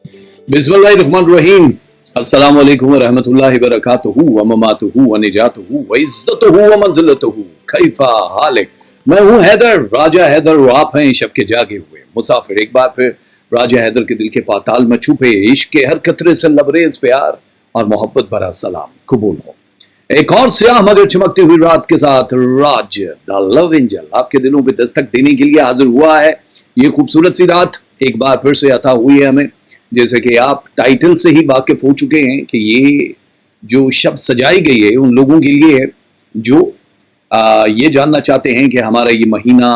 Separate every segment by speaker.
Speaker 1: बिस्मिल्लाहिर्रहमानिर्रहीम। अस्सलामु अलैकुम व रहमतुल्लाहि व बरकातुहू व ममातुहू व निजातुहू व इज्जतुहू व मंजिलतुहू। कैफा हालिक। मैं हूँ हैदर, राजा हैदर, और आप हैं शब के जागे हुए मुसाफिर। एक बार फिर राजा हैदर के दिल के पाताल में छुपे इश्क के हर कतरे से लबरेज प्यार और मोहब्बत भरा सलाम कबूल हो। एक और स्याह मगर चमकती हुई रात के साथ राज द लव एंजल आपके दिलों पे दस्तक देने के लिए हाजिर हुआ है। ये खूबसूरत सी रात एक बार फिर से अता हुई है हमें। जैसे कि आप टाइटल से ही वाकिफ हो चुके हैं कि ये जो शब्द सजाई गई है उन लोगों के लिए है जो ये जानना चाहते हैं कि हमारा ये महीना,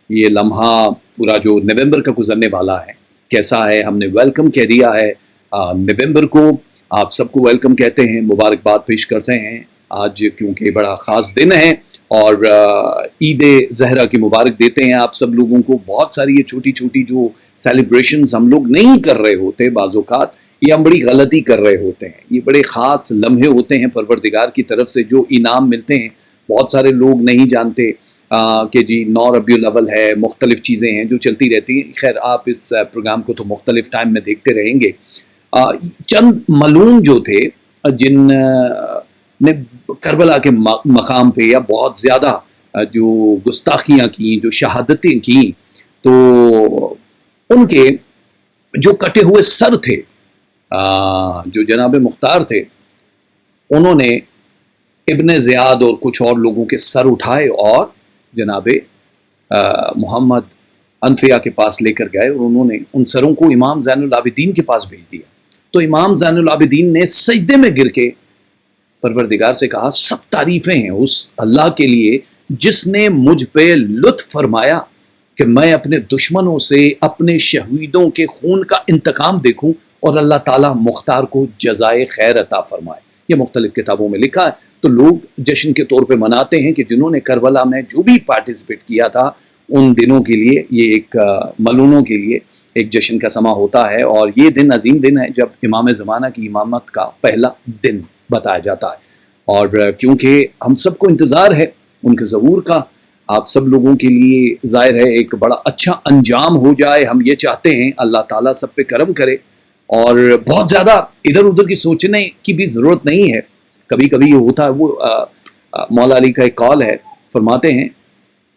Speaker 1: ये लम्हा पूरा जो नवंबर का गुजरने वाला है कैसा है। हमने वेलकम कह दिया है नवंबर को, आप सबको वेलकम कहते हैं, मुबारकबाद पेश करते हैं आज क्योंकि बड़ा ख़ास दिन है और ईद ज़हरा की मुबारक देते हैं आप सब लोगों को। बहुत सारी ये छोटी छोटी जो सेलिब्रेशंस हम लोग नहीं कर रहे होते बाज़ोकात, ये हम बड़ी गलती कर रहे होते हैं। ये बड़े ख़ास लम्हे होते हैं परवरदिगार की तरफ से जो इनाम मिलते हैं। बहुत सारे लोग नहीं जानते कि जी 9 रबीउल अव्वल है, मुख्तलिफ़ चीज़ें हैं जो चलती रहती हैं। खैर आप इस प्रोग्राम को तो मुख्तलिफ़ टाइम में देखते रहेंगे। चंद मलूम जो थे जिन ने करबला के मकाम पे या बहुत ज़्यादा जो गुस्ताखियाँ की, जो शहादतें की, तो उनके जो कटे हुए सर थे, जो जनाब मुख्तार थे, उन्होंने इब्ने ज़ियाद और कुछ और लोगों के सर उठाए और जनाब मोहम्मद अनफिया के पास लेकर गए और उन्होंने उन सरों को इमाम ज़ैनुल आबिदीन के पास भेज दिया। तो इमाम ज़ैनुल आबिदीन ने सजदे में गिर के परवरदिगार से कहा, सब तारीफ़ें हैं उस अल्लाह के लिए जिसने मुझ पे लुत्फ़ फरमाया कि मैं अपने दुश्मनों से अपने शहीदों के खून का इंतकाम देखूं और अल्लाह ताला मुख्तार को जज़ाए खैर अता फरमाए। ये मुख्तलिफ़ किताबों में लिखा है। तो लोग जश्न के तौर पे मनाते हैं कि जिन्होंने करबला में जो भी पार्टिसिपेट किया था उन दिनों के लिए ये एक मलूनों के लिए एक जश्न का समा होता है। और ये दिन अजीम दिन है जब इमाम ज़माना की इमामत का पहला दिन बताया जाता है। और क्योंकि हम सबको इंतज़ार है उनके ज़हूर का, आप सब लोगों के लिए ज़ाहिर है एक बड़ा अच्छा अंजाम हो जाए। हम ये चाहते हैं अल्लाह ताला सब पे करम करे और बहुत ज़्यादा इधर उधर की सोचने की भी ज़रूरत नहीं है। कभी कभी ये होता है, वो मौला अली का एक कॉल है, फरमाते हैं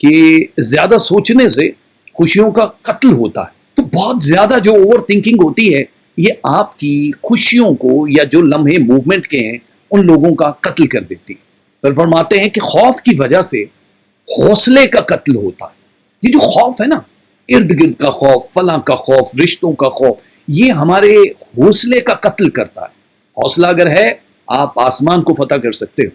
Speaker 1: कि ज़्यादा सोचने से खुशियों का कत्ल होता है। तो बहुत ज़्यादा जो ओवर थिंकिंग होती है ये आपकी खुशियों को या जो लम्हे मूवमेंट के हैं उन लोगों का कत्ल कर देती है। पर फरमाते हैं कि खौफ की वजह से हौसले का कत्ल होता है। ये जो खौफ है ना, इर्द गिर्द का खौफ, फलां का खौफ, रिश्तों का खौफ, ये हमारे हौसले का कत्ल करता है। हौसला अगर है आप आसमान को फतह कर सकते हो।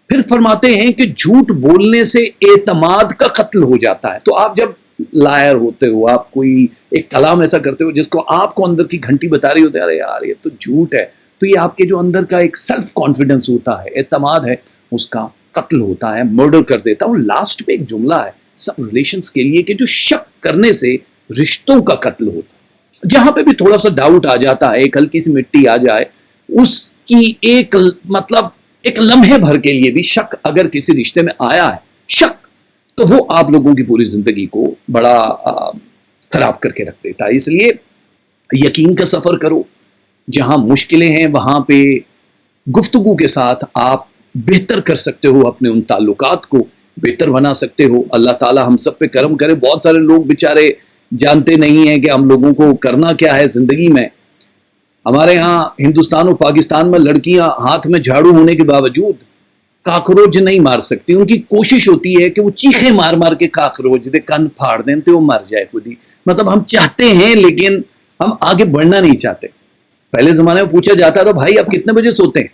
Speaker 1: फिर फरमाते हैं कि झूठ बोलने से एतमाद का कत्ल हो जाता है। तो आप जब लायर होते हो, आप कोई एक कलाम ऐसा करते हो जिसको आपको अंदर की घंटी बता रही होती है, अरे यार ये तो झूठ है, तो ये आपके जो अंदर का एक सेल्फ कॉन्फिडेंस होता है, एतमाद है, उसका कत्ल होता है, मर्डर कर देता है। और लास्ट में एक जुमला है सब रिलेशंस के लिए कि जो शक करने से रिश्तों का कत्ल होता है। जहां पे भी थोड़ा सा डाउट आ जाता है, एक हल्की सी मिट्टी आ जाए, उसकी एक मतलब एक लम्हे भर के लिए भी शक अगर किसी रिश्ते में आया है, शक, तो वो आप लोगों की पूरी जिंदगी को बड़ा खराब करके रख देता है। इसलिए यकीन का सफर करो। जहां मुश्किलें हैं वहां पे गुफ्तगू के साथ आप बेहतर कर सकते हो, अपने उन ताल्लुकात को बेहतर बना सकते हो। अल्लाह ताला हम सब पे करम करे। बहुत सारे लोग बेचारे जानते नहीं हैं कि हम लोगों को करना क्या है जिंदगी में। हमारे यहाँ हिंदुस्तान और पाकिस्तान में लड़कियां हाथ में झाड़ू होने के बावजूद काकरोच नहीं मार सकती। उनकी कोशिश होती है कि वो चीखे मार मार के काकरोच दे कन फाड़ दें तो वो मर जाए खुद ही। मतलब हम चाहते हैं लेकिन हम आगे बढ़ना नहीं चाहते। पहले ज़माने में पूछा जाता था, भाई आप कितने बजे सोते हैं?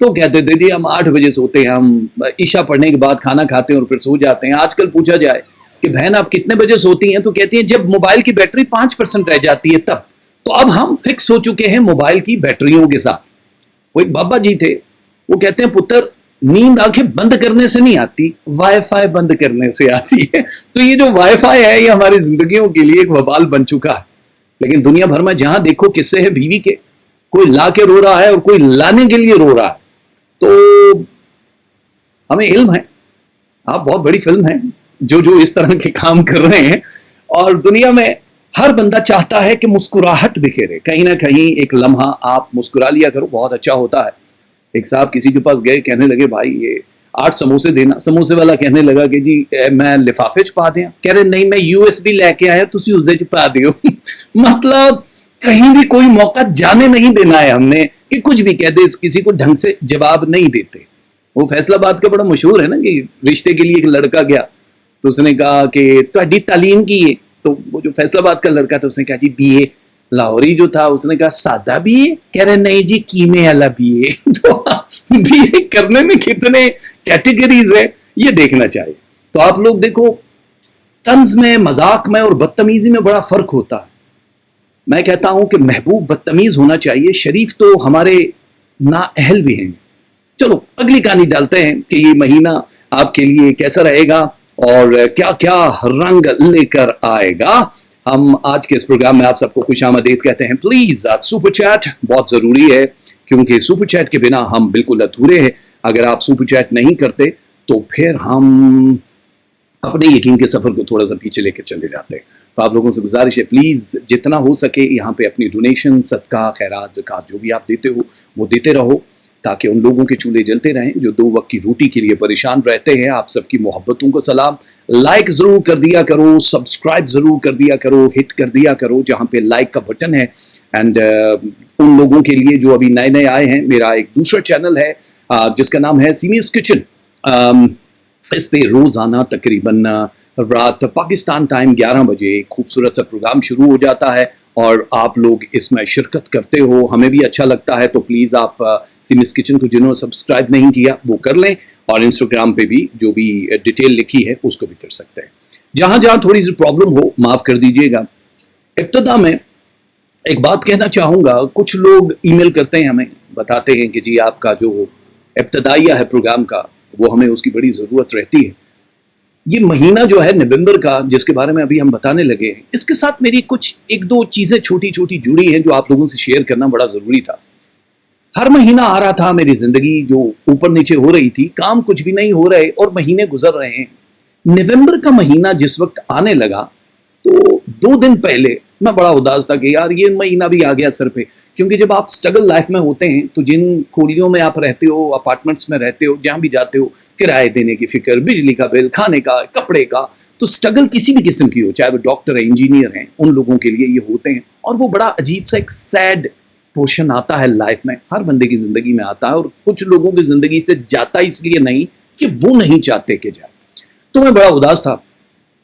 Speaker 1: तो कहते थे जी हम 8 बजे सोते हैं, हम ईशा पढ़ने के बाद खाना खाते हैं और फिर सो जाते हैं। आजकल पूछा जाए कि बहन आप कितने बजे सोती हैं, तो कहती हैं जब मोबाइल की बैटरी 5% रह जाती है तब। तो अब हम फिक्स हो चुके हैं मोबाइल की बैटरियों के साथ। वो एक बाबा जी थे, वो कहते हैं पुत्र नींद आंखें बंद करने से नहीं आती, वाईफाई बंद करने से आती है। तो ये जो वाईफाई है ये हमारी जिंदगियों के लिए एक वबाल बन चुका है। लेकिन दुनिया भर में जहां देखो किस्से हैं बीवी के, कोई ला के रो रहा है और कोई लाने के लिए रो रहा है। तो हमें इल्म है, आप बहुत बड़ी फिल्म है जो जो इस तरह के काम कर रहे हैं। और दुनिया में हर बंदा चाहता है कि मुस्कुराहट बिखेरे, कहीं ना कहीं एक लम्हा आप मुस्कुरा लिया करो, बहुत अच्छा होता है। एक साहब किसी के पास गए, कहने लगे भाई ये 8 समोसे देना। समोसे वाला कहने लगा कि जी मैं लिफाफे च पा दिया। कह रहे नहीं, मैं यूएसबी लेके आया, तुसी उसे च पा दियो। मतलब कहीं भी कोई मौका जाने नहीं देना है हमने कि कुछ भी कह दे, किसी को ढंग से जवाब नहीं देते। वो फैसलाबाद का बड़ा मशहूर है ना कि रिश्ते के लिए एक लड़का गया तो उसने कहा कि तुम्हारी तालीम की है, तो वो जो फैसलाबाद का लड़का था उसने कहा जी बीए। लाहौरी जो था उसने कहा सादा बीए। कह रहे नहीं जी कीमे वाला बीए। तो बीए करने में कितने कैटेगरीज है ये देखना चाहिए। तो आप लोग देखो, तंज में, मजाक में और बदतमीजी में बड़ा फर्क होता है। मैं कहता हूं कि महबूब बदतमीज होना चाहिए, शरीफ तो हमारे नाअहल भी हैं। चलो अगली कहानी डालते हैं कि ये महीना आपके लिए कैसा रहेगा और क्या क्या रंग लेकर आएगा। हम आज के इस प्रोग्राम में आप सबको खुशामदीद कहते हैं। प्लीज सुपर चैट बहुत जरूरी है, क्योंकि सुपर चैट के बिना हम बिल्कुल अधूरे हैं। अगर आप सुपर चैट नहीं करते तो फिर हम अपने यकीन के सफर को थोड़ा सा पीछे लेकर चले जाते हैं। तो आप लोगों से गुजारिश है, प्लीज जितना हो सके यहाँ पे अपनी डोनेशन, सदका, खैरात, ज़कात जो भी आप देते हो वो देते रहो, ताकि उन लोगों के चूल्हे जलते रहें जो 2 वक्त की रोटी के लिए परेशान रहते हैं। आप सबकी मोहब्बतों को सलाम। लाइक जरूर कर दिया करो, सब्सक्राइब जरूर कर दिया करो, हिट कर दिया करो जहाँ पे लाइक का बटन है। एंड उन लोगों के लिए जो अभी नए नए आए हैं, मेरा एक दूसरा चैनल है जिसका नाम है सीमीज किचन। इस पे रोजाना तकरीबन रात पाकिस्तान टाइम 11 बजे खूबसूरत सा प्रोग्राम शुरू हो जाता है और आप लोग इसमें शिरकत करते हो, हमें भी अच्छा लगता है। तो प्लीज़ आप सीमिस किचन को जिन्होंने सब्सक्राइब नहीं किया वो कर लें, और इंस्टाग्राम पे भी जो भी डिटेल लिखी है उसको भी कर सकते हैं। जहाँ जहाँ थोड़ी सी प्रॉब्लम हो माफ़ कर दीजिएगा। इब्तदा में एक बात कहना चाहूँगा, कुछ लोग ईमेल करते हैं, हमें बताते हैं कि जी आपका जो इब्तदाइया है प्रोग्राम का वो हमें उसकी बड़ी ज़रूरत रहती है। ये महीना जो है नवंबर का, जिसके बारे में अभी हम बताने लगे हैं, इसके साथ मेरी कुछ 1-2 चीज़ें छोटी छोटी जुड़ी हैं जो आप लोगों से शेयर करना बड़ा ज़रूरी था। हर महीना आ रहा था, मेरी ज़िंदगी जो ऊपर नीचे हो रही थी, काम कुछ भी नहीं हो रहे और महीने गुजर रहे हैं। नवंबर का महीना जिस वक्त आने लगा तो 2 दिन पहले मैं बड़ा उदास था कि यार ये महीना भी आ गया सर पे। क्योंकि जब आप स्ट्रगल लाइफ में होते हैं तो जिन खोलियों में आप रहते हो, अपार्टमेंट्स में रहते हो, जहाँ भी जाते हो, किराए देने की फिक्र, बिजली का बिल, खाने का, कपड़े का, तो स्ट्रगल किसी भी किस्म की हो, चाहे वो डॉक्टर है, इंजीनियर हैं, उन लोगों के लिए ये होते हैं। और वो बड़ा अजीब सा एक सैड पोर्शन आता है लाइफ में, हर बंदे की जिंदगी में आता है, और कुछ लोगों की जिंदगी से जाता इसलिए नहीं कि वो नहीं चाहते कि जाए। तो मैं बड़ा उदास था।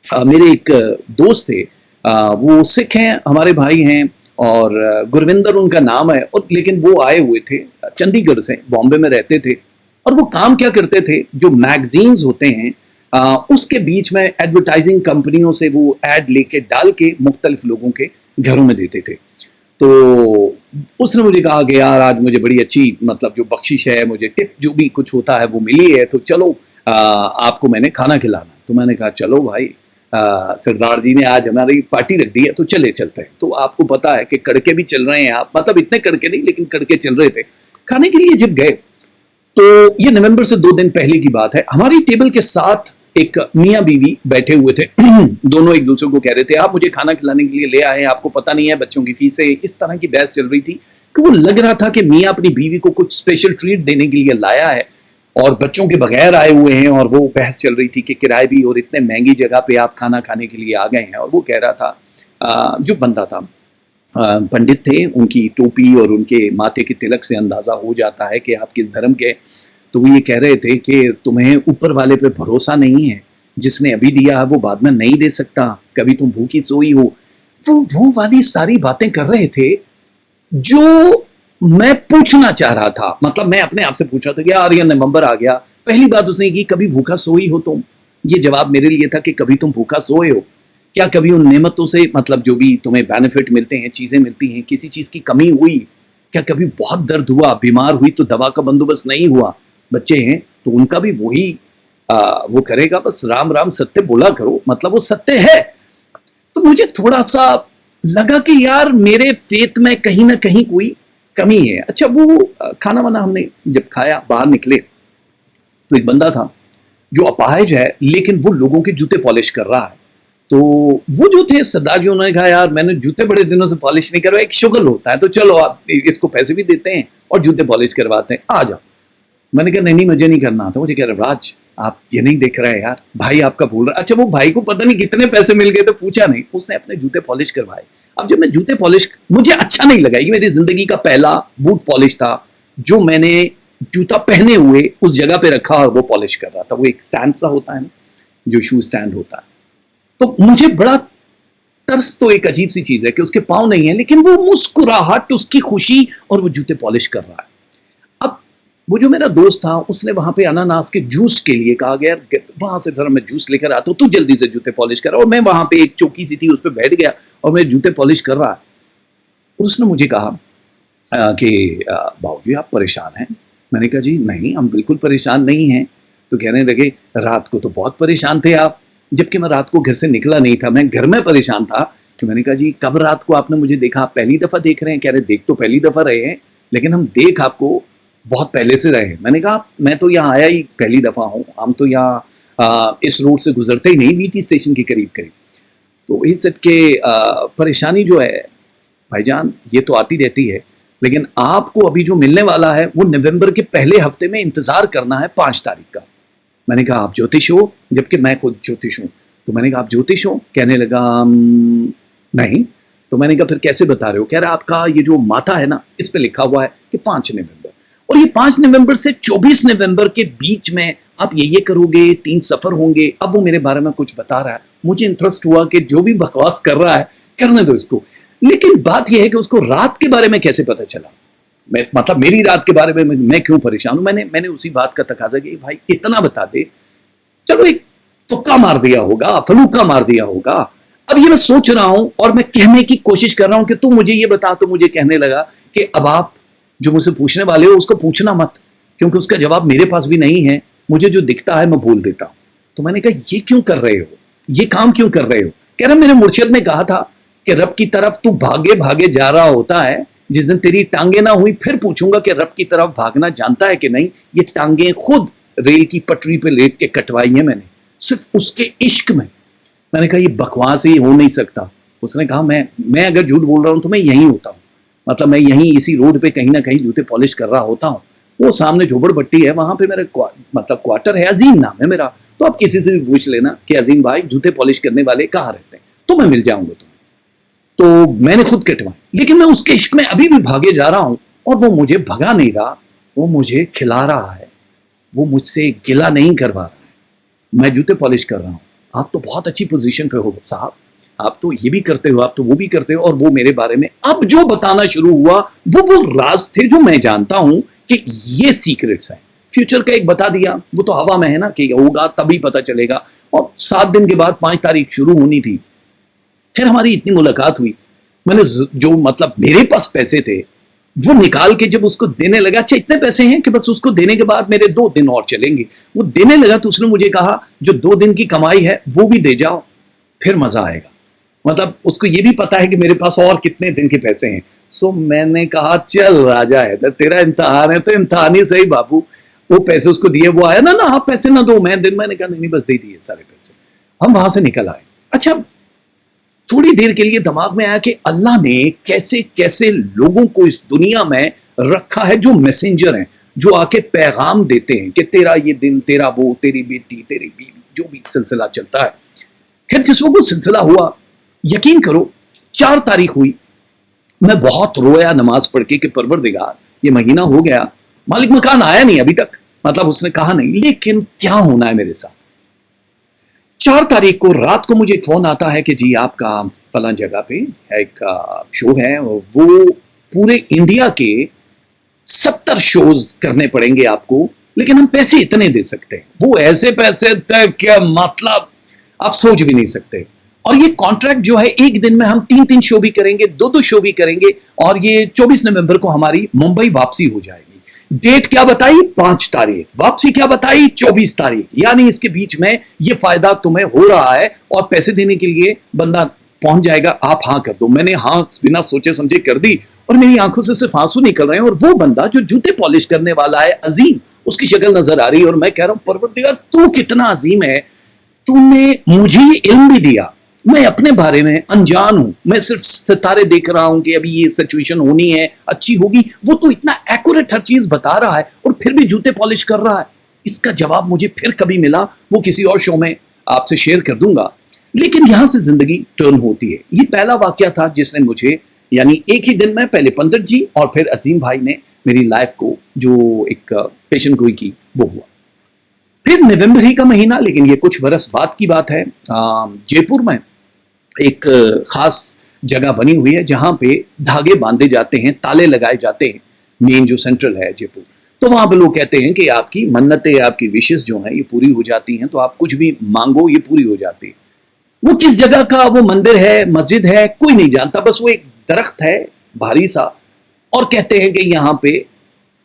Speaker 1: मेरे एक दोस्त थे, वो सिख हैं, हमारे भाई हैं, और गुरविंदर उनका नाम है, और लेकिन वो आए हुए थे चंडीगढ़ से, बॉम्बे में रहते थे। और वो काम क्या करते थे, जो मैगजीन्स होते हैं उसके बीच में एडवर्टाइजिंग कंपनियों से वो ऐड लेके डाल के मुख्तलिफ लोगों के घरों में देते थे। तो उसने मुझे कहा कि यार आज मुझे बड़ी अच्छी, मतलब जो बख्शिश है, मुझे टिप जो भी कुछ होता है वो मिली है, तो चलो आपको मैंने खाना खिलाना। तो मैंने कहा चलो भाई, सरदार जी ने आज हमारी पार्टी रख दी है तो चलते हैं। तो आपको पता है कि कड़के भी चल रहे हैं आप, मतलब इतने कड़के नहीं लेकिन कड़के चल रहे थे। खाने के लिए जब गए तो ये नवंबर से 2 दिन पहले की बात है, हमारी टेबल के साथ एक मियाँ बीवी बैठे हुए थे। दोनों एक दूसरे को कह रहे थे आप मुझे खाना खिलाने के लिए ले आए, आपको पता नहीं है बच्चों की फीस है। इस तरह की बहस चल रही थी कि वो लग रहा था कि मियाँ अपनी बीवी को कुछ स्पेशल ट्रीट देने के लिए लाया है और बच्चों के बगैर आए हुए हैं। और वो बहस चल रही थी कि किराए भी और इतने महंगी जगह पे आप खाना खाने के लिए आ गए हैं। और वो कह रहा था, जो बंदा था पंडित थे, उनकी टोपी और उनके माथे के तिलक से अंदाज़ा हो जाता है कि आप किस धर्म के। तो वो ये कह रहे थे कि तुम्हें ऊपर वाले पे भरोसा नहीं है, जिसने अभी दिया है वो बाद में नहीं दे सकता, कभी तुम भूखी सोई हो। वो वाली सारी बातें कर रहे थे जो मैं पूछना चाह रहा था। मतलब मैं अपने आप से पूछा था कि यार ये नवंबर आ गया, पहली बात उसने की कभी भूखा सोई हो तुम। ये जवाब मेरे लिए था कि कभी तुम भूखा सोए हो क्या, कभी उन नेमतों से, मतलब जो भी तुम्हें बेनिफिट मिलते हैं, चीज़ें मिलती हैं, किसी चीज़ की कमी हुई क्या, कभी बहुत दर्द हुआ, बीमार हुई तो दवा का बंदोबस्त नहीं हुआ। बच्चे हैं तो उनका भी वही वो करेगा, बस राम राम सत्य बोला करो, मतलब वो सत्य है। तो मुझे थोड़ा सा लगा कि यार मेरे फेथ में कहीं ना कहीं कोई कमी है। अच्छा, वो खाना वाना हमने जब खाया, बाहर निकले तो एक बंदा था जो अपाहिज है लेकिन वो लोगों के जूते पॉलिश कर रहा है। تو وہ جو تھے سردار جی انہوں نے کہا یار میں نے جوتے بڑے دنوں سے پالش نہیں کروائے, ایک شغل ہوتا ہے تو چلو آپ اس کو پیسے بھی دیتے ہیں اور جوتے پالش کرواتے ہیں, آ جاؤ. میں نے کہا نہیں مجھے نہیں کرنا آتا. مجھے کہہ رہا راج آپ یہ نہیں دیکھ رہے یار, بھائی آپ کا بول رہا. اچھا وہ بھائی کو پتہ نہیں کتنے پیسے مل گئے تو پوچھا نہیں, اس نے اپنے جوتے پالش کروائے. اب جب میں جوتے پالش, مجھے اچھا نہیں لگا, یہ میری زندگی کا پہلا بوٹ پالش تھا جو میں نے جوتا پہنے ہوئے اس جگہ پہ رکھا اور وہ پالش کر رہا تھا. وہ ایک سٹینڈ سا ہوتا ہے نا جو شو سٹینڈ ہوتا ہے, تو مجھے بڑا ترس, تو ایک عجیب سی چیز ہے کہ اس کے پاؤں نہیں ہیں لیکن وہ مسکراہٹ, اس کی خوشی, اور وہ جوتے پالش کر رہا ہے. اب وہ جو میرا دوست تھا اس نے وہاں پہ اناناس کے جوس کے لیے کہا گیا وہاں سے ذرا میں جوس لے کر آتا ہوں, تو جلدی سے جوتے پالش کر رہا. اور میں وہاں پہ ایک چوکی سی تھی اس پہ بیٹھ گیا اور میں جوتے پالش کر رہا. اور اس نے مجھے کہا کہ باؤ جی آپ پریشان ہیں. میں نے کہا جی نہیں ہم بالکل پریشان نہیں ہیں. تو کہنے لگے رات کو تو بہت پریشان تھے آپ, جبکہ میں رات کو گھر سے نکلا نہیں تھا, میں گھر میں پریشان تھا. تو میں نے کہا جی کب رات کو آپ نے مجھے دیکھا, آپ پہلی دفعہ دیکھ رہے ہیں. کہہ رہے دیکھ تو پہلی دفعہ رہے ہیں لیکن ہم دیکھ آپ کو بہت پہلے سے رہے ہیں. میں نے کہا میں تو یہاں آیا ہی پہلی دفعہ ہوں, ہم تو یہاں اس روڈ سے گزرتے ہی نہیں, وی ٹی اسٹیشن کے قریب قریب. تو اس سب کے پریشانی جو ہے بھائی جان یہ تو آتی رہتی ہے, لیکن آپ کو ابھی جو ملنے والا ہے وہ نومبر کے پہلے ہفتے میں انتظار کرنا ہے 5 تاریخ کا. میں نے کہا آپ جوتش ہو, جبکہ میں خود جوتش ہوں. تو میں نے کہا آپ جوتش ہو, کہنے لگا نہیں. تو میں نے کہا پھر کیسے بتا رہے ہو؟ کہہ رہا آپ کا یہ جو ماتھا ہے نا اس پہ لکھا ہوا ہے کہ 5 نومبر, اور یہ 5 نومبر سے 24 نومبر کے بیچ میں آپ یہ کرو گے, 3 سفر ہوں گے. اب وہ میرے بارے میں کچھ بتا رہا ہے, مجھے انٹرسٹ ہوا کہ جو بھی بکواس کر رہا ہے کرنے دو اس کو. لیکن بات یہ ہے کہ اس کو رات کے بارے میں کیسے پتا چلا, مطلب میری رات کے بارے میں کیوں پریشان ہوں. میں نے اسی بات کا تقاضا کہ بھائی اتنا بتا دے, چلو ایک تکا مار دیا ہوگا, فلوکا مار دیا ہوگا. اب یہ میں سوچ رہا ہوں اور میں کہنے کی کوشش کر رہا ہوں کہ تم مجھے یہ بتا. تو مجھے کہنے لگا کہ اب آپ جو مجھ سے پوچھنے والے ہو اس کو پوچھنا مت, کیونکہ اس کا جواب میرے پاس بھی نہیں ہے, مجھے جو دکھتا ہے میں بھول دیتا ہوں. تو میں نے کہا یہ کیوں کر رہے ہو, یہ کام کیوں کر رہے ہو؟ کہہ رہا میرے مرشد نے کہا تھا کہ رب کی طرف تو بھاگے بھاگے جا رہا ہوتا ہے, جس دن تیری ٹانگیں نہ ہوئی پھر پوچھوں گا کہ رب کی طرف بھاگنا جانتا ہے کہ نہیں. یہ ٹانگیں خود ریل کی پٹری پہ لیٹ کے کٹوائی ہیں میں نے, صرف اس کے عشق میں. میں نے کہا یہ بکواس ہی ہو نہیں سکتا. اس نے کہا میں اگر جھوٹ بول رہا ہوں تو میں یہیں ہوتا ہوں, مطلب میں یہیں اسی روڈ پہ کہیں نہ کہیں جوتے پالش کر رہا ہوتا ہوں. وہ سامنے جھوبڑ بٹی ہے وہاں پہ میرا مطلب کوارٹر ہے, عظیم نام ہے میرا. تو آپ کسی سے بھی پوچھ لینا کہ عظیم بھائی جوتے پالش کرنے والے کہاں رہتے ہیں, تو میں مل جاؤں گا تمہیں. تو میں نے خود کٹوائے, لیکن میں اس کے عشق میں ابھی بھی بھاگے جا رہا ہوں. اور وہ مجھے بھگا نہیں رہا, وہ مجھے کھلا رہا ہے, وہ مجھ سے گلا نہیں کروا رہا ہے. میں جوتے پالش کر رہا ہوں. آپ تو بہت اچھی پوزیشن پہ ہو صاحب, آپ تو یہ بھی کرتے ہو, آپ تو وہ بھی کرتے ہو. اور وہ میرے بارے میں اب جو بتانا شروع ہوا وہ راز تھے جو میں جانتا ہوں کہ یہ سیکرٹس ہیں. فیوچر کا ایک بتا دیا, وہ تو ہوا میں ہے نا کہ ہوگا تبھی پتا چلے گا. اور 7 دن کے بعد 5 تاریخ شروع ہونی تھی. پھر ہماری اتنی ملاقات ہوئی, میں نے جو مطلب میرے پاس پیسے تھے وہ نکال کے جب اس کو دینے لگا, اچھا اتنے پیسے ہیں کہ بس اس کو دینے کے بعد میرے 2 دن اور چلیں گے. وہ دینے لگا تو اس نے مجھے کہا جو 2 دن کی کمائی ہے وہ بھی دے جاؤ, پھر مزہ آئے گا. مطلب اس کو یہ بھی پتا ہے کہ میرے پاس اور کتنے دن کے پیسے ہیں. سو میں نے کہا چل راجا ہے تیرا امتحان ہے تو امتحان ہی صحیح بابو. وہ پیسے اس کو دیے, وہ آیا نا آپ پیسے نہ دو. میں نے کہا نہیں بس دے دیے سارے پیسے. ہم وہاں سے نکل آئے. اچھا تھوڑی دیر کے لیے دماغ میں آیا کہ اللہ نے کیسے کیسے لوگوں کو اس دنیا میں رکھا ہے جو میسنجر ہیں, جو آ کے پیغام دیتے ہیں کہ تیرا یہ دن, تیرا وہ, تیری بیٹی, تیری بیوی, جو بھی سلسلہ چلتا ہے. خیر جس وقت سلسلہ ہوا, یقین کرو 4 تاریخ ہوئی, میں بہت رویا نماز پڑھ کے کہ پروردگار یہ مہینہ ہو گیا, مالک مکان آیا نہیں ابھی تک, مطلب اس نے کہا نہیں, لیکن کیا ہونا ہے میرے ساتھ. 4 تاریخ کو رات کو مجھے ایک فون آتا ہے کہ جی آپ کا فلاں جگہ پہ ایک شو ہے, وہ پورے انڈیا کے 70 شوز کرنے پڑیں گے آپ کو, لیکن ہم پیسے اتنے دے سکتے ہیں. وہ ایسے پیسے تھے کہ مطلب آپ سوچ بھی نہیں سکتے. اور یہ کانٹریکٹ جو ہے ایک دن میں ہم 3 شو بھی کریں گے, 2 شو بھی کریں گے. اور یہ 24 نومبر کو ہماری ممبئی واپسی ہو جائے گی. ڈیٹ کیا بتائی 5 تاریخ, واپسی کیا بتائی 24 تاریخ. یعنی اس کے بیچ میں یہ فائدہ تمہیں ہو رہا ہے اور پیسے دینے کے لیے بندہ پہنچ جائے گا, آپ ہاں کر دو. میں نے ہاں بنا سوچے سمجھے کر دی, اور میری آنکھوں سے صرف آنسو نکل رہے ہیں. اور وہ بندہ جو جوتے پالش کرنے والا ہے عظیم, اس کی شکل نظر آ رہی ہے. اور میں کہہ رہا ہوں پروردگار تو کتنا عظیم ہے, تو نے مجھے علم بھی دیا मैं अपने बारे में अनजान हूं, मैं सिर्फ सितारे देख रहा हूं कि अभी ये सिचुएशन होनी है, अच्छी होगी। वो तो इतना एक्यूरेट हर चीज बता रहा है और फिर भी जूते पॉलिश कर रहा है। इसका जवाब मुझे फिर कभी मिला, वो किसी और शो में आपसे शेयर कर दूंगा। लेकिन यहां से जिंदगी टर्न होती है। ये पहला वाकया था जिसने मुझे, यानी एक ही दिन में पहले पंडित जी और फिर अजीम भाई ने मेरी लाइफ को जो एक पेशन गोई की, वो हुआ। फिर नवंबर ही का महीना, लेकिन ये कुछ बरस बाद की बात है। जयपुर में एक खास जगह बनी हुई है जहां पे धागे बांधे जाते हैं, ताले लगाए जाते हैं, मेन जो सेंट्रल है जयपुर। तो वहां पे लोग कहते हैं कि आपकी मन्नतें, आपकी विशेष जो हैं ये पूरी हो जाती हैं, तो आप कुछ भी मांगो ये पूरी हो जाती है। वो किस जगह का वो मंदिर है, मस्जिद है, कोई नहीं जानता, बस वो एक दरख्त है भारी सा, और कहते हैं कि यहाँ पे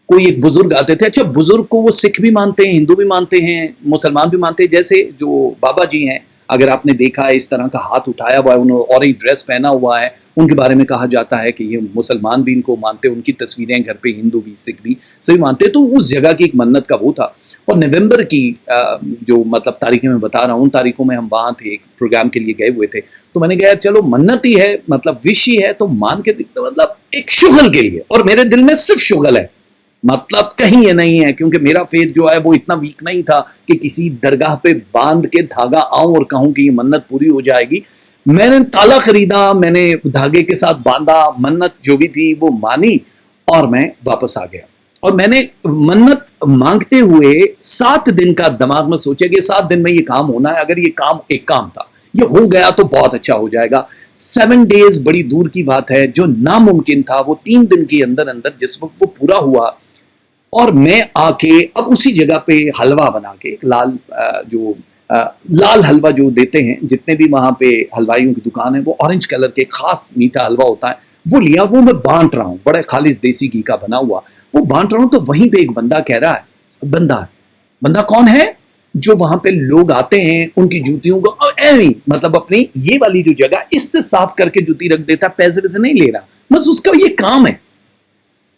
Speaker 1: कोई एक बुजुर्ग आते थे। अच्छा, बुजुर्ग को वो सिख भी मानते हैं, हिंदू भी मानते हैं, मुसलमान भी मानते हैं। जैसे जो बाबा जी हैं, अगर आपने देखा है इस तरह का हाथ उठाया हुआ है, उन्होंने और एक ड्रेस पहना हुआ है, उनके बारे में कहा जाता है कि ये मुसलमान भी इनको मानते हैं, उनकी तस्वीरें घर पे हिंदू भी सिख भी सभी मानते हैं। तो उस जगह की एक मन्नत का वो था। और नवंबर की जो मतलब तारीखें मैं बता रहा हूँ, उन तारीखों में हम वहाँ थे, एक प्रोग्राम के लिए गए हुए थे। तो मैंने कहा चलो मन्नत ही है, मतलब विश ही है, तो मान के दिखते, मतलब एक शुगल के लिए। और मेरे दिल में सिर्फ शुगल है, मतलब कहीं ये नहीं है, क्योंकि मेरा फेथ जो है वो इतना वीक नहीं था कि किसी दरगाह पे बांध के धागा आऊं और कहूं कि ये मन्नत पूरी हो जाएगी। मैंने ताला खरीदा, मैंने धागे के साथ बांधा, मन्नत जो भी थी वो मानी और मैं वापस आ गया। और मैंने मन्नत मांगते हुए 7 दिन का दिमाग में सोचा कि 7 दिन में ये काम होना है। अगर ये काम एक काम था, ये हो गया तो बहुत अच्छा हो जाएगा। 7 डेज बड़ी दूर की बात है, जो नामुमकिन था वो 3 दिन के अंदर अंदर जिस वक्त वो पूरा हुआ। और मैं आके अब उसी जगह पे हलवा बना के, एक लाल हलवा जो देते हैं, जितने भी वहां पे हलवाइयों की दुकान है, वो ऑरेंज कलर के खास मीठा हलवा होता है, वो लिया, वो मैं बांट रहा हूँ, बड़े खालिश देसी घी का बना हुआ, वो बांट रहा हूँ। तो वहीं पे एक बंदा कह रहा है, बंदा कौन है? जो वहां पे लोग आते हैं उनकी जूतियों को मतलब अपनी ये वाली जो जगह, इससे साफ करके जूती रख देता, पैसे वैसे नहीं ले रहा, बस उसका ये काम है।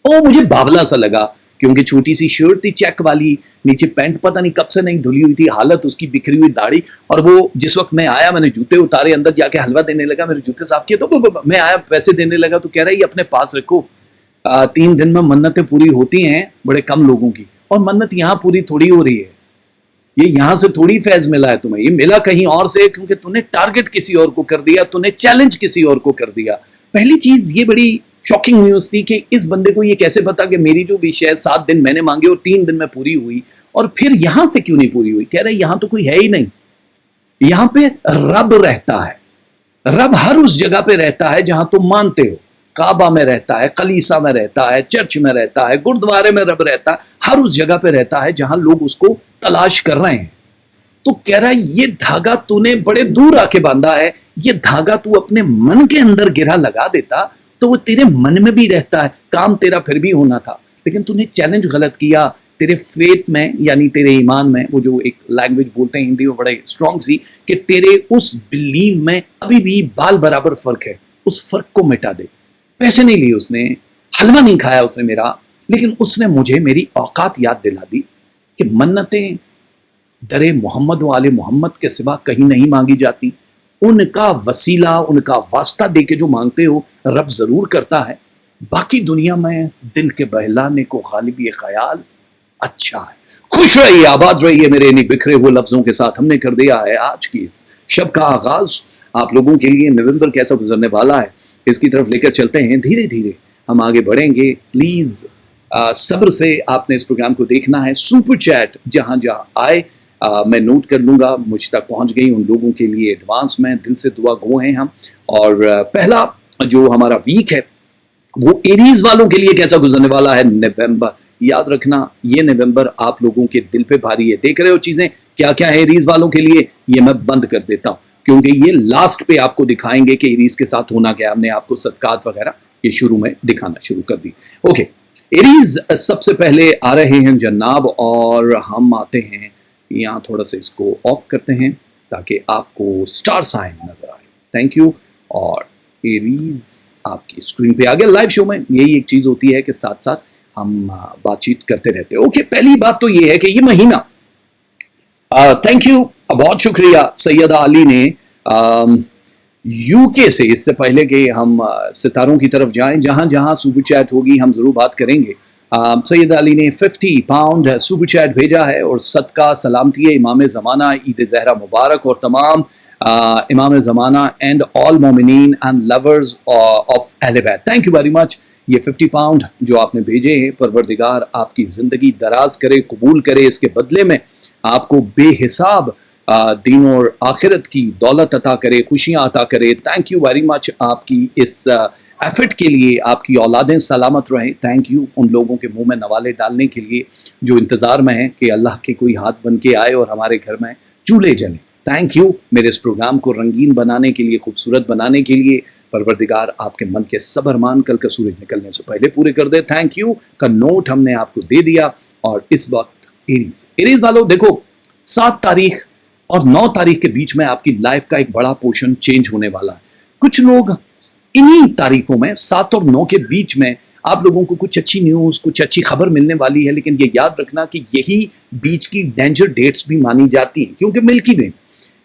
Speaker 1: ओ, मुझे बावला सा लगा, क्योंकि छोटी सी शर्ट थी चेक वाली, नीचे पैंट पता नहीं कब से नहीं धुली हुई थी, हालत उसकी बिखरी हुई दाढ़ी। और वो जिस वक्त मैं आया, मैंने जूते उतारे, अंदर जाके हलवा देने लगा, मेरे जूते साफ किए, तो मैं आया पैसे देने लगा, तो कह रहा है ये अपने पास रखो, 3 दिन में मन्नतें पूरी होती हैं बड़े कम लोगों की, और मन्नत यहाँ पूरी थोड़ी हो रही है, ये यहां से थोड़ी फैज मिला है तुम्हें, ये मिला कहीं और से, क्योंकि तूने टारगेट किसी और को कर दिया, तूने चैलेंज किसी और को कर दिया। पहली चीज ये बड़ी शॉकिंग न्यूज थी कि इस बंदे को ये कैसे पता कि मेरी जो विश है 7 दिन मैंने मांगे और 3 दिन में पूरी हुई, और फिर यहां से क्यों नहीं पूरी हुई? कह रहे यहां तो कोई है ही नहीं, यहां पे रब रहता है। रब हर उस जगह पे रहता है जहां तुम मानते हो, काबा में रहता है, कलीसा में रहता है, चर्च में रहता है, गुरुद्वारे में रब रहता है, हर उस जगह पे रहता है जहां लोग उसको तलाश कर रहे हैं। तो कह रहा है ये धागा तूने बड़े दूर आके बांधा है, ये धागा तू अपने मन के अंदर गिरा लगा देता तो वो तेरे मन में भी रहता है, काम तेरा फिर भी होना था, लेकिन तूने चैलेंज गलत किया। तेरे फेथ में, यानी तेरे ईमान में, वो जो एक लैंग्वेज बोलते हैं हिंदी में बड़े स्ट्रॉन्ग सी, कि तेरे उस बिलीव में अभी भी बाल बराबर फर्क है, उस फर्क को मिटा दे। पैसे नहीं लिए उसने, हलवा नहीं खाया उसने मेरा, लेकिन उसने मुझे मेरी औकात याद दिला दी कि मन्नतें दरे मोहम्मद वाले मोहम्मद के सिवा कहीं नहीं मांगी जाती। उनका वसीला, उनका वास्ता दे के जो मांगते हो रब जरूर करता है, बाकी दुनिया में दिल के बहलाने को गालिब ये ख्याल अच्छा है। खुश रहिए, आबाद रहिए मेरे इन्हीं बिखरे हुए लफ्जों के साथ। हमने कर दिया है आज की इस शब का आगाज। आप लोगों के लिए नवंबर कैसा गुजरने वाला है इसकी तरफ लेकर चलते हैं, धीरे धीरे हम आगे बढ़ेंगे। प्लीज सब्र से आपने इस प्रोग्राम को देखना है। सुपर चैट जहां जहां आए मैं नोट कर लूंगा, मुझ तक पहुंच गई, उन लोगों के लिए एडवांस में दिल से दुआ गो हैं हम। और पहला जो हमारा वीक है वो एरीज वालों के लिए कैसा गुजरने वाला है। नवंबर, याद रखना ये नवंबर आप लोगों के दिल पे भारी है। देख रहे हो चीजें क्या क्या है एरीज वालों के लिए, ये मैं बंद कर देता हूं क्योंकि ये लास्ट पे आपको दिखाएंगे कि एरीज के साथ होना क्या। हमने आपको सदकात वगैरह ये शुरू में दिखाना शुरू कर दी। ओके, एरीज सबसे पहले आ रहे हैं जनाब, और हम आते हैं यहाँ, थोड़ा सा इसको ऑफ करते हैं ताकि आपको स्टार साइन नजर आए। Thank you. और एरीज आपकी स्क्रीन पे आ गया। लाइव शो में यही एक चीज होती है कि साथ साथ हम बातचीत करते रहते हैं। ओके, पहली बात तो ये है कि ये महीना, थैंक यू, बहुत शुक्रिया सैयदा अली ने यूके से, इससे पहले कि हम सितारों की तरफ जाएं, जहां जहां सुपर चैट होगी हम जरूर बात करेंगे। सैयद अली ने 50 पाउंड सुपर चैट भेजा है और सदका सलामती है इमाम ज़माना, ईद ज़हरा मुबारक और तमाम इमाम ज़माना एंड ऑल मोमिनीन एंड लवर्स ऑफ अहले बैत। Thank you very much. ये 50 पाउंड जो आपने भेजे हैं, परवरदिगार आपकी ज़िंदगी दराज करे, कबूल करे, इसके बदले में आपको बेहिसाब दीन और आखिरत की दौलत अता करे, खुशियाँ अता करे। थैंक यू वेरी मच आपकी इस एफर्ट के लिए, आपकी औलादें सलामत रहें। थैंक यू उन लोगों के मुंह में नवाले डालने के लिए जो इंतज़ार में हैं कि अल्लाह के कोई हाथ बन के आए और हमारे घर में चूल्हे जले। थैंक यू मेरे इस प्रोग्राम को रंगीन बनाने के लिए, खूबसूरत बनाने के लिए। परवरदिगार आपके मन के सब अरमान कल का सूरज निकलने से पहले पूरे कर दे। थैंक यू का नोट हमने आपको दे दिया। और इस वक्त एरीज वालों देखो, 7 तारीख और 9 तारीख के बीच में आपकी लाइफ का एक बड़ा पोर्शन चेंज होने वाला है। कुछ लोग इन्हीं तारीखों में 7 और 9 के बीच में आप लोगों को कुछ अच्छी न्यूज, कुछ अच्छी खबर मिलने वाली है, लेकिन ये याद रखना कि यही बीच की डेंजर डेट्स भी मानी जाती हैं, क्योंकि मिल्की वे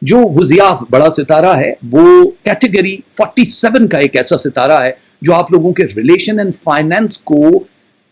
Speaker 1: जो वुजियाफ बड़ा सितारा है वो कैटेगरी 47 का एक ऐसा सितारा है जो आप लोगों के रिलेशन एंड फाइनेंस को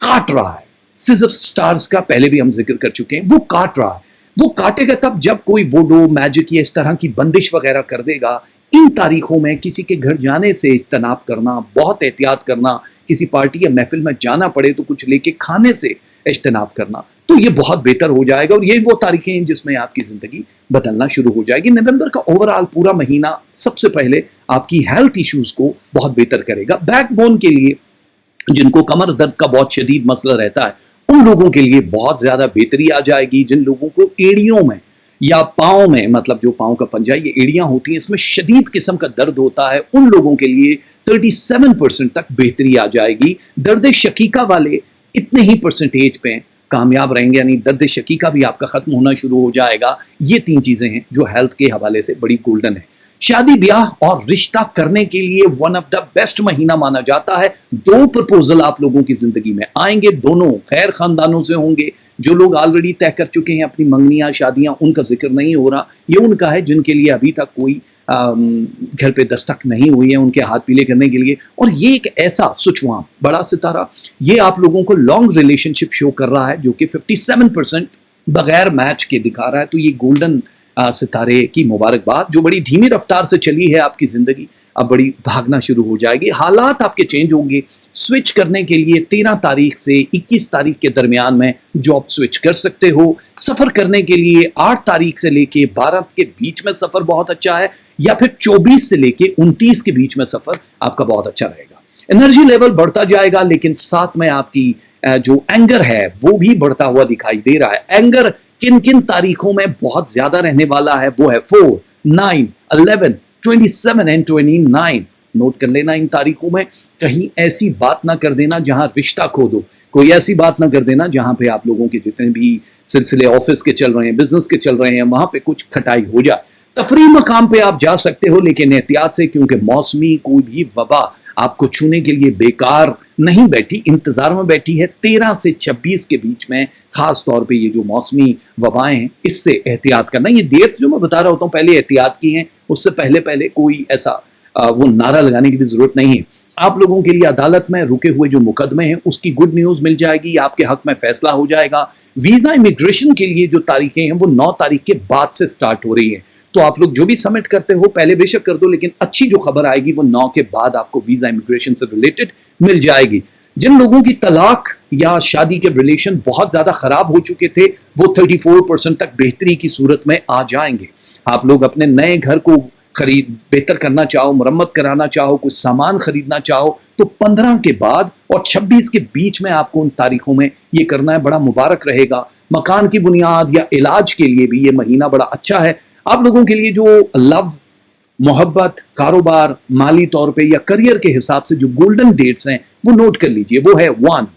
Speaker 1: काट रहा है। सिजर स्टार्स का पहले भी हम जिक्र कर चुके हैं, वो काट रहा है। वो काटेगा तब जब कोई वोडो, मैजिक या इस तरह की बंदिश वगैरह कर देगा। इन तारीखों में किसी के घर जाने से इज्तनाब करना, बहुत एहतियात करना, किसी पार्टी या महफिल में जाना पड़े तो कुछ लेके खाने से इज्तनाब करना, तो ये बहुत बेहतर हो जाएगा। और ये वो तारीखें हैं जिसमें आपकी जिंदगी बदलना शुरू हो जाएगी। नवंबर का ओवरऑल पूरा महीना सबसे पहले आपकी हेल्थ इश्यूज को बहुत बेहतर करेगा। बैकबोन के लिए, जिनको कमर दर्द का बहुत शदीद मसला रहता है, उन लोगों के लिए बहुत ज्यादा बेहतरी आ जाएगी। जिन लोगों को एड़ियों में या पाँव में, मतलब जो पाँव का पंजा, ये एड़ियां होती हैं, इसमें शदीद किस्म का दर्द होता है, उन लोगों के लिए 37% तक बेहतरी आ जाएगी। दर्द शकीका वाले इतने ही परसेंटेज पे कामयाब रहेंगे, यानी दर्द शकीका भी आपका खत्म होना शुरू हो जाएगा। ये 3 चीजें हैं जो हेल्थ के हवाले से बड़ी गोल्डन है। शादी ब्याह और रिश्ता करने के लिए वन ऑफ द बेस्ट महीना माना जाता है। 2 प्रपोजल आप लोगों की जिंदगी में आएंगे, दोनों खैर खानदानों से होंगे। जो लोग ऑलरेडी तय कर चुके हैं अपनी मंगनियां, शादियां, उनका जिक्र नहीं हो रहा। ये उनका है जिनके लिए अभी तक कोई घर पे दस्तक नहीं हुई है, उनके हाथ पीले करने के लिए। और ये एक ऐसा सुचवाम बड़ा सितारा, ये आप लोगों को लॉन्ग रिलेशनशिप शो कर रहा है, जो कि 57% बगैर मैच के दिखा रहा है। तो ये गोल्डन सितारे की मुबारकबाद। जो बड़ी धीमी रफ्तार से चली है आपकी जिंदगी, अब बड़ी भागना शुरू हो जाएगी। हालात आपके चेंज होंगे। स्विच करने के लिए 13 तारीख से 21 तारीख के दरमियान में जॉब स्विच कर सकते हो। सफर करने के लिए 8 तारीख से लेके 12 के बीच में सफर बहुत अच्छा है, या फिर 24 से लेके 29 के बीच में सफर आपका बहुत अच्छा रहेगा। एनर्जी लेवल बढ़ता जाएगा, लेकिन साथ में आपकी जो एंगर है वो भी बढ़ता हुआ दिखाई दे रहा है। एंगर किन किन तारीखों में बहुत ज्यादा रहने वाला है वो है 4, 9, 11, 27 एंड 29। नोट कर लेना इन तारीखों में। कहीं ऐसी बात ना कर देना जहां रिश्ता खो दो, कोई ऐसी बात ना कर देना जहां पे आप लोगों के जितने भी सिलसिले ऑफिस के चल रहे हैं, बिजनेस के चल रहे हैं, वहां पे कुछ खटाई हो जाए। तफरीह मकाम पे आप जा सकते हो, लेकिन एहतियात से, क्योंकि मौसमी कोई भी वबा आपको छूने के लिए बेकार नहीं बैठी, इंतजार में बैठी है। 13 से 26 के बीच में खास तौर पे ये जो मौसमी वबाएं हैं, इससे एहतियात करना। ये डेट्स जो मैं बता रहा होता हूँ पहले एहतियात की हैं, उससे पहले कोई ऐसा वो नारा लगाने की भी जरूरत नहीं है। आप लोगों के लिए अदालत में रुके हुए जो मुकदमे हैं उसकी गुड न्यूज मिल जाएगी, आपके हक में फैसला हो जाएगा। वीजा इमिग्रेशन के लिए जो तारीखें हैं वो 9 तारीख के बाद से स्टार्ट हो रही है। तो आप लोग जो भी सबमिट करते हो पहले बेशक कर दो, लेकिन अच्छी जो खबर आएगी वो 9 के बाद आपको वीजा इमिग्रेशन से रिलेटेड मिल जाएगी। जिन लोगों की तलाक या शादी के रिलेशन बहुत ज्यादा खराब हो चुके थे, वो 34% तक बेहतरी की सूरत में आ जाएंगे। आप लोग अपने नए घर को बेहतर करना चाहो, मुरम्मत कराना चाहो, कुछ सामान खरीदना चाहो, तो 15 के बाद और 26 के बीच में आपको उन तारीखों में ये करना है। बड़ा मुबारक रहेगा। मकान की बुनियाद या इलाज के लिए भी ये महीना बड़ा अच्छा है। आप लोगों के लिए जो लव, मोहब्बत, कारोबार, माली तौर पे या करियर के हिसाब से जो गोल्डन डेट्स हैं वो नोट कर लीजिए। वो है 1,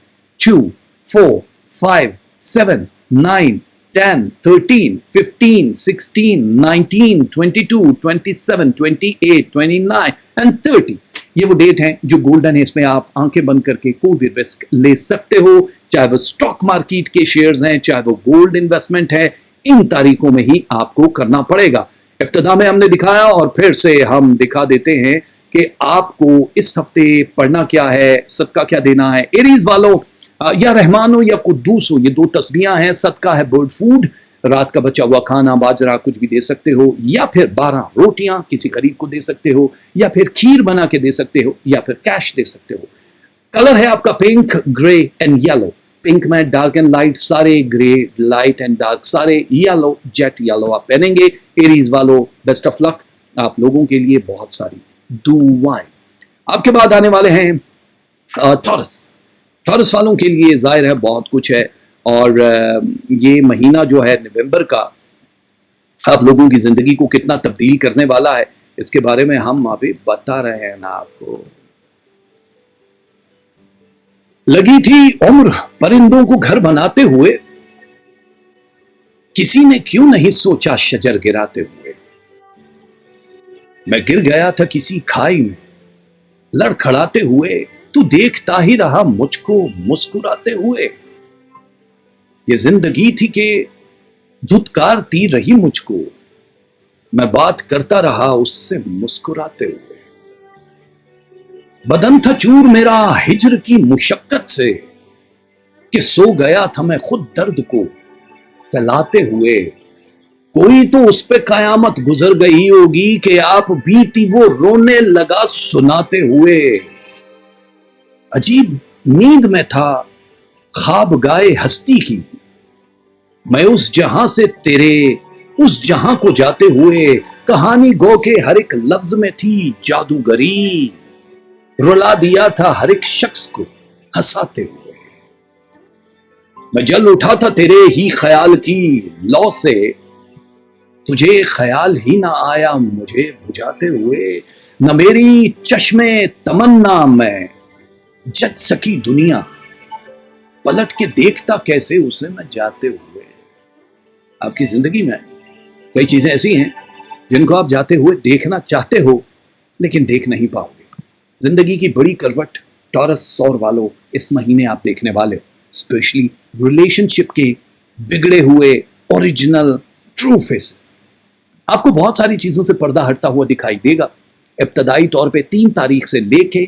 Speaker 1: 2, 4, 5, 7, 9, 10, 13, 15, 16, 19, 22, 27, 28, 29 एंड 30। ये वो डेट हैं जो गोल्डन है। इसमें आप आंखें बंद करके कोई भी रिस्क ले सकते हो, चाहे वो स्टॉक मार्केट के शेयर्स हैं, चाहे वो गोल्ड इन्वेस्टमेंट है। इन तारीखों में ही आपको करना पड़ेगा। ابتدا میں ہم نے دکھایا اور پھر سے ہم دکھا دیتے ہیں کہ آپ کو اس ہفتے پڑھنا کیا ہے، صدقہ کیا دینا ہے۔ ایریز والوں، یا رحمان ہو یا قدوس ہو، یہ دو تسمیاں ہیں۔ صدقہ ہے برڈ فوڈ، رات کا بچا ہوا کھانا، باجرہ کچھ بھی دے سکتے ہو، یا پھر 12 روٹیاں کسی غریب کو دے سکتے ہو، یا پھر کھیر بنا کے دے سکتے ہو، یا پھر کیش دے سکتے ہو۔ کلر ہے آپ کا pink, grey and yellow. Pink میں ڈارک اینڈ لائٹ سارے، گرے لائٹ اینڈ ڈارک سارے، یلو جیٹ یلو آپ پہنیں گے۔ ایریز والو بیسٹ آف لک، آپ لوگوں کے لیے بہت ساری دعائیں۔ آپ کے بعد آنے والے ہیں ٹورس۔ ٹورس والوں کے لیے ظاہر ہے بہت کچھ ہے، اور یہ مہینہ جو ہے نومبر کا آپ لوگوں کی زندگی کو کتنا تبدیل کرنے والا ہے، اس کے بارے میں ہم ابھی بتا رہے ہیں نا آپ کو۔ لگی تھی عمر پرندوں کو گھر بناتے ہوئے، کسی نے کیوں نہیں سوچا شجر گراتے ہوئے۔ میں گر گیا تھا کسی کھائی میں لڑکھڑاتے ہوئے، تو دیکھتا ہی رہا مجھ کو مسکراتے ہوئے۔ یہ زندگی تھی کہ دھتکارتی رہی مجھ کو، میں بات کرتا رہا اس سے مسکراتے ہوئے۔ بدن تھا چور میرا ہجر کی مشقت سے، کہ سو گیا تھا میں خود درد کو سلاتے ہوئے۔ کوئی تو اس پہ قیامت گزر گئی ہوگی کہ آپ بیتی وہ رونے لگا سناتے ہوئے۔ عجیب نیند میں تھا خواب گائے ہستی کی، میں اس جہاں سے تیرے اس جہاں کو جاتے ہوئے، کہانی گو کے ہر ایک لفظ میں تھی جادوگری، رلا دیا تھا ہر ایک شخص کو ہنساتے ہوئے۔ میں جل اٹھا تھا تیرے ہی خیال کی لو سے، تجھے خیال ہی نہ آیا مجھے بجھاتے ہوئے۔ نہ میری چشمے تمنا میں جج سکی دنیا، پلٹ کے دیکھتا کیسے اسے میں جاتے ہوئے۔ آپ کی زندگی میں کئی چیزیں ایسی ہیں جن کو آپ جاتے ہوئے دیکھنا چاہتے ہو لیکن دیکھ نہیں پاؤ گے۔ زندگی کی بڑی کروٹ ٹورس اور والوں اس مہینے آپ دیکھنے والے ہو، اسپیشلی ریلیشن شپ کے بگڑے ہوئے اوریجنل ٹرو فیسز۔ آپ کو بہت ساری چیزوں سے پردہ ہٹتا ہوا دکھائی دے گا۔ ابتدائی طور پہ 3 تاریخ سے لے کے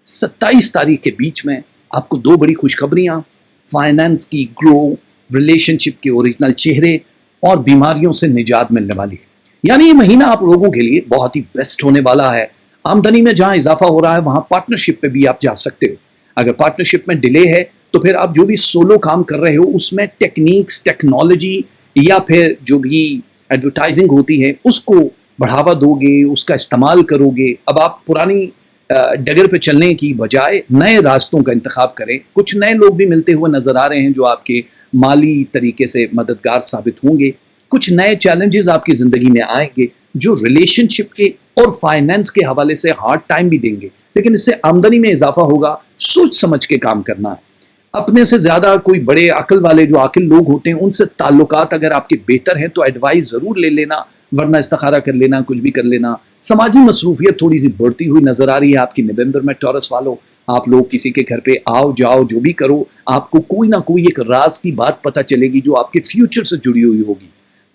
Speaker 1: 27 تاریخ کے بیچ میں آپ کو 2 بڑی خوشخبریاں، فائنانس کی گرو، ریلیشن شپ کے اوریجنل چہرے اور بیماریوں سے نجات ملنے والی ہے۔ یعنی یہ مہینہ آپ لوگوں کے لیے بہت ہی بیسٹ ہونے والا ہے۔ آمدنی میں جہاں اضافہ ہو رہا ہے وہاں پارٹنرشپ پہ بھی آپ جا سکتے ہو۔ اگر پارٹنرشپ میں ڈیلے ہے تو پھر آپ جو بھی سولو کام کر رہے ہو اس میں ٹیکنیکس، ٹیکنالوجی یا پھر جو بھی ایڈورٹائزنگ ہوتی ہے اس کو بڑھاوا دو گے، اس کا استعمال کرو گے۔ اب آپ پرانی ڈگر پہ چلنے کی بجائے نئے راستوں کا انتخاب کریں۔ کچھ نئے لوگ بھی ملتے ہوئے نظر آ رہے ہیں جو آپ کے مالی طریقے سے مددگار ثابت ہوں گے۔ کچھ نئے چیلنجز آپ کی زندگی میں آئیں گے جو ریلیشن شپ کے اور فائنینس کے حوالے سے ہارڈ ٹائم بھی دیں گے، لیکن اس سے آمدنی میں اضافہ ہوگا۔ سوچ سمجھ کے کام کرنا ہے۔ اپنے سے زیادہ کوئی بڑے عقل والے جو عاقل لوگ ہوتے ہیں ان سے تعلقات اگر آپ کے بہتر ہیں تو ایڈوائز ضرور لے لینا، ورنہ استخارہ کر لینا، کچھ بھی کر لینا۔ سماجی مصروفیت تھوڑی سی بڑھتی ہوئی نظر آ رہی ہے آپ کی نومبر میں ٹورس والوں۔ آپ لوگ کسی کے گھر پہ آؤ جاؤ جو بھی کرو، آپ کو کوئی نہ کوئی ایک راز کی بات پتہ چلے گی جو آپ کے فیوچر سے جڑی ہوئی ہوگی۔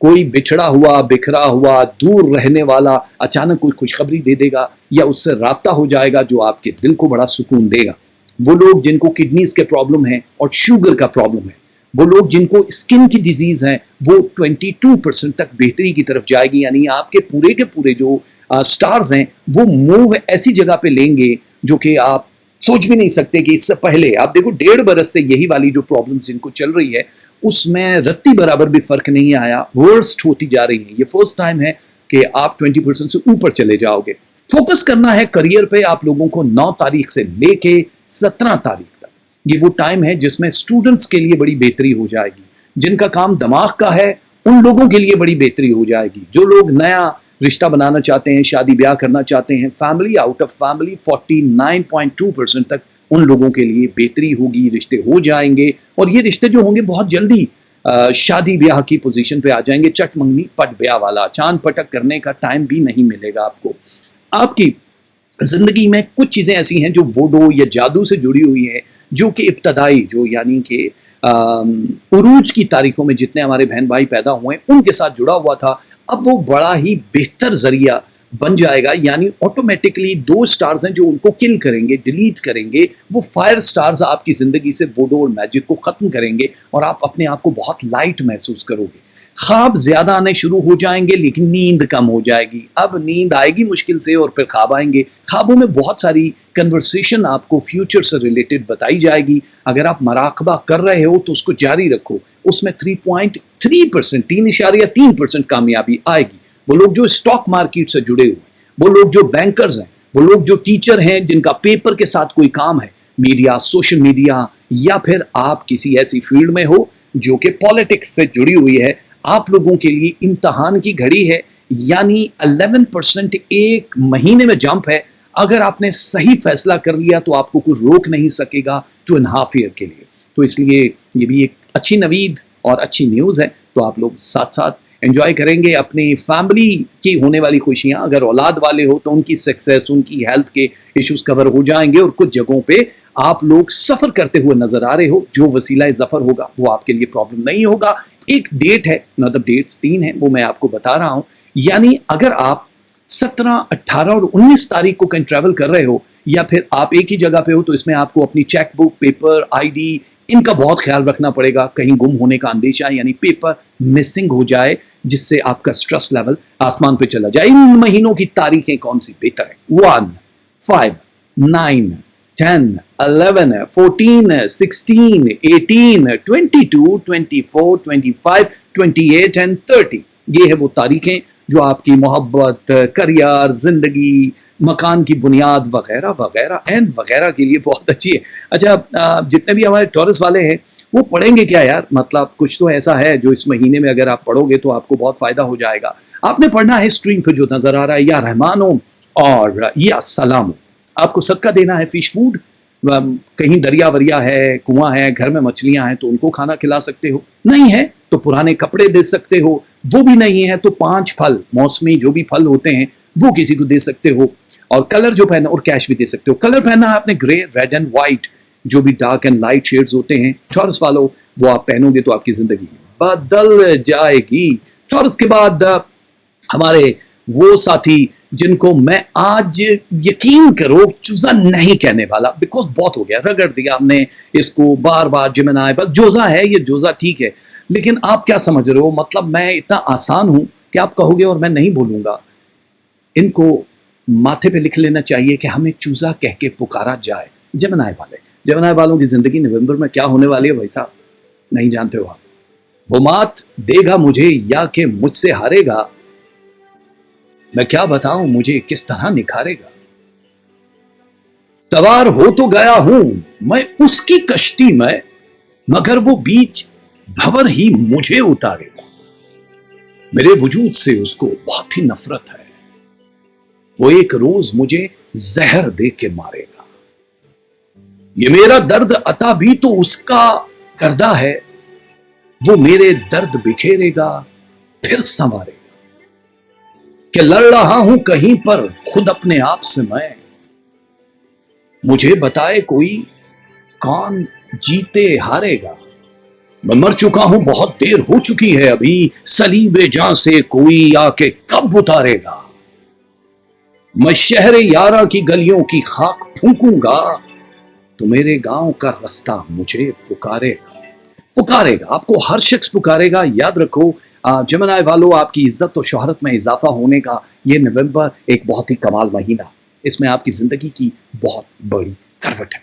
Speaker 1: کوئی بچھڑا ہوا، بکھرا ہوا، دور رہنے والا اچانک کوئی خوشخبری دے دے گا یا اس سے رابطہ ہو جائے گا جو آپ کے دل کو بڑا سکون دے گا۔ وہ لوگ جن کو کڈنیز کے پرابلم ہیں اور شوگر کا پرابلم ہے، وہ لوگ جن کو اسکن کی ڈیزیز ہیں، وہ 22% تک بہتری کی طرف جائے گی۔ یعنی آپ کے پورے جو سٹارز ہیں وہ موو ایسی جگہ پہ لیں گے جو کہ آپ سوچ بھی نہیں سکتے کہ اس سے پہلے آپ دیکھو 1.5 برس سے یہی والی جو پرابلمز جن کو چل رہی ہے اس میں رتی برابر بھی فرق نہیں آیا، ورسٹ ہوتی جا رہی ہے۔ یہ فرسٹ ٹائم ہے کہ آپ 20% سے اوپر چلے جاؤ گے۔ فوکس کرنا ہے کریئر پہ آپ لوگوں کو 9 تاریخ سے لے کے 17 تاریخ تک۔ یہ وہ ٹائم ہے جس میں اسٹوڈنٹس کے لیے بڑی بہتری ہو جائے گی۔ جن کا کام دماغ کا ہے ان لوگوں کے لیے بڑی بہتری ہو جائے گی۔ جو لوگ نیا رشتہ بنانا چاہتے ہیں، شادی بیاہ کرنا چاہتے ہیں، فیملی آؤٹ آف فیملی 49.2% تک ان لوگوں کے لیے بہتری ہوگی، رشتے ہو جائیں گے۔ اور یہ رشتے جو ہوں گے بہت جلدی شادی بیاہ کی پوزیشن پہ آ جائیں گے۔ چٹ منگنی پٹ بیاہ والا، چاند پٹک کرنے کا ٹائم بھی نہیں ملے گا آپ کو۔ آپ کی زندگی میں کچھ چیزیں ایسی ہیں جو ووڈو یا جادو سے جڑی ہوئی ہیں، جو کہ ابتدائی جو یعنی کہ عروج کی تاریخوں میں جتنے ہمارے بہن بھائی پیدا ہوئے ان کے ساتھ جڑا ہوا تھا، اب وہ بڑا ہی بہتر ذریعہ بن جائے گا. یعنی آٹومیٹکلی 2 سٹارز ہیں جو ان کو کل کریں گے, ڈیلیٹ کریں گے, وہ فائر سٹارز آپ کی زندگی سے ووڈو اور میجک کو ختم کریں گے اور آپ اپنے آپ کو بہت لائٹ محسوس کرو گے. خواب زیادہ آنے شروع ہو جائیں گے لیکن نیند کم ہو جائے گی. اب نیند آئے گی مشکل سے اور پھر خواب آئیں گے. خوابوں میں بہت ساری کنورسیشن آپ کو فیوچر سے ریلیٹڈ بتائی جائے گی. اگر آپ مراقبہ کر رہے ہو تو اس کو جاری رکھو. اس میں 3.3% 3.3% کامیابی آئے گی. وہ لوگ جو اسٹاک مارکیٹ سے جڑے ہوئے ہیں, وہ لوگ جو بینکرز ہیں, وہ لوگ جو ٹیچر ہیں جن کا پیپر کے ساتھ کوئی کام ہے, میڈیا, سوشل میڈیا, یا پھر آپ کسی ایسی فیلڈ میں ہو جو کہ پالیٹکس سے جڑی ہوئی ہے, آپ لوگوں کے لیے امتحان کی گھڑی ہے. یعنی 11% ایک مہینے میں جمپ ہے. اگر آپ نے صحیح فیصلہ کر لیا تو آپ کو کوئی روک نہیں سکے گا 2.5 ایئر کے لیے. تو اس لیے یہ بھی ایک اچھی نوید اور اچھی نیوز ہے. تو آپ لوگ ساتھ ساتھ انجوائے کریں گے اپنی فیملی کی ہونے والی خوشیاں. اگر اولاد والے ہو تو ان کی سکسیس, ان کی ہیلتھ کے ایشوز کور ہو جائیں گے. اور کچھ جگہوں پہ آپ لوگ سفر کرتے ہوئے نظر آ رہے ہو, جو وسیلہ ظفر ہوگا وہ آپ کے لیے پرابلم نہیں ہوگا. ایک ڈیٹ ہے, مطلب ڈیٹس 3 ہیں, وہ میں آپ کو بتا رہا ہوں. یعنی اگر آپ 17, 18 اور 19 تاریخ کو کہیں ٹریول کر رہے ہو, یا پھر آپ ایک ہی جگہ پہ ہو, تو اس میں آپ کو اپنی cheque book, paper, I D, ان کا بہت خیال رکھنا پڑے گا. کہیں گم ہونے کا اندیشہ, یعنی پیپر مسنگ ہو جائے, جس سے آپ کا سٹریس لیول آسمان پہ چلا جائے. ان مہینوں کی تاریخیں کون سی بہتر ہیں؟ 1, 5, 9, 10, 11, 14, 16, 18, 22, 24, 25, 28 and 30. یہ ہے وہ تاریخیں جو آپ کی محبت, کریئر, زندگی, مکان کی بنیاد وغیرہ وغیرہ اینڈ وغیرہ کے لیے بہت اچھی ہے. اچھا, جتنے بھی ہمارے ٹورس والے ہیں وہ پڑھیں گے کیا یار؟ مطلب کچھ تو ایسا ہے جو اس مہینے میں اگر آپ پڑھو گے تو آپ کو بہت فائدہ ہو جائے گا. آپ نے پڑھنا ہے اسکرین پہ جو نظر آ رہا ہے, یا رحمانو اور یا سلام. آپ کو صدقہ دینا ہے فش فوڈ. کہیں دریا وریا ہے, کنواں ہے, گھر میں مچھلیاں ہیں تو ان کو کھانا کھلا سکتے ہو. نہیں ہے تو پرانے کپڑے دے سکتے ہو. وہ بھی نہیں ہے تو 5 پھل, موسمی جو بھی پھل ہوتے ہیں وہ کسی کو دے سکتے ہو. اور کلر جو پہنا, اور کیش بھی دے سکتے ہو. کلر پہننا ہے آپ نے گرے, ریڈ اینڈ وائٹ, جو بھی ڈارک اینڈ لائٹ شیڈز ہوتے ہیں ٹورس والوں, وہ آپ پہنو گے تو آپ کی زندگی بدل جائے گی. ٹورس کے بعد ہمارے وہ ساتھی جن کو میں آج یقین کرو چوزا نہیں کہنے والا, بیکاز بہت ہو گیا, رگڑ دیا ہم نے اس کو بار بار. جمنائی بس جوزا ہے, یہ جوزا ٹھیک ہے, لیکن آپ کیا سمجھ رہے ہو؟ مطلب میں اتنا آسان ہوں کہ آپ کہو گے اور میں نہیں بولوں گا. ان کو ماتھے پہ لکھ لینا چاہیے کہ ہمیں چوزا کہہ کے پکارا جائے. جمنائی والے, جمنائی والوں کی زندگی نومبر میں کیا ہونے والی ہے بھائی صاحب, نہیں جانتے ہو آپ. وہ مات دے گا مجھے یا کہ مجھ سے ہارے گا, میں کیا بتاؤں مجھے کس طرح نکھارے گا. سوار ہو تو گیا ہوں میں اس کی کشتی میں, مگر وہ بیچ بھور ہی مجھے اتارے گا. میرے وجود سے اس کو بہت ہی نفرت ہے, وہ ایک روز مجھے زہر دے کے مارے گا. یہ میرا درد عطا بھی تو اس کا کردہ ہے, وہ میرے درد بکھیرے گا پھر سنوارے گا. کہ لڑ رہا ہوں کہیں پر خود اپنے آپ سے میں, مجھے بتائے کوئی کون جیتے ہارے گا. میں مر چکا ہوں, بہت دیر ہو چکی ہے ابھی, صلیب جاں سے کوئی آ کے کب اتارے گا. میں شہر یارا کی گلیوں کی خاک پھونکوں گا, تو میرے گاؤں کا رستہ مجھے پکارے گا. پکارے گا, آپ کو ہر شخص پکارے گا. یاد رکھو جمنائی والو, آپ کی عزت و شہرت میں اضافہ ہونے کا یہ نومبر ایک بہت ہی کمال مہینہ, اس میں آپ کی زندگی کی بہت بڑی کروٹ ہے.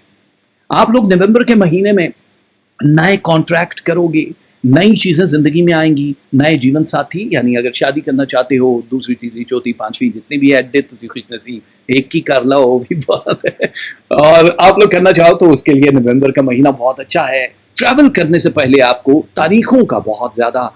Speaker 1: آپ لوگ نومبر کے مہینے میں نئے کانٹریکٹ کرو گے, نئی چیزیں زندگی میں آئیں گی, نئے جیون ساتھی, یعنی اگر شادی کرنا چاہتے ہو, دوسری تیسری چوتھی پانچویں جتنی بھی ایڈے تسی خوش نصیب, ایک کی کر لو بھی بات ہے. اور آپ لوگ کرنا چاہو تو اس کے لیے نومبر کا مہینہ بہت اچھا ہے. ٹریول کرنے سے پہلے آپ کو تاریخوں کا بہت زیادہ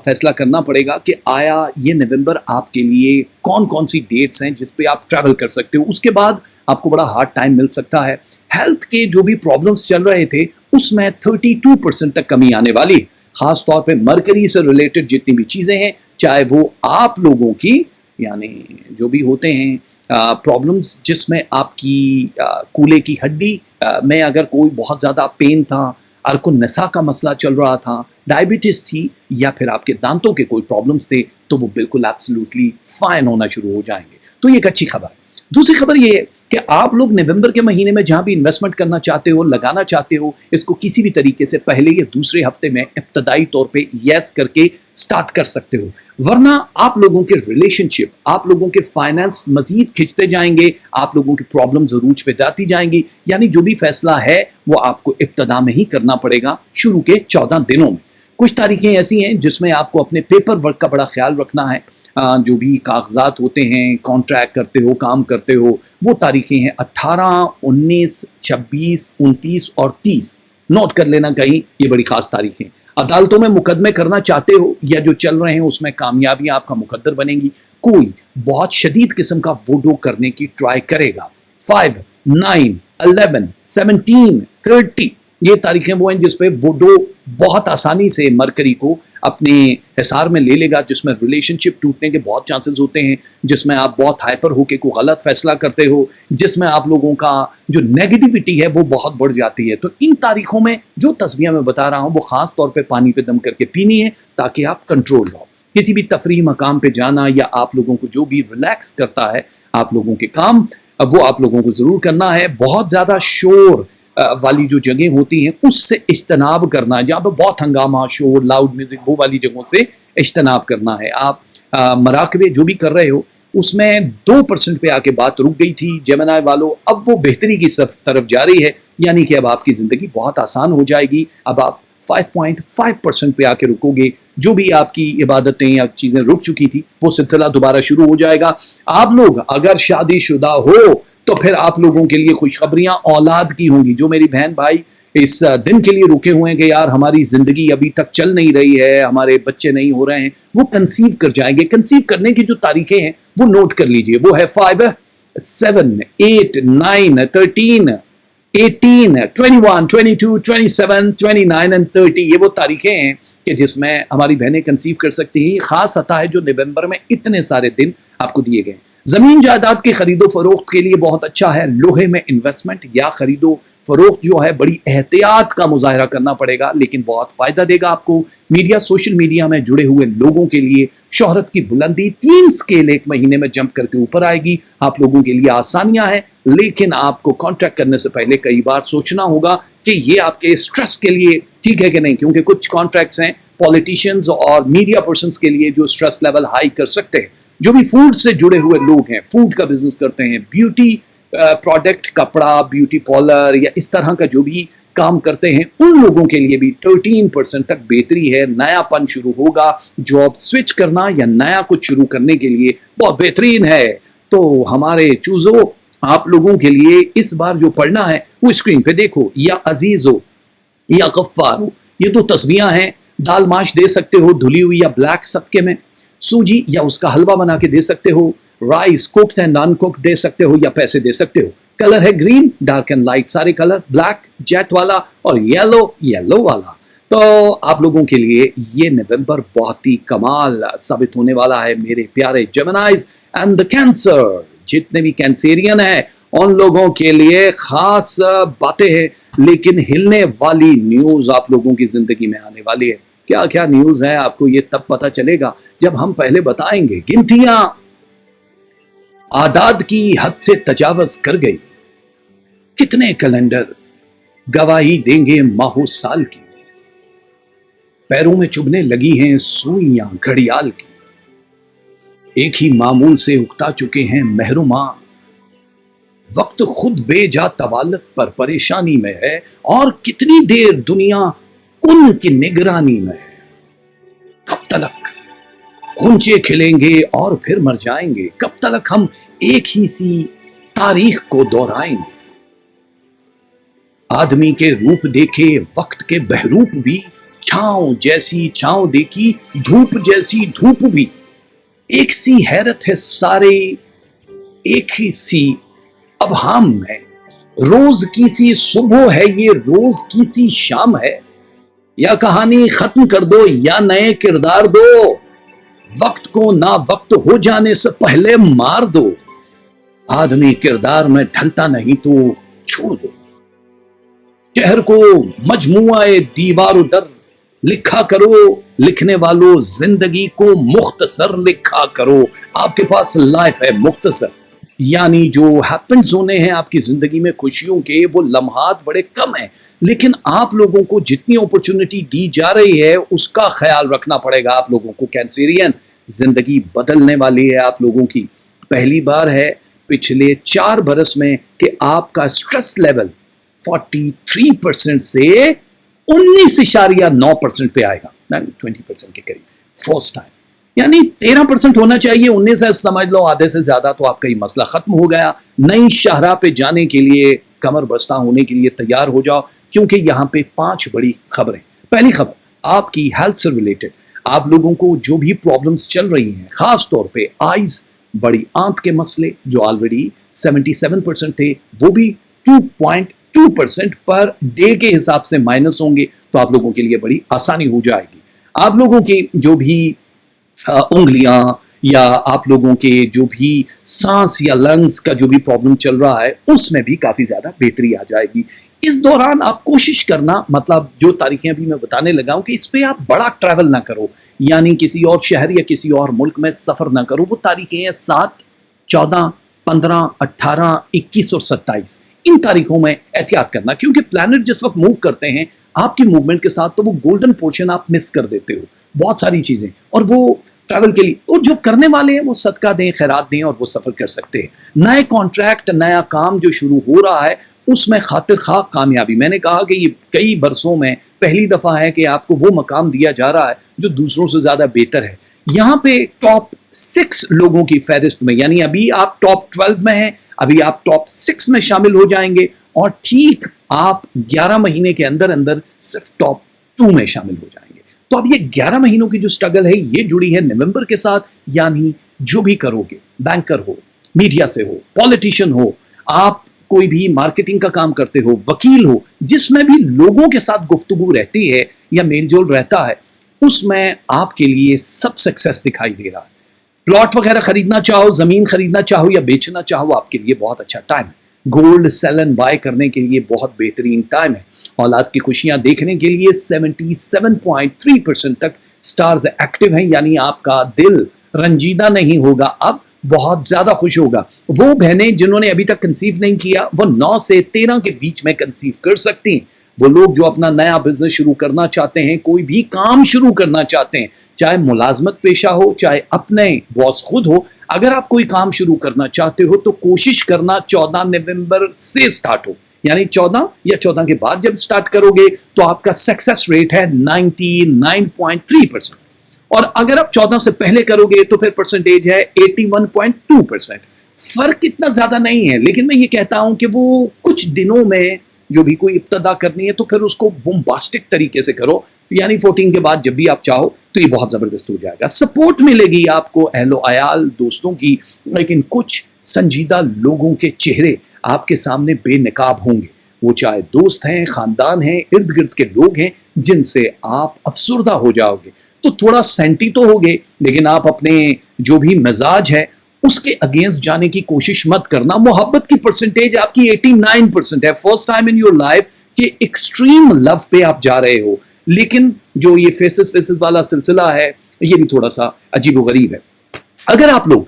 Speaker 1: فیصلہ کرنا پڑے گا کہ آیا یہ نومبر آپ کے لیے کون کون سی ڈیٹس ہیں جس پہ آپ ٹریول کر سکتے ہو. اس کے بعد آپ کو بڑا ہارڈ ٹائم مل سکتا ہے. ہیلتھ کے جو بھی پرابلمس چل رہے تھے اس میں 32% تک کمی آنے والی, خاص طور پہ مرکری سے ریلیٹڈ جتنی بھی چیزیں ہیں, چاہے وہ آپ لوگوں کی یعنی جو بھی ہوتے ہیں پرابلمس, جس میں آپ کی کولے کی ہڈی میں اگر کوئی بہت زیادہ پین تھا, ارکن نسا کا مسئلہ چل رہا تھا, ڈائبٹیز تھی, یا پھر آپ کے دانتوں کے کوئی پرابلمس تھے, तो वो बिल्कुल एब्सोल्युटली फाइन होना शुरू हो जाएंगे। तो ये एक अच्छी खबर। दूसरी खबर ये है कि आप लोग नवंबर के महीने में जहां भी इन्वेस्टमेंट करना चाहते हो, लगाना चाहते हो, इसको किसी भी तरीके से पहले या दूसरे हफ्ते में इब्तदाई तौर पे यस करके स्टार्ट कर सकते हो, वरना आप लोगों के रिलेशनशिप, आप लोगों के फाइनेंस मजीद खिंचते जाएंगे, आप लोगों की प्रॉब्लम जरूर पे जाती जाएंगी। यानी जो भी फैसला है वो आपको इब्तदा में ही करना पड़ेगा, शुरू के 14 दिनों में। कुछ तारीखें ऐसी हैं जिसमें आपको अपने पेपर वर्क का बड़ा ख्याल रखना है। जो भी कागजात होते हैं, कॉन्ट्रैक्ट करते हो, काम करते हो, वो तारीखें हैं 18, 19, 26, 29 और 30। नोट कर लेना कहीं, ये बड़ी खास तारीखें। अदालतों में मुकदमे करना चाहते हो या जो चल रहे हैं उसमें कामयाबी आपका मुकद्दर बनेगी। कोई बहुत शदीद किस्म का वोडो करने की ट्राई करेगा। 5, 9, 11, 17, 30 ये तारीखें वो हैं जिसपे वोडो बहुत आसानी से मरकरी को अपने हिसार में ले लेगा, जिसमें रिलेशनशिप टूटने के बहुत चांसेस होते हैं, जिसमें आप बहुत हाइपर होके कोई गलत फैसला करते हो, जिसमें आप लोगों का जो नेगेटिविटी है वो बहुत बढ़ जाती है। तो इन तारीखों में जो तस्वीर मैं बता रहा हूँ वो खास तौर पे पानी पे दम करके पीनी है ताकि आप कंट्रोल रहो। किसी भी तफरीह मकाम पे जाना या आप लोगों को जो भी रिलैक्स करता है आप लोगों के काम, वो आप लोगों को जरूर करना है। बहुत ज्यादा शोर वाली जो जगह होती हैं उससे इज्तनाब करना है, जहाँ पे बहुत हंगामा, शोर, लाउड म्यूजिक, वो वाली जगहों से इज्तनाब करना है। आप मराकबे जो भी कर रहे हो उसमें 2% पे आके बात रुक गई थी जेमिनी वालों, अब वो बेहतरी की तरफ जा रही है। यानी कि अब आपकी जिंदगी बहुत आसान हो जाएगी। अब आप 5.5% पे आके रुकोगे। जो भी आपकी इबादतें या चीजें रुक चुकी थी वो सिलसिला दोबारा शुरू हो जाएगा। आप लोग अगर शादीशुदा हो तो फिर आप लोगों के लिए खुशखबरियां औलाद की होंगी। जो मेरी बहन भाई इस दिन के लिए रुके हुए हैं कि यार हमारी जिंदगी अभी तक चल नहीं रही है, हमारे बच्चे नहीं हो रहे हैं, वो कंसीव कर जाएंगे। कंसीव करने की जो तारीखें हैं वो नोट कर लीजिए। वो है 5, 7, 8, 9, 13, 18, 21, 22, 27, 29 एंड 30। ये वो तारीखें हैं कि जिसमें हमारी बहनें कंसीव कर सकती हैं। खास आता है जो नवंबर में इतने सारे दिन आपको दिए गए। जमीन जायदाद के खरीदो फरोख्त के लिए बहुत अच्छा है। लोहे में इन्वेस्टमेंट या खरीदो फरोख्त जो है बड़ी एहतियात का मुजाहरा करना पड़ेगा, लेकिन बहुत फायदा देगा आपको। मीडिया, सोशल मीडिया में जुड़े हुए लोगों के लिए शोहरत की बुलंदी 3 स्केल एक महीने में जंप करके ऊपर आएगी। आप लोगों के लिए आसानियां हैं, लेकिन आपको कॉन्ट्रैक्ट करने से पहले कई बार सोचना होगा कि ये आपके स्ट्रेस के लिए ठीक है कि नहीं, क्योंकि कुछ कॉन्ट्रैक्ट्स हैं पॉलिटिशियंस और मीडिया पर्संस के लिए जो स्ट्रेस लेवल हाई कर सकते हैं। जो भी फूड से जुड़े हुए लोग हैं, फूड का बिजनेस करते हैं, ब्यूटी प्रोडक्ट, कपड़ा, ब्यूटी पार्लर या इस तरह का जो भी काम करते हैं, उन लोगों के लिए भी 13% तक बेहतरी है। नयापन शुरू होगा। जॉब स्विच करना या नया कुछ शुरू करने के लिए बहुत बेहतरीन है। तो हमारे चूजो, आप लोगों के लिए इस बार जो पढ़ना है वो स्क्रीन पे देखो। या अजीजो या गफ्फारो, ये 2 तस्वीरें हैं। दाल माश दे सकते हो धुली हुई या ब्लैक सदके में। सूजी या उसका हलवा बना के दे सकते हो। राइस कुक्ड एंड अनकुक्ड दे सकते हो या पैसे दे सकते हो। कलर है ग्रीन, डार्क एंड लाइट सारे कलर, ब्लैक, जेट वाला और येलो वाला। तो आप लोगों के लिए ये नवंबर बहुत ही कमाल साबित होने वाला है मेरे प्यारे जेमिनीज एंड द कैंसर। जितने भी कैंसेरियन है उन लोगों के लिए खास बातें हैं, लेकिन हिलने वाली न्यूज आप लोगों की जिंदगी में आने वाली है। क्या क्या न्यूज है आपको ये तब पता चलेगा जब हम पहले बताएंगे। गिनतियां आदाद की हद से तजावज कर गई। कितने कैलेंडर गवाही देंगे माहो साल की। पैरों में चुभने लगी हैं सुइयां घड़ियाल की। एक ही मामूल से उकता चुके हैं महरूमा। वक्त खुद बेजा तवालत पर परेशानी में है और कितनी देर दुनिया उनकी निगरानी में है। कब तलक गुंचे खिलेंगे और फिर मर जाएंगे। कब तलक हम एक ही सी तारीख को दोहराएंगे। आदमी के रूप देखे वक्त के बहरूप भी, छांव जैसी छांव देखी धूप जैसी धूप भी। एक सी हैरत है सारे, एक ही सी अब हम है। रोज की सी सुबह है ये, रोज की सी शाम है। या कहानी खत्म कर दो या नए किरदार दो। वक्त को ना वक्त हो जाने से पहले मार दो। आदमी किरदार में ढलता नहीं तो छोड़ दो। शहर को मजमुआ दीवार दर लिखा करो लिखने वालों, जिंदगी को मुख्तसर लिखा करो। आपके पास लाइफ है मुख्तसर, यानी जो हैपेंस होने हैं आपकी जिंदगी में खुशियों के, वो लम्हात बड़े कम हैं, लेकिन आप लोगों को जितनी अपॉर्चुनिटी दी जा रही है उसका ख्याल रखना पड़ेगा आप लोगों को। कैंसेरियन, जिंदगी बदलने वाली है आप लोगों की। पहली बार है पिछले 4 बरस में कि आपका स्ट्रेस लेवल 43% से 19.9% पे आएगा, 20% के करीब, फर्स्ट टाइम। यानी 13% होना चाहिए, 19 है, समझ लो आधे से ज्यादा, तो आपका ये मसला खत्म हो गया। नई शाहराह पे जाने के लिए कमर बस्ता होने के लिए तैयार हो जाओ, क्योंकि यहाँ पे 5 बड़ी खबरें। पहली खबर आपकी हेल्थ से रिलेटेड, आप लोगों को जो भी प्रॉब्लम्स चल रही हैं, खास तौर पे आइज, बड़ी आंत के मसले जो ऑलरेडी 77% थे, वो भी 2.2% पर डे के हिसाब से माइनस होंगे, तो आप लोगों के लिए बड़ी आसानी हो जाएगी। आप लोगों की जो भी उंगलियां या आप लोगों के जो भी सांस या लंग्स का जो भी प्रॉब्लम चल रहा है, उसमें भी काफी ज्यादा बेहतरी आ जाएगी। इस दौरान आप कोशिश करना, मतलब जो तारीखें अभी मैं बताने लगा हूं, कि इस पे आप बड़ा ट्रैवल ना करो, यानी किसी और शहर या किसी और मुल्क में सफर ना करो। वो तारीखें हैं 7, 14, 15, 18, 21 और 27। इन तारीखों में एहतियात करना, क्योंकि प्लैनेट जिस वक्त मूव करते हैं आपकी मूवमेंट के साथ, तो वो गोल्डन पोर्शन आप मिस कर देते हो बहुत सारी चीजें, और वो ट्रैवल के लिए, और जो करने वाले हैं वो सदका दें, खैरात दें, और वो सफर कर सकते हैं। नए कॉन्ट्रैक्ट, नया काम जो शुरू हो रहा है, उसमें खातिर खा कामयाबी। मैंने कहा कि ये कई बरसों में पहली दफा है कि आपको वो मकाम दिया जा रहा है जो दूसरों से ज्यादा बेहतर है। यहाँ पे टॉप 6 लोगों की फहरिस्त में, यानी अभी आप टॉप 12 में हैं, अभी आप टॉप 6 में शामिल हो जाएंगे, और ठीक आप 11 महीने के अंदर अंदर सिर्फ टॉप 2 में शामिल हो जाएंगे। तो अब ये 11 महीनों की जो स्ट्रगल है, ये जुड़ी है नवंबर के साथ। यानी जो भी करोगे, बैंकर हो, मीडिया से हो, पॉलिटिशियन हो, आप कोई भी मार्केटिंग का काम करते हो, वकील हो, जिसमें भी लोगों के साथ गुफ्तगू रहती है या मेलजोल रहता है, उसमें आपके लिए सब सक्सेस दिखाई दे रहा है। प्लॉट वगैरह खरीदना चाहो, जमीन खरीदना चाहो या बेचना चाहो, आपके लिए बहुत अच्छा टाइम है। गोल्ड सेल एंड बाय करने के लिए बहुत बेहतरीन टाइम है। औलाद की खुशियां देखने के लिए 77.3% तक स्टार्स एक्टिव हैं, यानी आपका दिल रंजीदा नहीं होगा, अब बहुत ज्यादा खुश होगा। वो बहनें जिन्होंने अभी तक कंसीव नहीं किया, वो 9 से 13 के बीच में कंसीव कर सकती हैं। वो लोग जो अपना नया बिजनेस शुरू करना चाहते हैं, कोई भी काम शुरू करना चाहते हैं, चाहे मुलाजमत पेशा हो, चाहे अपने बॉस खुद हो, अगर आप कोई काम शुरू करना चाहते हो तो कोशिश करना 14 नवंबर से स्टार्ट हो, यानी 14 या 14 के बाद जब स्टार्ट करोगे तो आपका सक्सेस रेट है 99.3%, और अगर आप 14 से पहले करोगे तो फिर परसेंटेज है 81.2%। फर्क इतना ज्यादा नहीं है, लेकिन मैं ये कहता हूं कि वो कुछ दिनों में जो भी कोई इब्तदा करनी है तो फिर उसको बम्बास्टिक तरीके से करो, यानी 14 के बाद जब भी आप चाहो तो ये बहुत जबरदस्त हो जाएगा। सपोर्ट मिलेगी आपको अहलो अयाल दोस्तों की, लेकिन कुछ संजीदा लोगों के चेहरे आपके सामने बेनकाब होंगे। वो चाहे दोस्त हैं, खानदान हैं, इर्द गिर्द के लोग हैं, जिनसे आप अफसुर्दा हो जाओगे। तो थोड़ा सेंटी तो होगे, लेकिन आप अपने जो भी मिजाज है उसके अगेंस्ट जाने की कोशिश मत करना। मोहब्बत की परसेंटेज आपकी 89% है। First time in your life कि एक्सट्रीम लव पे आप जा रहे हो, लेकिन जो ये फेसेस वाला सिलसिला है, ये भी थोड़ा सा अजीबोगरीब है। अगर आप लोग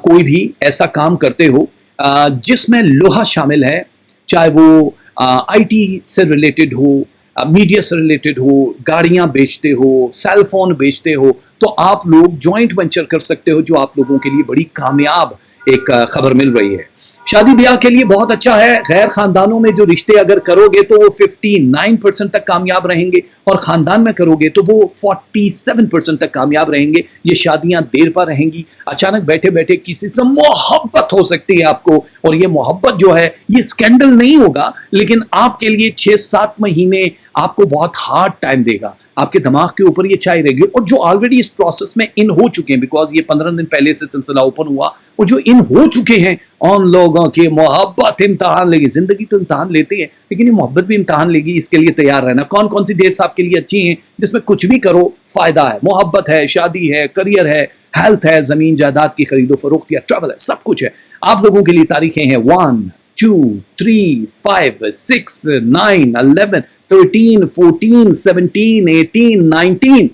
Speaker 1: कोई भी ऐसा काम करते हो जिसमें लोहा शामिल है, चाहे वो आईटी से रिलेटेड हो, मीडिया से रिलेटेड हो, गाड़ियां बेचते हो, सेल फोन बेचते हो, तो आप लोग जॉइंट वेंचर कर सकते हो, जो आप लोगों के लिए बड़ी कामयाब एक खबर मिल रही है। शादी ब्याह के लिए बहुत अच्छा है। गैर खानदानों में जो रिश्ते अगर करोगे तो वो 59% तक कामयाब रहेंगे, और खानदान में करोगे तो वो 47% तक कामयाब रहेंगे। ये शादियां देर पर रहेंगी। अचानक बैठे बैठे किसी से मोहब्बत हो सकती है आपको, और ये मोहब्बत जो है ये स्कैंडल नहीं होगा, लेकिन आपके लिए 6-7 महीने आपको बहुत हार्ड टाइम देगा। आपके दिमाग के ऊपर ये छाई रहेगी, और जो ऑलरेडी इस प्रोसेस में इन हो चुके हैं, बिकॉज ये 15 दिन पहले से सिलसिला ओपन हुआ, और जो इन हो चुके हैं, उन लोगों की मोहब्बत इम्तहान लेगी। जिंदगी तो इम्तहान लेती है, लेकिन ये मोहब्बत भी इम्तहान लेगी। इसके लिए तैयार रहना। कौन कौन सी डेट्स आपके लिए अच्छी हैं जिसमें कुछ भी करो फायदा है? मोहब्बत है, शादी है, करियर है, हेल्थ है, जमीन जायदाद की खरीदो फरोख्त या ट्रैवल है, सब कुछ है। आप लोगों के लिए तारीखें हैं 1, 2, 3, 5, 6, 9, 11, 13, 14, 17, 18, 19,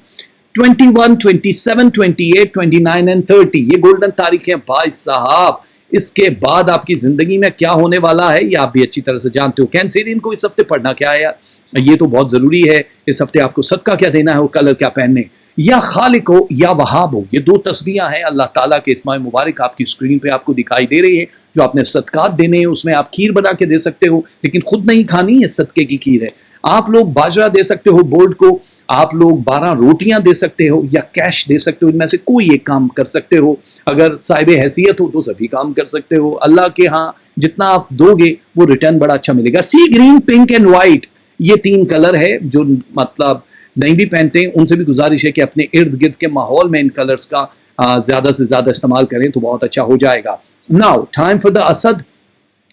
Speaker 1: 21, 27, 28, 29 एंड 30. ये गोल्डन तारीखें भाई साहब. इसके बाद आपकी जिंदगी में क्या होने वाला है ये आप भी अच्छी तरह से जानते हो. कैंसरियन को इस हफ्ते पढ़ना क्या है यार, ये तो बहुत जरूरी है. इस हफ्ते आपको सदका क्या देना है और कलर क्या पहनने. या खालिक हो या वहाब हो, ये दो तस्बीहां हैं अल्लाह ताला के इस्माए मुबारक आपकी स्क्रीन पे आपको दिखाई दे रही है. जो आपने सदकात देने हैं उसमें आप खीर बना के दे सकते हो, लेकिन खुद नहीं खानी, ये सदके की खीर है. आप लोग बाजरा दे सकते हो बोर्ड को, आप लोग 12 रोटियां दे सकते हो या कैश दे सकते हो. इनमें से कोई एक काम कर सकते हो. अगर साहिब हैसियत हो तो सभी काम कर सकते हो. अल्लाह के यहाँ जितना आप दोगे वो रिटर्न बड़ा अच्छा मिलेगा. सी ग्रीन, पिंक एंड व्हाइट, ये 3 कलर है. जो मतलब नहीं भी पहनते हैं उनसे भी गुजारिश है कि अपने इर्द गिर्द के माहौल में इन कलर्स का ज्यादा से ज्यादा इस्तेमाल करें तो बहुत अच्छा हो जाएगा. Now time for the Asad,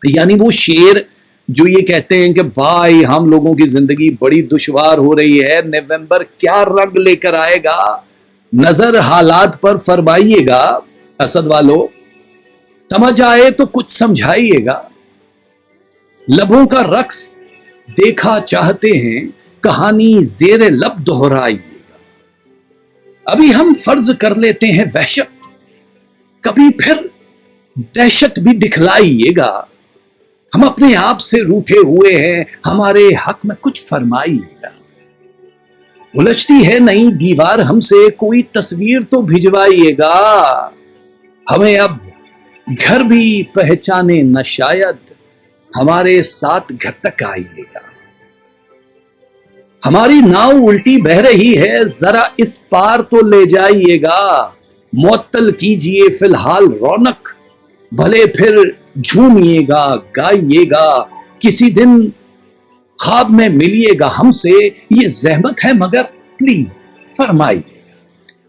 Speaker 1: यानी वो शेर जो ये कहते हैं कि भाई हम लोगों की जिंदगी बड़ी दुश्वार हो रही है, नवंबर क्या रंग लेकर आएगा, नजर हालात पर फरमाइएगा. असद वालों, समझ आए तो कुछ समझाइएगा. लबों का रक्स देखा चाहते हैं, कहानी जेरे लब दोहराइएगा. अभी हम फर्ज कर लेते हैं वहशत, कभी फिर दहशत भी दिखलाइएगा. हम अपने आप से रूठे हुए हैं, हमारे हक में कुछ फरमाइएगा. उलझती है नई दीवार हमसे, कोई तस्वीर तो भिजवाइएगा. हमें अब घर भी पहचाने न शायद, हमारे साथ घर तक आइएगा. हमारी नाव उल्टी बह रही है, जरा इस पार तो ले जाइएगा. मुअत्तल कीजिए फिलहाल रौनक, भले फिर झूमिएगा गाइएगा. किसी दिन ख्वाब में मिलिएगा हमसे, ये जहमत है मगर प्लीज फरमाइएगा.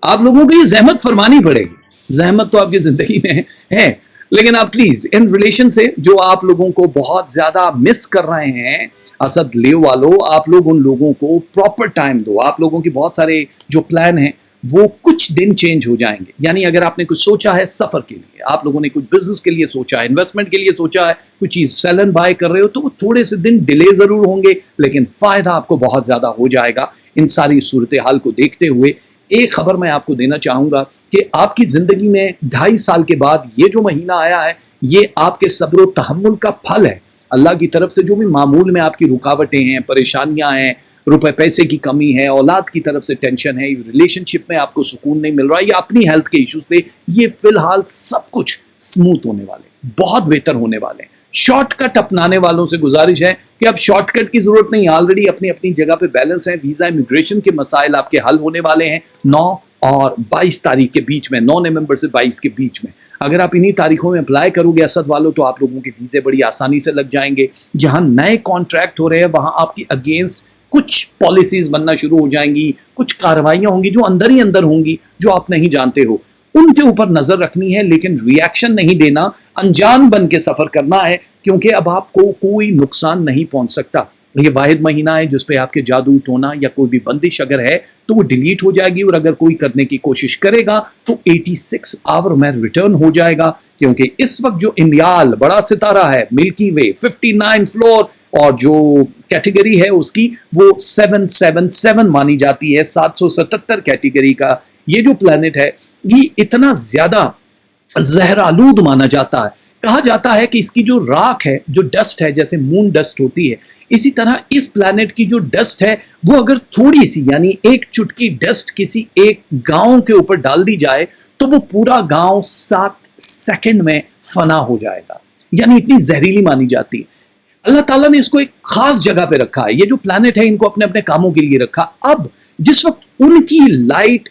Speaker 1: आप लोगों को ये जहमत फरमानी पड़ेगी. जहमत तो आपकी जिंदगी में है, लेकिन आप प्लीज इन रिलेशन से जो आप लोगों को बहुत ज्यादा मिस कर रहे हैं, असद लेव वालों, आप लोग उन लोगों को प्रॉपर टाइम दो. आप लोगों के बहुत सारे जो प्लान हैं वो कुछ दिन चेंज हो जाएंगे. यानी अगर आपने कुछ सोचा है सफर के लिए, आप लोगों ने कुछ बिजनेस के लिए सोचा है, इन्वेस्टमेंट के लिए सोचा है, कुछ चीज सेल एंड बाय कर रहे हो, तो वो थोड़े से दिन डिले जरूर होंगे, लेकिन फायदा आपको बहुत ज्यादा हो जाएगा. इन सारी सूरत हाल को देखते हुए एक खबर मैं आपको देना चाहूंगा कि आपकी जिंदगी में 2.5 साल के बाद ये जो महीना आया है, ये आपके सब्र और तहम्मुल का फल है. अल्लाह की तरफ से जो भी मामूल में आपकी रुकावटें हैं, परेशानियां हैं, रुपए पैसे की कमी है, औलाद की तरफ से टेंशन है, रिलेशनशिप में आपको सुकून नहीं मिल रहा है, या अपनी हेल्थ के इश्यूज थे, ये फिलहाल सब कुछ स्मूथ होने वाले, बहुत बेहतर होने वाले हैं. शॉर्टकट अपनाने वालों से गुजारिश है कि अब शॉर्टकट की जरूरत नहीं, ऑलरेडी अपनी अपनी जगह पे बैलेंस है. वीजा इमिग्रेशन के मसाइल आपके हल होने वाले हैं 9 और 22 तारीख के बीच में, 9 नवंबर से 22 के बीच में. अगर आप इन्हीं तारीखों में अप्लाई करोगे असद वालों, तो आप लोगों के वीजे बड़ी आसानी से लग जाएंगे. जहां नए कॉन्ट्रैक्ट हो रहे हैं वहां आपकी अगेंस्ट कुछ पॉलिसीज बनना शुरू हो जाएंगी, कुछ कार्रवाइयां होंगी जो अंदर ही अंदर होंगी, जो आप नहीं जानते हो. उनके ऊपर नजर रखनी है, लेकिन रिएक्शन नहीं देना, अनजान बन के सफर करना है, क्योंकि अब आपको कोई नुकसान नहीं पहुंच सकता. ये वाहिद महीना है जिसपे आपके जादू टोना या कोई भी बंदिश अगर है तो वो डिलीट हो जाएगी, और अगर कोई करने की कोशिश करेगा तो 86 आवर में रिटर्न हो जाएगा. क्योंकि इस वक्त जो इंडियाल बड़ा सितारा है, मिल्की वे 59 फ्लोर, और जो कैटेगरी है उसकी वो 777 मानी जाती है. 777 कैटेगरी का ये जो प्लैनेट है, ये इतना ज्यादा जहरालूद माना जाता है. कहा जाता है कि इसकी जो राख है, जो डस्ट है, जैसे मून डस्ट होती है, इसी तरह इस प्लैनेट की जो डस्ट है वो अगर थोड़ी सी, यानी एक चुटकी डस्ट किसी एक गांव के ऊपर डाल दी जाए तो वो पूरा गांव 7 सेकंड में फना हो जाएगा. यानी इतनी जहरीली मानी जाती है. अल्लाह ताला ने इसको एक खास जगह पे रखा है. ये जो प्लैनेट है इनको अपने अपने कामों के लिए रखा. अब जिस वक्त उनकी लाइट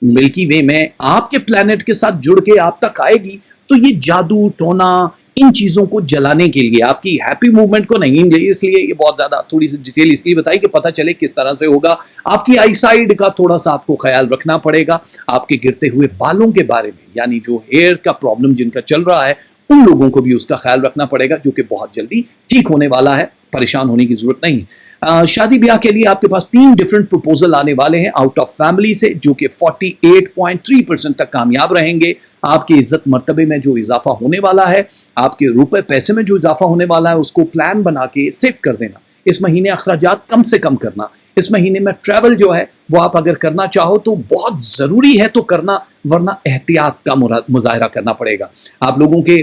Speaker 1: मिल्की वे में आपके प्लैनेट के साथ जुड़ के आप तक आएगी, तो ये जादू टोना इन चीजों को जलाने के लिए, आपकी हैप्पी मूवमेंट को नहीं, इसलिए ये बहुत ज्यादा थोड़ी सी डिटेल इसलिए बताई कि पता चले किस तरह से होगा. आपकी आई साइड का थोड़ा सा आपको ख्याल रखना पड़ेगा. आपके गिरते हुए बालों के बारे में, यानी जो हेयर का प्रॉब्लम जिनका चल रहा है, उन लोगों को भी उसका ख्याल रखना पड़ेगा, जो कि बहुत जल्दी ठीक होने वाला है. परेशान होने की जरूरत नहीं। शादी ब्याह के लिए आपके पास 3 डिफरेंट प्रपोजल आने वाले हैं आउट ऑफ फैमिली से, जो कि 48.3% तक कामयाब रहेंगे। आपकी इज्जत मर्तबे में जो इजाफा होने वाला है, आपके रुपए पैसे में जो इजाफा होने वाला है, उसको प्लान बना के सेव कर देना। इस महीने अखराजात कम से कम करना। इस महीने में ट्रैवल जो है वो आप अगर करना चाहो तो बहुत ज़रूरी है तो करना, वरना एहतियात का मुजाहरा करना पड़ेगा। आप लोगों के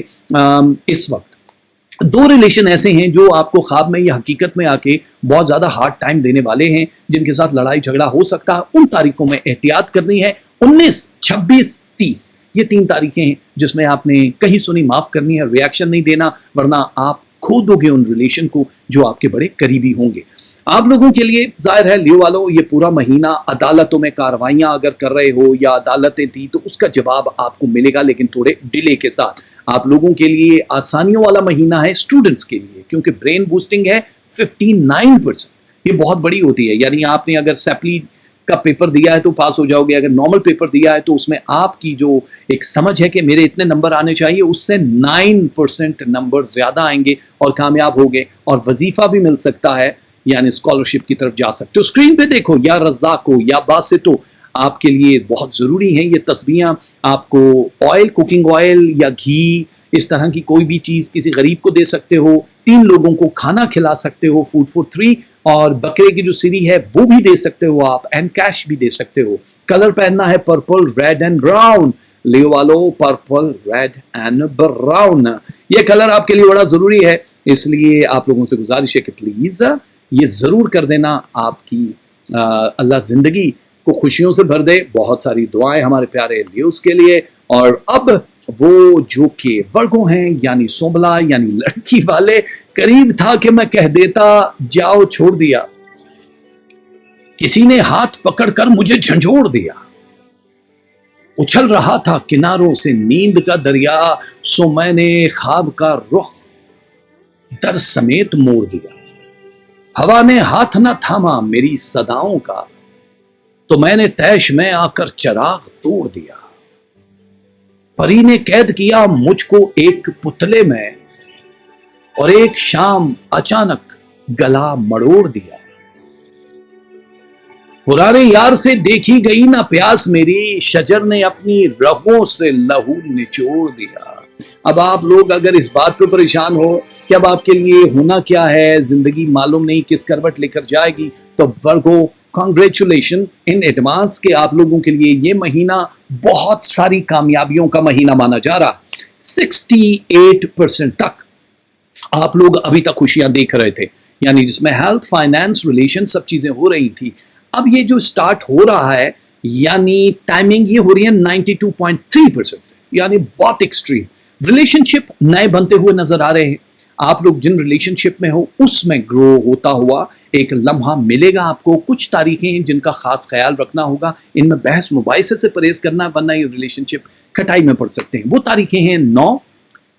Speaker 1: इस वक्त 2 रिलेशन ऐसे हैं जो आपको ख्वाब में या हकीकत में आके बहुत ज़्यादा हार्ड टाइम देने वाले हैं, जिनके साथ लड़ाई झगड़ा हो सकता है। उन तारीखों में एहतियात करनी है। 19, 26, 30 ये 3 तारीखें हैं जिसमें आपने कहीं सुनी माफ़ करनी है, रिएक्शन नहीं देना, वरना आप खो दोगे उन रिलेशन को जो आपके बड़े करीबी होंगे। आप लोगों के लिए जाहिर है लियो वालों, ये पूरा महीना अदालतों में कार्रवाइयां अगर कर रहे हो या अदालतें थी तो उसका जवाब आपको मिलेगा, लेकिन थोड़े डिले के साथ। आप लोगों के लिए आसानियों वाला महीना है स्टूडेंट्स के लिए, क्योंकि ब्रेन बूस्टिंग है 59%। ये बहुत बड़ी होती है, यानी आपने अगर सेपली का पेपर दिया है तो पास हो जाओगे, अगर नॉर्मल पेपर दिया है तो उसमें आपकी जो एक समझ है कि मेरे इतने नंबर आने चाहिए, उससे 9% नंबर ज्यादा आएंगे और कामयाब होगे, और वजीफा भी मिल सकता है, यानी स्कॉलरशिप की तरफ जा सकते हो। स्क्रीन पे देखो, या रज़ाक हो या बासितो आपके लिए बहुत ज़रूरी हैं ये तस्बीहां। आपको ऑयल, कुकिंग ऑयल या घी, इस तरह की कोई भी चीज़ किसी गरीब को दे सकते हो। 3 लोगों को खाना खिला सकते हो, फूड फॉर 3, और बकरे की जो सिरी है वो भी दे सकते हो आप, एंड कैश भी दे सकते हो। कलर पहनना है पर्पल, रेड एंड ब्राउन। लियो वालों, पर्पल, रेड एंड ब्राउन ये कलर आपके लिए बड़ा ज़रूरी है, इसलिए आप लोगों से गुजारिश है कि प्लीज़ ये ज़रूर कर देना। आपकी अल्लाह ज़िंदगी को खुशियों से भर दे। बहुत सारी दुआएं हमारे प्यारे लियोस के लिए। और अब वो जो कि वर्गों हैं, यानी सोबला यानी लड़की वाले, करीब था कि मैं कह देता जाओ छोड़ दिया, किसी ने हाथ पकड़कर मुझे झंझोड़ दिया। उछल रहा था किनारों से नींद का दरिया, सो मैंने ख्वाब का रुख दर समेत मोड़ दिया। हवा ने हाथ न थामा मेरी सदाओं का, तो मैंने तैश में आकर चिराग तोड़ दिया। परी ने कैद किया मुझको एक पुतले में, और एक शाम अचानक गला मड़ोड़ दिया। पुराने यार से देखी गई ना प्यास मेरी, शजर ने अपनी रगों से लहू निचोड़ दिया। अब आप लोग अगर इस बात पर परेशान हो कि अब आपके लिए होना क्या है, जिंदगी मालूम नहीं किस करवट लेकर जाएगी, तो वर्गो कॉन्ग्रेचुलेशन इन एडवांस के आप लोगों के लिए ये महीना बहुत सारी कामयाबियों का महीना माना जा रहा। 68% तक आप लोग अभी तक खुशियां देख रहे थे, यानी जिसमें हेल्थ, फाइनेंस, रिलेशन सब चीजें हो रही थी। अब ये जो स्टार्ट हो रहा है, यानी टाइमिंग ये हो रही है 92.3% से, यानी बहुत एक्सट्रीम। रिलेशनशिप नए बनते हुए नजर आ रहे हैं। आप लोग जिन रिलेशनशिप में हो उसमें ग्रो होता हुआ एक लम्हा मिलेगा आपको। कुछ तारीखें हैं जिनका खास ख्याल रखना होगा, इनमें बहस मुबाइसे से परहेज करना, वरना ये रिलेशनशिप खटाई में पड़ सकते हैं। वो तारीखें हैं 9,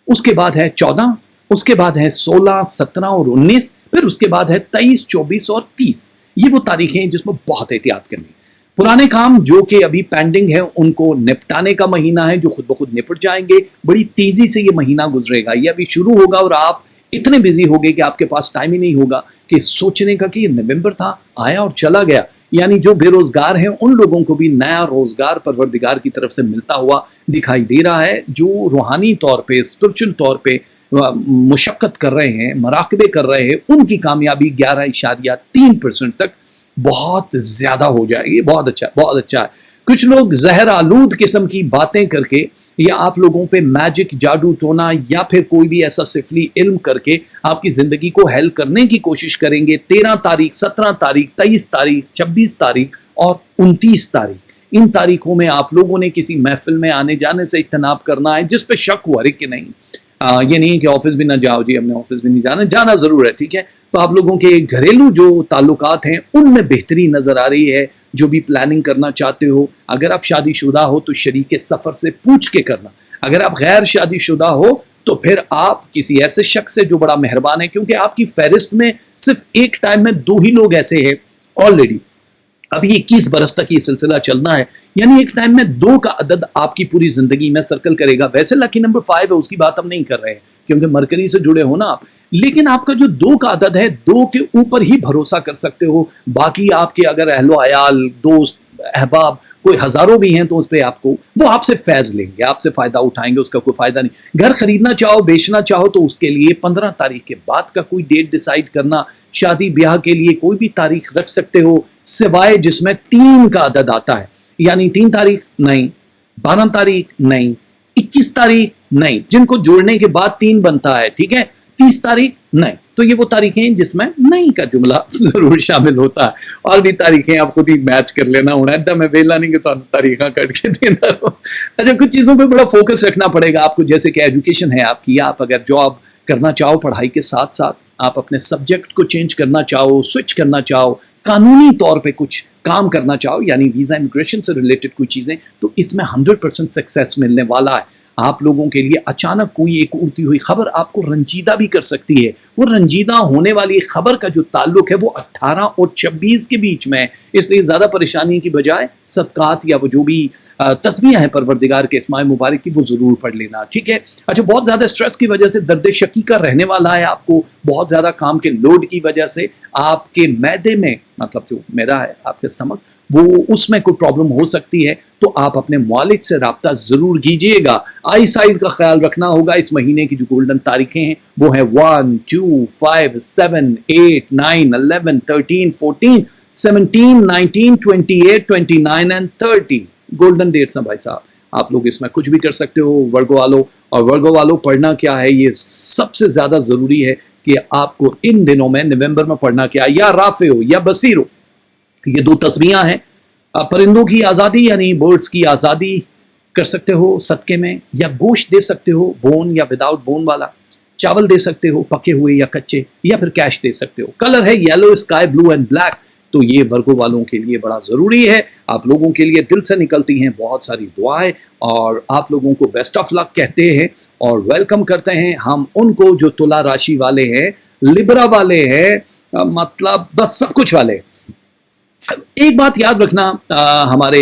Speaker 1: उसके बाद है 14, उसके बाद है 16, 17 और 19, फिर उसके बाद है 23, 24 और 30। ये वो तारीखें हैं जिसमें बहुत एहतियात करनी। पुराने काम जो कि अभी पेंडिंग है उनको निपटाने का महीना है, जो खुद ब खुद निपट जाएंगे। बड़ी तेजी से ये महीना गुजरेगा, ये अभी शुरू होगा और आप इतने बिजी हो गए कि आपके पास टाइम ही नहीं होगा कि सोचने का कि ये नवंबर था, आया और चला गया। यानी जो बेरोजगार हैं उन लोगों को भी नया रोजगार परवरदिगार की तरफ से मिलता हुआ दिखाई दे रहा है। जो रूहानी तौर पे, स्पिरिचुअल तौर पे मुशक्कत कर रहे हैं, मराकबे कर रहे हैं, उनकी कामयाबी 11.3% तक बहुत ज्यादा हो जाएगी। बहुत अच्छा, बहुत अच्छा है। कुछ लोग जहर आलूद किस्म की बातें करके या आप लोगों पे मैजिक, जादू टोना या फिर कोई भी ऐसा सिफली इल्म करके आपकी जिंदगी को हेल्प करने की कोशिश करेंगे। 13 तारीख, 17 तारीख, 23 तारीख, 26 तारीख और 29 तारीख, इन तारीखों में आप लोगों ने किसी महफिल में आने जाने से इज्तनाब करना है, जिस पे शक हुआ कि नहीं। ये नहीं है कि ऑफिस भी ना जाओ जी, हमने ऑफिस भी नहीं जाना, जाना जरूर है, ठीक है। तो आप लोगों के घरेलू जो ताल्लुकात हैं उनमें बेहतरी नजर आ रही है। जो भी प्लानिंग करना चाहते हो, अगर आप शादीशुदा हो तो शरीके सफर से पूछ के करना। अगर आप गैर शादीशुदा हो तो फिर आप किसी ऐसे शख्स से जो बड़ा मेहरबान है, क्योंकि आपकी फहरिस्त में सिर्फ एक टाइम में 2 ही लोग ऐसे हैं ऑलरेडी। अभी 21 बरस तक ये सिलसिला चलना है, यानी एक टाइम में 2 का अदद आपकी पूरी जिंदगी में सर्कल करेगा। वैसे लकी नंबर 5 है, उसकी बात हम नहीं कर रहे हैं क्योंकि मरकरी से जुड़े हो ना आप। لیکن آپ کا جو 2 کا عدد ہے 2 کے اوپر ہی بھروسہ کر سکتے ہو. باقی آپ کے اگر اہل و عیال دوست احباب کوئی ہزاروں بھی ہیں تو اس پہ آپ کو وہ آپ سے فیض لیں گے, آپ سے فائدہ اٹھائیں گے, اس کا کوئی فائدہ نہیں. گھر خریدنا چاہو بیچنا چاہو تو اس کے لیے 15 تاریخ کے بعد کا کوئی ڈیٹ ڈیسائیڈ کرنا. شادی بیاہ کے لیے کوئی بھی تاریخ رکھ سکتے ہو سوائے جس میں 3 کا عدد آتا ہے, یعنی 3 تاریخ نہیں, 12 تاریخ نہیں, 21 تاریخ نہیں, جن کو جوڑنے کے بعد 3 بنتا ہے, ٹھیک ہے, 30 تاریخ نہیں. تو یہ وہ تاریخیں ہیں جس میں نہیں کا جملہ ضرور شامل ہوتا ہے. اور بھی تاریخیں آپ خود ہی میچ کر لینا. ہونا میں ویلا نہیں کہ تو تاریخیں کٹ کے دینا رہو. اچھا, کچھ چیزوں پہ بڑا فوکس رکھنا پڑے گا آپ کو, جیسے کہ ایجوکیشن ہے آپ کی, آپ اگر جاب کرنا چاہو پڑھائی کے ساتھ ساتھ آپ اپنے سبجیکٹ کو چینج کرنا چاہو, سوئچ کرنا چاہو, قانونی طور پہ کچھ کام کرنا چاہو, یعنی ویزا امیگریشن سے ریلیٹڈ کوئی چیزیں, تو اس میں 100% سکسیس ملنے والا ہے. آپ لوگوں کے لیے اچانک کوئی ایک اڑتی ہوئی خبر آپ کو رنجیدہ بھی کر سکتی ہے. وہ رنجیدہ ہونے والی خبر کا جو تعلق ہے وہ 18 اور 26 کے بیچ میں, اس لیے زیادہ پریشانی کی بجائے صدقات یا وہ جو بھی تسبیح ہے پروردگار کے اسماء مبارک کی وہ ضرور پڑھ لینا, ٹھیک ہے. اچھا, بہت زیادہ سٹریس کی وجہ سے درد شقیقہ رہنے والا ہے آپ کو, بہت زیادہ کام کے لوڈ کی وجہ سے آپ کے معدے میں, مطلب جو معدہ ہے آپ کے اسٹمک, وہ اس میں کوئی پرابلم ہو سکتی ہے. تو آپ اپنے معالج سے رابطہ ضرور کیجئے گا. آئی سائڈ کا خیال رکھنا ہوگا. اس مہینے کی جو گولڈن تاریخیں ہیں وہ ہیں 1, 2, 5, 7, 8, 9, 11, 13, 14, 17, 19, 28, 29 and 30. گولڈن ڈیٹس ہیں بھائی صاحب. آپ لوگ اس میں کچھ بھی کر سکتے ہو ورگو والو. اور ورگو والو پڑھنا کیا ہے, یہ سب سے زیادہ ضروری ہے کہ آپ کو ان دنوں میں نومبر میں پڑھنا کیا ہے, یا رافع ہو یا بصیر ہو. یہ 2 تسبیحاں ہیں. پرندوں کی آزادی یعنی برڈز کی آزادی کر سکتے ہو صدقے میں, یا گوشت دے سکتے ہو بون یا وداؤٹ بون والا, چاول دے سکتے ہو پکے ہوئے یا کچے, یا پھر کیش دے سکتے ہو. کلر ہے yellow, sky blue and black. تو یہ ورگو والوں کے لیے بڑا ضروری ہے. آپ لوگوں کے لیے دل سے نکلتی ہیں بہت ساری دعائیں, اور آپ لوگوں کو بیسٹ آف لک کہتے ہیں اور ویلکم کرتے ہیں ہم ان کو جو تلا راشی والے ہیں, لبرا والے ہیں, مطلب بس سب کچھ والے. ایک بات یاد رکھنا ہمارے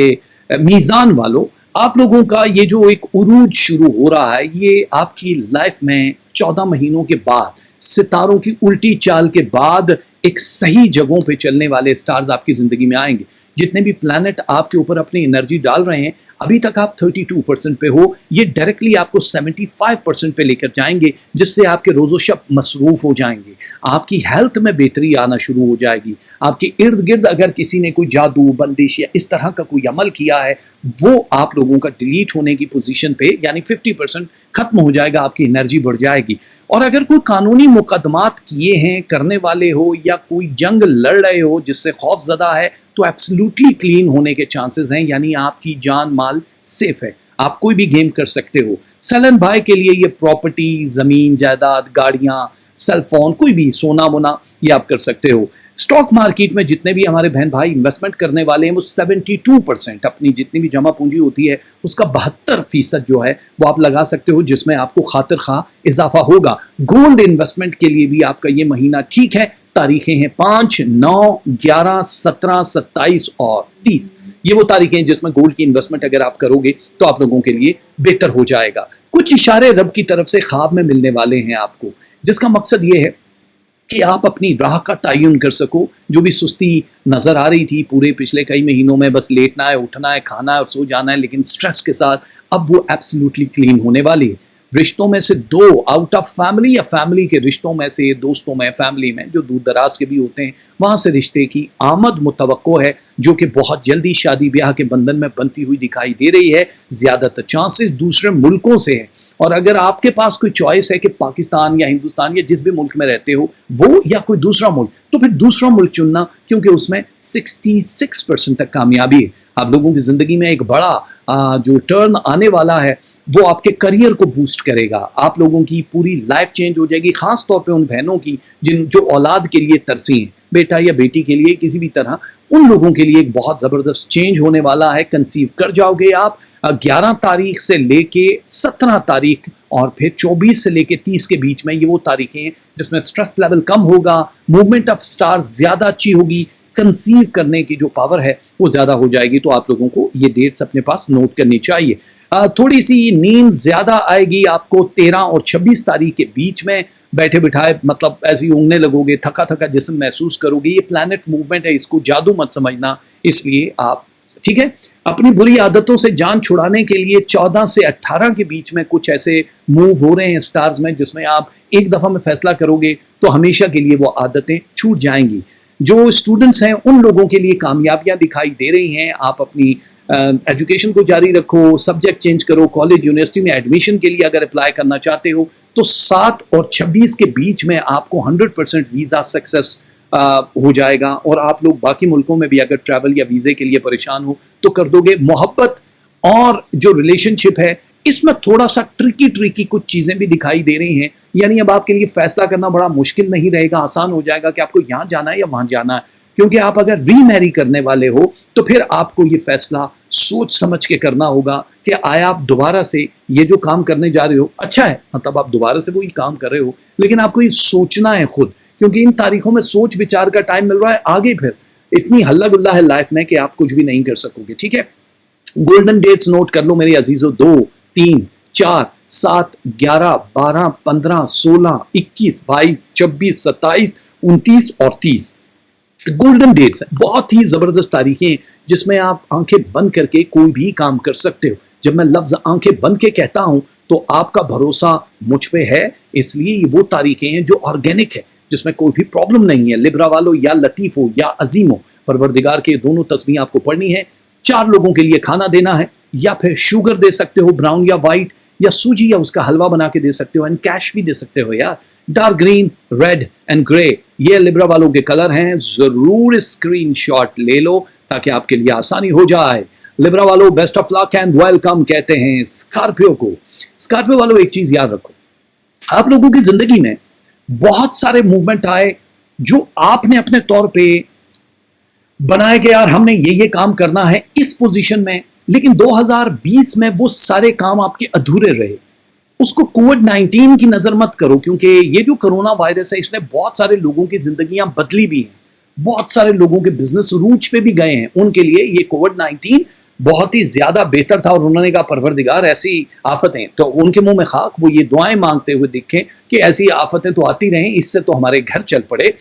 Speaker 1: میزان والوں, آپ لوگوں کا یہ جو ایک عروج شروع ہو رہا ہے, یہ آپ کی لائف میں 14 مہینوں کے بعد, ستاروں کی الٹی چال کے بعد ایک صحیح جگہوں پہ چلنے والے سٹارز آپ کی زندگی میں آئیں گے. جتنے بھی پلانٹ آپ کے اوپر اپنی انرجی ڈال رہے ہیں, ابھی تک آپ 32% پہ ہو, یہ ڈائریکٹلی آپ کو 75% پہ لے کر جائیں گے, جس سے آپ کے روز و شب مصروف ہو جائیں گے. آپ کی ہیلتھ میں بہتری آنا شروع ہو جائے گی. آپ کے ارد گرد اگر کسی نے کوئی جادو بندش یا اس طرح کا کوئی عمل کیا ہے, وہ آپ لوگوں کا ڈیلیٹ ہونے کی پوزیشن پہ, یعنی 50% ختم ہو جائے گا, آپ کی انرجی بڑھ جائے گی. اور اگر کوئی قانونی مقدمات کیے ہیں کرنے والے ہو, یا کوئی جنگ لڑ رہے ہو جس سے خوف زدہ ہے, تو ایبسلوٹلی کلین ہونے کے چانسز ہیں, یعنی آپ کی جان مال سیف ہے. آپ کوئی بھی گیم کر سکتے ہو. سیلن بھائی کے لیے یہ پراپرٹی, زمین جائیداد, گاڑیاں, سیل فون, کوئی بھی سونا وونا, یہ آپ کر سکتے ہو. اسٹاک مارکیٹ میں جتنے بھی ہمارے بہن بھائی انویسٹمنٹ کرنے والے ہیں, وہ 72% اپنی جتنی بھی جمع پونجی ہوتی ہے اس کا 72% جو ہے وہ آپ لگا سکتے ہو, جس میں آپ کو خاطر خواہ اضافہ ہوگا. گولڈ انویسٹمنٹ کے لیے بھی آپ کا یہ مہینہ ٹھیک ہے. تاریخیں ہیں 5, 9, 11, 17, 27 اور 30. یہ وہ تاریخیں ہیں جس میں گولڈ کی انویسٹمنٹ اگر آپ کرو گے تو آپ لوگوں کے لیے بہتر ہو جائے گا. کچھ اشارے رب کی طرف سے خواب میں ملنے والے ہیں آپ کو, جس کا مقصد یہ ہے کہ آپ اپنی راہ کا تعین کر سکو. جو بھی سستی نظر آ رہی تھی پورے پچھلے کئی مہینوں میں, بس لیٹنا ہے, اٹھنا ہے, کھانا ہے اور سو جانا ہے, لیکن سٹریس کے ساتھ, اب وہ ایبسلیوٹلی کلین ہونے والی ہے. رشتوں میں سے 2 آؤٹ آف فیملی یا فیملی کے رشتوں میں سے, دوستوں میں, فیملی میں جو دور دراز کے بھی ہوتے ہیں, وہاں سے رشتے کی آمد متوقع ہے, جو کہ بہت جلدی شادی بیاہ کے بندھن میں بنتی ہوئی دکھائی دے رہی ہے. زیادہ تر چانسز دوسرے ملکوں سے ہیں. اور اگر آپ کے پاس کوئی چوائس ہے کہ پاکستان یا ہندوستان یا جس بھی ملک میں رہتے ہو وہ یا کوئی دوسرا ملک, تو پھر دوسرا ملک چننا, کیونکہ اس میں 66% تک کامیابی ہے. آپ لوگوں کی زندگی میں ایک بڑا جو ٹرن آنے والا ہے وہ آپ کے کریئر کو بوسٹ کرے گا. آپ لوگوں کی پوری لائف چینج ہو جائے گی, خاص طور پہ ان بہنوں کی جو اولاد کے لیے ترسی ہیں, بیٹا یا بیٹی کے لیے کسی بھی طرح, ان لوگوں کے لیے ایک بہت زبردست چینج ہونے والا ہے. کنسیو کر جاؤ گے آپ 11 تاریخ سے لے کے 17 تاریخ اور پھر 24 سے لے کے 30 کے بیچ میں. یہ وہ تاریخیں ہیں جس میں سٹریس لیول کم ہوگا, موومنٹ آف سٹار زیادہ اچھی ہوگی, کنسیو کرنے کی جو پاور ہے وہ زیادہ ہو جائے گی. تو آپ لوگوں کو یہ ڈیٹس اپنے پاس نوٹ کرنی چاہیے. تھوڑی سی نیند زیادہ آئے گی آپ کو 13 اور 26 تاریخ کے بیچ میں. बैठे बिठाए मतलब ऐसे ही ऊँगने लगोगे, थका थका जिस्म महसूस करोगे। ये प्लैनेट मूवमेंट है, इसको जादू मत समझना। इसलिए आप, ठीक है, अपनी बुरी आदतों से जान छुड़ाने के लिए 14 से 18 के बीच में कुछ ऐसे मूव हो रहे हैं स्टार्स में, जिसमें आप एक दफ़ा में फैसला करोगे तो हमेशा के लिए वो आदतें छूट जाएंगी। जो स्टूडेंट्स हैं उन लोगों के लिए कामयाबियां दिखाई दे रही हैं। आप अपनी एजुकेशन को जारी रखो, सब्जेक्ट चेंज करो, कॉलेज यूनिवर्सिटी में एडमिशन के लिए अगर अप्लाई करना चाहते हो तो 7 और 26 के बीच में आपको 100% वीज़ा सक्सेस हो जाएगा। और आप लोग बाकी मुल्कों में भी अगर ट्रैवल या वीज़े के लिए परेशान हो तो कर दोगे। मोहब्बत और जो रिलेशनशिप है इसमें थोड़ा सा ट्रिकी कुछ चीज़ें भी दिखाई दे रही हैं। यानी अब आपके लिए फैसला करना बड़ा मुश्किल नहीं रहेगा, आसान हो जाएगा कि आपको यहाँ जाना है या वहाँ जाना है। क्योंकि आप अगर रीमैरी करने वाले हो तो फिर आपको ये फैसला सोच समझ के करना होगा कि आया आप दोबारा से ये जो काम करने जा रहे हो अच्छा है, मतलब आप दोबारा से वही काम कर रहे हो, लेकिन आपको ये सोचना है खुद, क्योंकि इन तारीखों में सोच विचार का टाइम मिल रहा है। आगे फिर इतनी हल्ला गुल्ला है लाइफ में कि आप कुछ भी नहीं कर सकोगे। ठीक है, गोल्डन डेट्स नोट कर लो मेरे अजीजों, 2, 3, 4, 7, 11, 12, 15, 16, 21, 22, 24, 27, 29 और 30 गोल्डन डेट्स हैं। बहुत ही जबरदस्त तारीखें जिसमें आप आंखें बंद करके कोई भी काम कर सकते हो। जब मैं लफ्ज आंखें बंद के कहता हूं तो आपका भरोसा मुझ पे है, इसलिए ये वो तारीखें हैं जो ऑर्गेनिक है, जिसमें कोई भी प्रॉब्लम नहीं है। लिब्रा वालों या लतीफ हो या अजीम हो, परवरदिगार के दोनों तस्बीह आपको पढ़नी है। 4 लोगों के लिए खाना देना है, या फिर शुगर दे सकते हो ब्राउन या वाइट, या सूजी या उसका हलवा बना के दे सकते हो, एंड कैश भी दे सकते हो यार। Dark green, red and grey ये लिब्रा वालों के कलर हैं। जरूर स्क्रीनशॉट ले लो ताकि आपके लिए आसानी हो जाए। लिब्रा वालों best of luck and welcome कहते हैं स्कॉर्पियो को। स्कॉर्पियो वालों एक चीज याद रखो, आप लोगों की जिंदगी में बहुत सारे मूवमेंट आए जो आपने अपने तौर पे बनाए कि यार हमने ये काम करना है इस पोजीशन में, लेकिन 2020 में वो सारे काम आपके अधूरे रहे। उसको कोविड-19 की नजर मत करो, क्योंकि ये जो कोरोना वायरस है इसने बहुत सारे लोगों की जिंदगियां बदली भी हैं, बहुत सारे लोगों के बिजनेस रूज पे भी गए हैं। उनके लिए ये कोविड-19 बहुत ही ज्यादा बेहतर था और उन्होंने कहा परवरदिगार ऐसी आफतें, तो उनके मुंह में खाक, वो ये दुआएं मांगते हुए दिखे कि ऐसी आफतें तो आती रहें, इससे तो हमारे घर चल पड़े।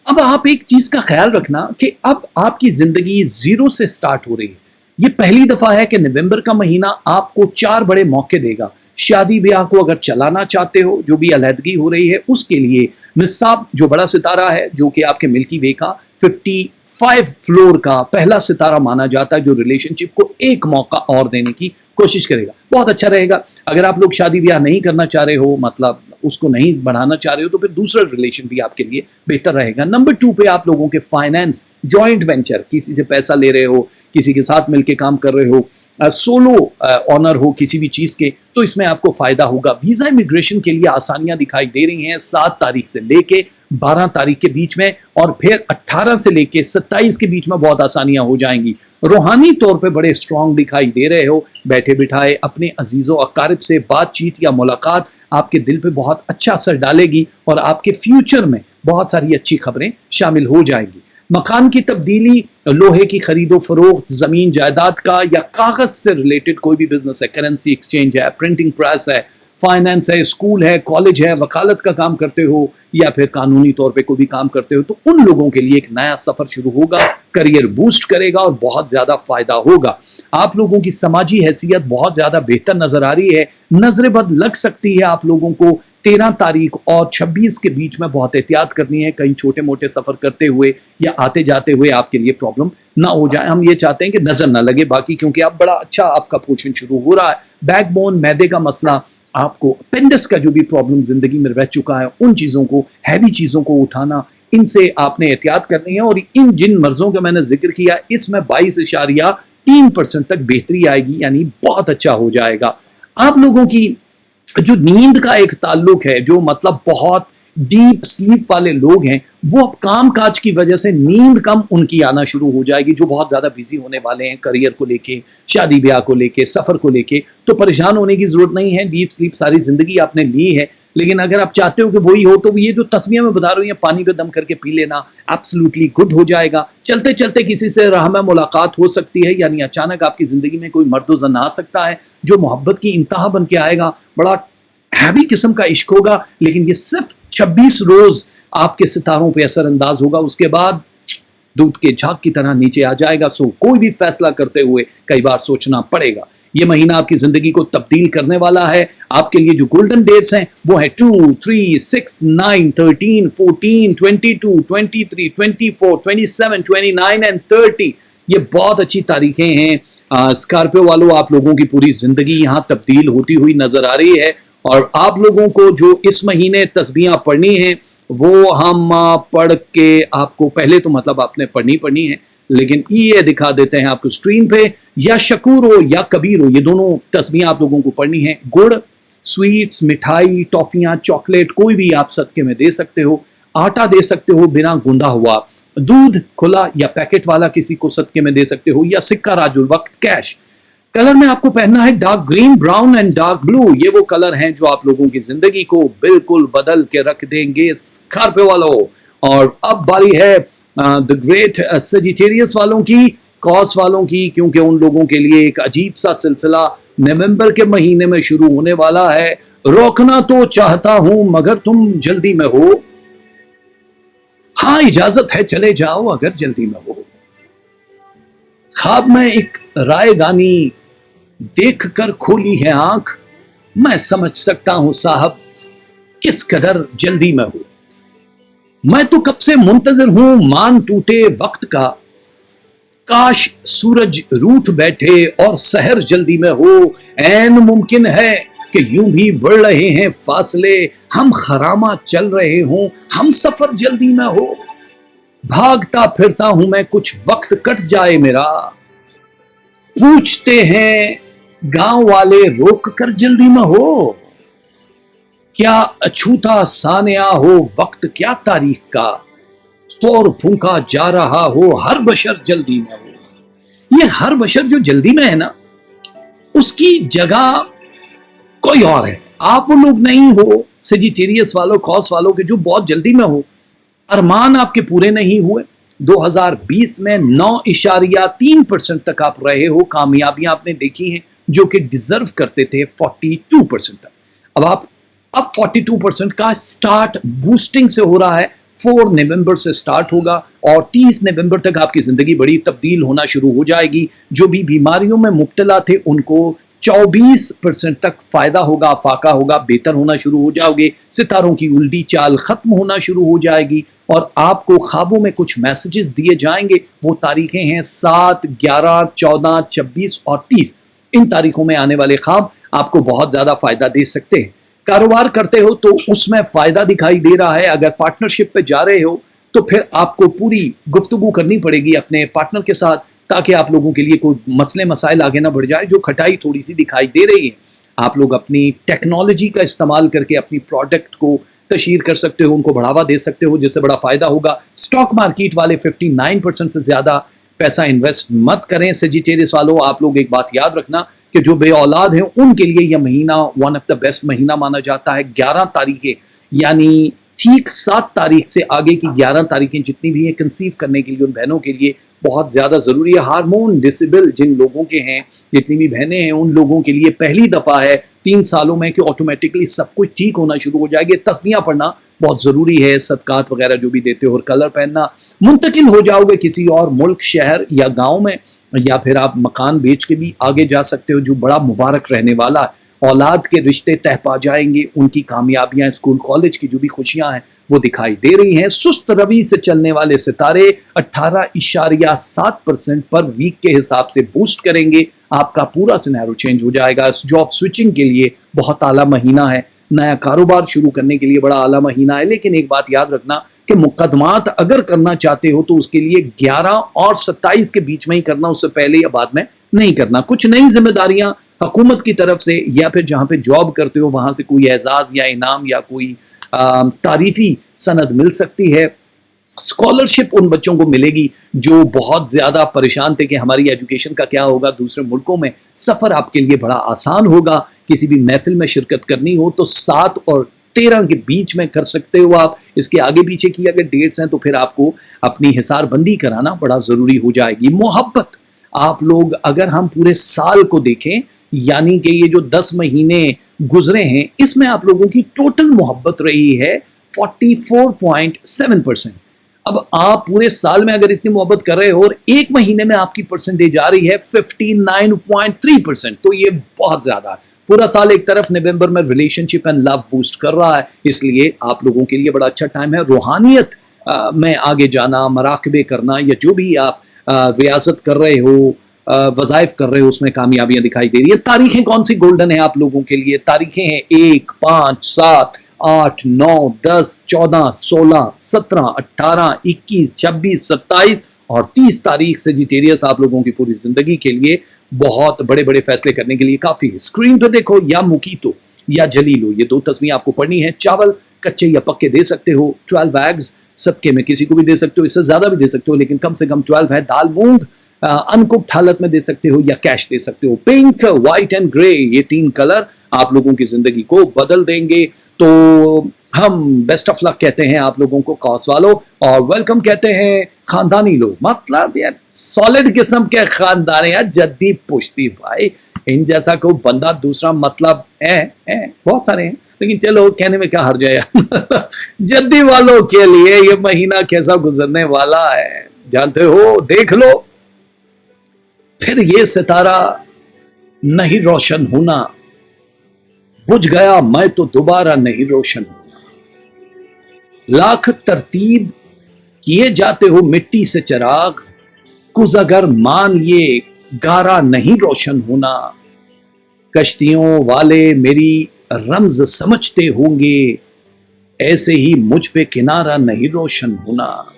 Speaker 1: अब आप एक चीज का ख्याल रखना कि अब आपकी जिंदगी जीरो से स्टार्ट हो रही है। ये पहली दफा है कि नवंबर का महीना आपको 4 बड़े मौके देगा। शादी ब्याह को अगर चलाना चाहते हो, जो भी अलहदगी हो रही है उसके लिए निसाब जो बड़ा सितारा है, जो कि आपके मिल्की वे का 55 फ्लोर का पहला सितारा माना जाता है, जो रिलेशनशिप को एक मौका और देने की कोशिश करेगा, बहुत अच्छा रहेगा। अगर आप लोग शादी ब्याह नहीं करना चाह रहे हो, मतलब उसको नहीं बढ़ाना चाह रहे हो, तो फिर दूसरा रिलेशन भी आपके लिए बेहतर रहेगा। नंबर 2 पे आप लोगों के फाइनेंस, जॉइंट वेंचर, किसी से पैसा ले रहे हो, किसी के साथ मिलकर काम कर रहे हो, सोलो ऑनर हो किसी भी चीज के, तो इसमें आपको फायदा होगा। वीजा इमिग्रेशन के लिए आसानियां दिखाई दे रही हैं 7 तारीख से लेके 12 तारीख के बीच में, और फिर 18 से लेके 27 के बीच में बहुत आसानियां हो जाएंगी। रूहानी तौर पे बड़े स्ट्रांग दिखाई दे रहे हो, बैठे बिठाए अपने अजीजों अकारिब से बातचीत या मुलाकात आपके दिल पे बहुत अच्छा असर डालेगी और आपके फ्यूचर में बहुत सारी अच्छी खबरें शामिल हो जाएंगी। मकान की तब्दीली, लोहे की खरीदो फरोख्त, जमीन जायदाद का या कागज से रिलेटेड कोई भी बिजनेस है, करेंसी एक्सचेंज है, प्रिंटिंग प्रेस है, फाइनेंस है, स्कूल है, कॉलेज है, वकालत का काम करते हो या फिर कानूनी तौर पे कोई भी काम करते हो, तो उन लोगों के लिए एक नया सफर शुरू होगा, करियर बूस्ट करेगा और बहुत ज्यादा फायदा होगा। आप लोगों की समाजी हैसियत बहुत ज्यादा बेहतर नजर आ रही है। नजर बद लग सकती है आप लोगों को 13 तारीख और 26 के बीच में बहुत एहतियात करनी है, कहीं छोटे मोटे सफर करते हुए या आते जाते हुए आपके लिए प्रॉब्लम ना हो जाए। हम ये चाहते हैं कि नजर ना लगे बाकी, क्योंकि अब बड़ा अच्छा आपका पोर्शन शुरू हो रहा है। बैकबोन, मैदे का मसला, आपको अपेंडिक्स का जो भी प्रॉब्लम जिंदगी में रह चुका है, उन चीजों को, हैवी चीजों को उठाना, इनसे आपने एहतियात करनी है। और इन जिन मर्जों का मैंने जिक्र किया, इसमें 22.3% तक बेहतरी आएगी, यानी बहुत अच्छा हो जाएगा। आप लोगों की जो नींद का एक ताल्लुक है, जो मतलब बहुत डीप स्लीप वाले लोग हैं, वो अब काम काज की वजह से नींद कम उनकी आना शुरू हो जाएगी, जो बहुत ज्यादा बिजी होने वाले हैं करियर को लेके, शादी ब्याह को लेके, सफर को लेके, तो परेशान होने की जरूरत नहीं है। डीप स्लीप सारी जिंदगी आपने ली है, लेकिन अगर आप चाहते हो कि वही हो, तो ये जो तस्वीरें मैं बता रही हूँ, पानी पे दम करके पी लेना, एब्सोल्युटली गुड हो जाएगा। चलते चलते किसी से राह में मुलाकात हो सकती है, यानी अचानक आपकी जिंदगी में कोई मर्द ज़न आ सकता है जो मोहब्बत की इंतहा बन के आएगा। बड़ा हैवी किस्म का इश्क होगा, लेकिन ये सिर्फ 26 रोज आपके सितारों पे असर अंदाज होगा, उसके बाद दूध के झाग की तरह नीचे आ जाएगा। सो कोई भी फैसला करते हुए कई बार सोचना पड़ेगा। ये महीना आपकी जिंदगी को तब्दील करने वाला है। आपके लिए जो गोल्डन डेट्स हैं वो है 2, 3, 6, 9, 13, 14, 22, 23, 24, 27, 29 एंड 30। ये बहुत अच्छी तारीखें हैं। स्कॉर्पियो वालों, आप लोगों की पूरी जिंदगी यहाँ तब्दील होती हुई नजर आ रही है। और आप लोगों को जो इस महीने तस्बीहां पढ़नी है वो हम पढ़ के आपको, पहले तो मतलब आपने पढ़नी है, लेकिन ये दिखा देते हैं आपको स्क्रीन पे। या शकूर हो या कबीर हो, ये दोनों तस्बीहां आप लोगों को पढ़नी है। गुड़, स्वीट्स, मिठाई, टॉफियां, चॉकलेट कोई भी आप सदके में दे सकते हो। आटा दे सकते हो बिना गूंदा हुआ। दूध खुला या पैकेट वाला किसी को सदके में दे सकते हो, या सिक्का राजुल वक्त कैश। कलर में आपको पहनना है dark green, brown and dark blue. ये वो कलर हैं जो आप लोगों की जिंदगी को बिल्कुल बदल के रख देंगे स्कॉर्पियो वालों। और अब बारी है द ग्रेट सजिटेरियस वालों की, कॉस वालों की, क्योंकि उन लोगों के लिए एक अजीब सा सिलसिला नवंबर के महीने में शुरू होने वाला है। रोकना तो चाहता हूं मगर तुम जल्दी में हो। हाँ, इजाजत है चले जाओ अगर जल्दी में हो। ख्वाब में एक रायगानी देख कर खोली है आंख, मैं समझ सकता हूं साहब किस कदर जल्दी में हो। मैं तो कब से मुंतजर हूं मान टूटे वक्त का, काश सूरज रूठ बैठे और सहर जल्दी में हो। ऐन मुमकिन है कि यूं भी बढ़ रहे हैं फासले, हम खरामा चल रहे हों, हम सफर जल्दी में हो। भागता फिरता हूं मैं, कुछ वक्त कट जाए मेरा, पूछते हैं गांव वाले रोक कर जल्दी में हो। क्या अछूता सानिया हो वक्त क्या तारीख का, शोर फूंका जा रहा हो हर बशर जल्दी में हो। ये हर बशर जो जल्दी में है ना, उसकी जगह कोई और है। आप वो लोग नहीं हो सेजिटेरियस वालों, कॉस वालों के जो बहुत जल्दी में हो। अरमान आपके पूरे नहीं हुए। 2020 में 9.3% तक आप रहे हो। कामयाबियां आपने देखी हैं जो कि डिजर्व करते थे 42% तक। अब 42% का स्टार्ट बूस्टिंग से हो रहा है। 4 नवंबर से स्टार्ट होगा और 30 नवंबर तक आपकी जिंदगी बड़ी तब्दील होना शुरू हो जाएगी। जो भी बीमारियों में मुब्तला थे उनको 24% तक फायदा होगा, फाका होगा, बेहतर होना शुरू हो जाओगे। सितारों की उल्टी चाल खत्म होना शुरू हो जाएगी और आपको ख्वाबों में कुछ मैसेजेस दिए जाएंगे। वो तारीखें हैं 7, 11, 14, 26 और 30। इन तारीखों में आने वाले ख्वाब आपको बहुत ज्यादा फायदा दे सकते हैं। कारोबार करते हो तो उसमें फायदा दिखाई दे रहा है। अगर पार्टनरशिप पे जा रहे हो तो फिर आपको पूरी गुफ्तगू करनी पड़ेगी अपने पार्टनर के साथ, ताकि आप लोगों के लिए कोई मसले मसाइल आगे ना बढ़ जाए। जो खटाई थोड़ी सी दिखाई दे रही है, आप लोग अपनी टेक्नोलॉजी का इस्तेमाल करके अपनी प्रोडक्ट को तशहीर कर सकते हो, उनको बढ़ावा दे सकते हो, जिससे बड़ा फायदा होगा। स्टॉक मार्केट वाले 59% से ज्यादा पैसा इन्वेस्ट मत करें। सेजिटेरियस वालों, आप लोग एक बात याद रखना कि जो बे औलाद हैं उनके लिए यह महीना वन ऑफ द बेस्ट महीना माना जाता है। 11 तारीखें यानी ठीक 7 तारीख से आगे की 11 तारीखें जितनी भी हैं, कंसीव करने के लिए उन बहनों के लिए बहुत ज्यादा जरूरी है। हार्मोन डिसेबल जिन लोगों के हैं, जितनी भी बहनें हैं, उन लोगों के लिए पहली दफा है 3 सालों में कि ऑटोमेटिकली सब कुछ ठीक होना शुरू हो जाएगी। तस्बीहां पढ़ना बहुत जरूरी है, सदकात वगैरह जो भी देते हो, और कलर पहनना। मुंतकिल हो जाओगे किसी और मुल्क, शहर या गांव में, या फिर आप मकान बेच के भी आगे जा सकते हो, जो बड़ा मुबारक रहने वाला है। औलाद के रिश्ते तह पा जाएंगे, उनकी कामयाबियां, स्कूल कॉलेज की जो भी खुशियां हैं वो दिखाई दे रही हैं। सुस्त रवि से चलने वाले सितारे 18.7% पर वीक के हिसाब से बूस्ट करेंगे। आपका पूरा सिनेरियो चेंज हो जाएगा। जॉब स्विचिंग के लिए बहुत आला महीना है। नया कारोबार शुरू करने के लिए बड़ा आला महीना है। लेकिन एक बात याद रखना कि मुकदमात अगर करना चाहते हो तो उसके लिए 11 और 27 के बीच में ही करना, उससे पहले या बाद में नहीं करना। कुछ नई जिम्मेदारियां हुकूमत की तरफ से या फिर जहां पे जॉब करते हो वहां से कोई एजाज या इनाम या कोई तारीफी सनद मिल सकती है। स्कॉलरशिप उन बच्चों को मिलेगी जो बहुत ज्यादा परेशान थे कि हमारी एजुकेशन का क्या होगा। दूसरे मुल्कों में सफर आपके लिए बड़ा आसान होगा। किसी भी महफिल में शिरकत करनी हो तो 7 और 13 के बीच में कर सकते हो आप। इसके आगे पीछे की अगर डेट्स हैं तो फिर आपको अपनी हिसार बंदी कराना बड़ा जरूरी हो जाएगी। मोहब्बत, आप लोग अगर हम पूरे साल को देखें, यानी कि ये जो 10 महीने गुजरे हैं, इसमें आप लोगों की टोटल मोहब्बत रही है 44.7%। अब आप पूरे साल में अगर इतनी मोहब्बत कर रहे हो और एक महीने में आपकी परसेंटेज आ रही है 59.3%, तो ये बहुत ज्यादा है। पूरा साल एक तरफ नवंबर में रिलेशनशिप एंड लव बूस्ट कर रहा है, इसलिए आप लोगों के लिए बड़ा अच्छा टाइम है। रूहानियत में आगे जाना, मराकबे करना, या जो भी आप रियासत कर रहे हो, वज़ाइफ कर रहे हो, उसमें कामयाबियां दिखाई दे रही है। तारीखें कौन सी गोल्डन है आप लोगों के लिए? तारीखें हैं 1, 5, 7, 8, 9, 10, 14, 16, 17, 18, 21, 26, 27 और 30 तारीख सेजिटेरियस आप लोगों की पूरी जिंदगी के लिए बहुत बड़े बड़े फैसले करने के लिए काफी है। स्क्रीन पर देखो, या मुकीतो या जलीलो, ये दो तस्वीरें आपको पढ़नी है। चावल कच्चे या पक्के दे सकते हो, 12 एग्स सबके में किसी को भी दे सकते हो, इससे ज्यादा भी दे सकते हो, लेकिन कम से कम 12 है। दाल मूंग अनकुक्ड हालत में दे सकते हो या कैश दे सकते हो। पिंक, व्हाइट एंड ग्रे, ये 3 कलर आप लोगों की जिंदगी को बदल देंगे। तो हम बेस्ट ऑफ लक कहते हैं आप लोगों को कॉस वालों, और वेलकम कहते हैं खानदानी लोग। मतलब यार सॉलिड किस्म के खानदान है यार, जद्दी पुश्ती भाई, इन जैसा कोई बंदा दूसरा मतलब है बहुत सारे हैं, लेकिन चलो कहने में क्या हर्ज है यार। जद्दी वालों के लिए ये महीना कैसा गुजरने वाला है जानते हो, देख लो। फिर ये सितारा नहीं रोशन होना, बुझ गया मैं तो दोबारा नहीं रोशन होना। लाख तरतीब किए जाते हो मिट्टी से चिराग, कुछ अगर मान ये गारा नहीं रोशन होना। कश्तियों वाले मेरी रमज समझते होंगे, ऐसे ही मुझ पे किनारा नहीं रोशन होना।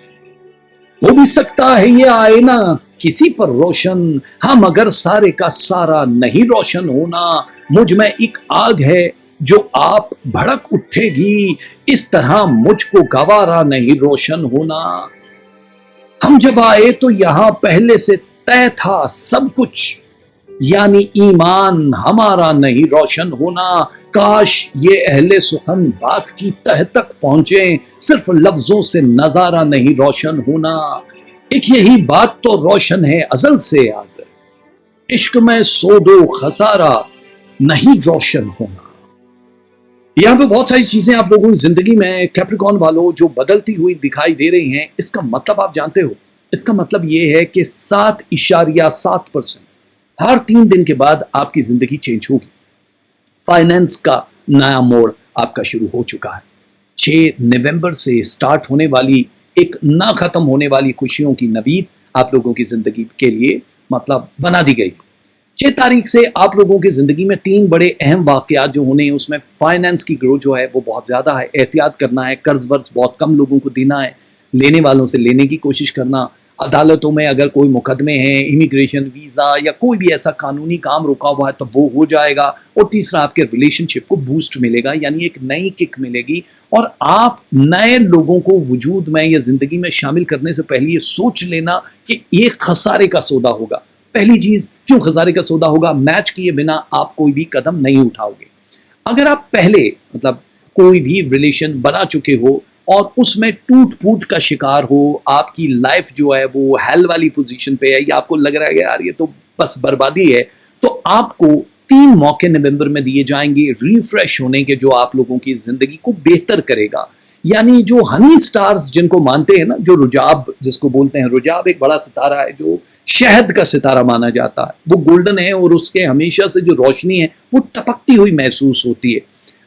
Speaker 1: हो भी सकता है ये आईना किसी पर रोशन, हम अगर सारे का सारा नहीं रोशन होना। मुझ में एक आग है जो आप भड़क उठेगी, इस तरह मुझको गवारा नहीं रोशन होना। हम जब आए तो यहां पहले से तय था सब कुछ, यानी ईमान हमारा नहीं रोशन होना। काश ये अहले सुखन बात की तह तक पहुंचे, सिर्फ लफ्जों से नजारा नहीं रोशन होना। एक यही बात तो रोशन है अजल से आज़र, इश्क में सोदो खसारा नहीं रोशन होना। यहां पे बहुत सारी चीजें आप लोगों की जिंदगी में कैप्रिकॉर्न वालों जो बदलती हुई दिखाई दे रही हैं। इसका मतलब आप जानते हो, इसका मतलब यह है कि 7.7% हर 3 दिन के बाद आपकी जिंदगी चेंज होगी। फाइनेंस का नया मोड़ आपका शुरू हो चुका है। 6 नवंबर से स्टार्ट होने वाली एक ना खत्म होने वाली खुशियों की नवीद आप लोगों की जिंदगी के लिए मतलब बना दी गई। 6 तारीख से आप लोगों की जिंदगी में 3 बड़े अहम वाकयात जो होने हैं, उसमें फाइनेंस की ग्रोथ जो है वो बहुत ज्यादा है। एहतियात करना है, कर्ज वर्ज बहुत कम लोगों को देना है, लेने वालों से लेने की कोशिश करना। अदालतों में अगर कोई मुकदमे हैं, इमिग्रेशन, वीजा या कोई भी ऐसा कानूनी काम रुका हुआ है तो वो हो जाएगा। और तीसरा, आपके रिलेशनशिप को बूस्ट मिलेगा, यानी एक नई किक मिलेगी। और आप नए लोगों को वजूद में या जिंदगी में शामिल करने से पहले ये सोच लेना कि ये खसारे का सौदा होगा। पहली चीज, क्यों खसारे का सौदा होगा? मैच किए बिना आप कोई भी कदम नहीं उठाओगे। अगर आप पहले मतलब कोई भी रिलेशन बना चुके हो और उसमें टूट फूट का शिकार हो, आपकी लाइफ जो है वो हेल वाली पोजीशन पे है, या आपको लग रहा है यार ये तो बस बर्बादी है, तो आपको 3 मौके नवंबर में दिए जाएंगे रिफ्रेश होने के, जो आप लोगों की जिंदगी को बेहतर करेगा। यानी जो हनी स्टार्स जिनको मानते हैं ना, जो रुजाब जिसको बोलते हैं, रुजाब एक बड़ा सितारा है जो शहद का सितारा माना जाता है। वो गोल्डन है और उसके हमेशा से जो रोशनी है वो टपकती हुई महसूस होती है।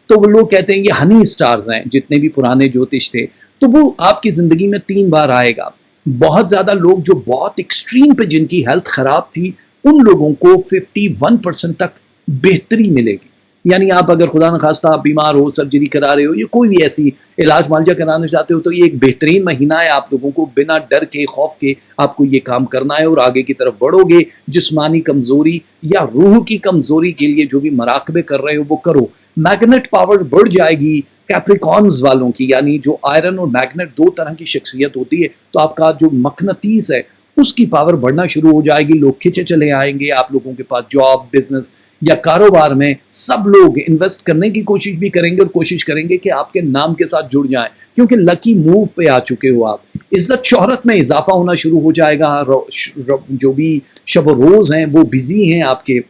Speaker 1: तो वो लोग कहते हैं ये हनी स्टार्स हैं, जितने भी पुराने ज्योतिष थे। तो वो आपकी जिंदगी में 3 बार आएगा। बहुत ज्यादा लोग जो बहुत एक्सट्रीम पे जिनकी हेल्थ खराब थी, उन लोगों को 51% तक बेहतरी मिलेगी। यानी आप अगर खुदा न खास्ता आप बीमार हो, सर्जरी करा रहे हो या कोई भी ऐसी इलाज मुआवजा कराना चाहते हो, तो ये एक बेहतरीन महीना है। आप लोगों को बिना डर के, खौफ के आपको ये काम करना है और आगे की तरफ बढ़ोगे। जिस्मानी कमजोरी या रूह की कमजोरी के लिए जो भी मराकबे कर रहे हो वो करो। मैग्नेट पावर बढ़ जाएगी कैप्रिकॉर्न्स वालों की, यानी जो आयरन और मैग्नेट 2 तरह की शख्सियत होती है, तो आपका जो मकनतीस है उसकी पावर बढ़ना शुरू हो जाएगी। लोग खिंचे चले आएंगे आप लोगों के पास। जॉब, बिजनेस या कारोबार में सब लोग इन्वेस्ट करने की कोशिश भी करेंगे और कोशिश करेंगे कि आपके नाम के साथ जुड़ जाएं, क्योंकि लकी मूव पे आ चुके हो आप। इज्जत शोहरत में इजाफा होना शुरू हो जाएगा। जो भी शब रोज हैं वो बिजी हैं आपके।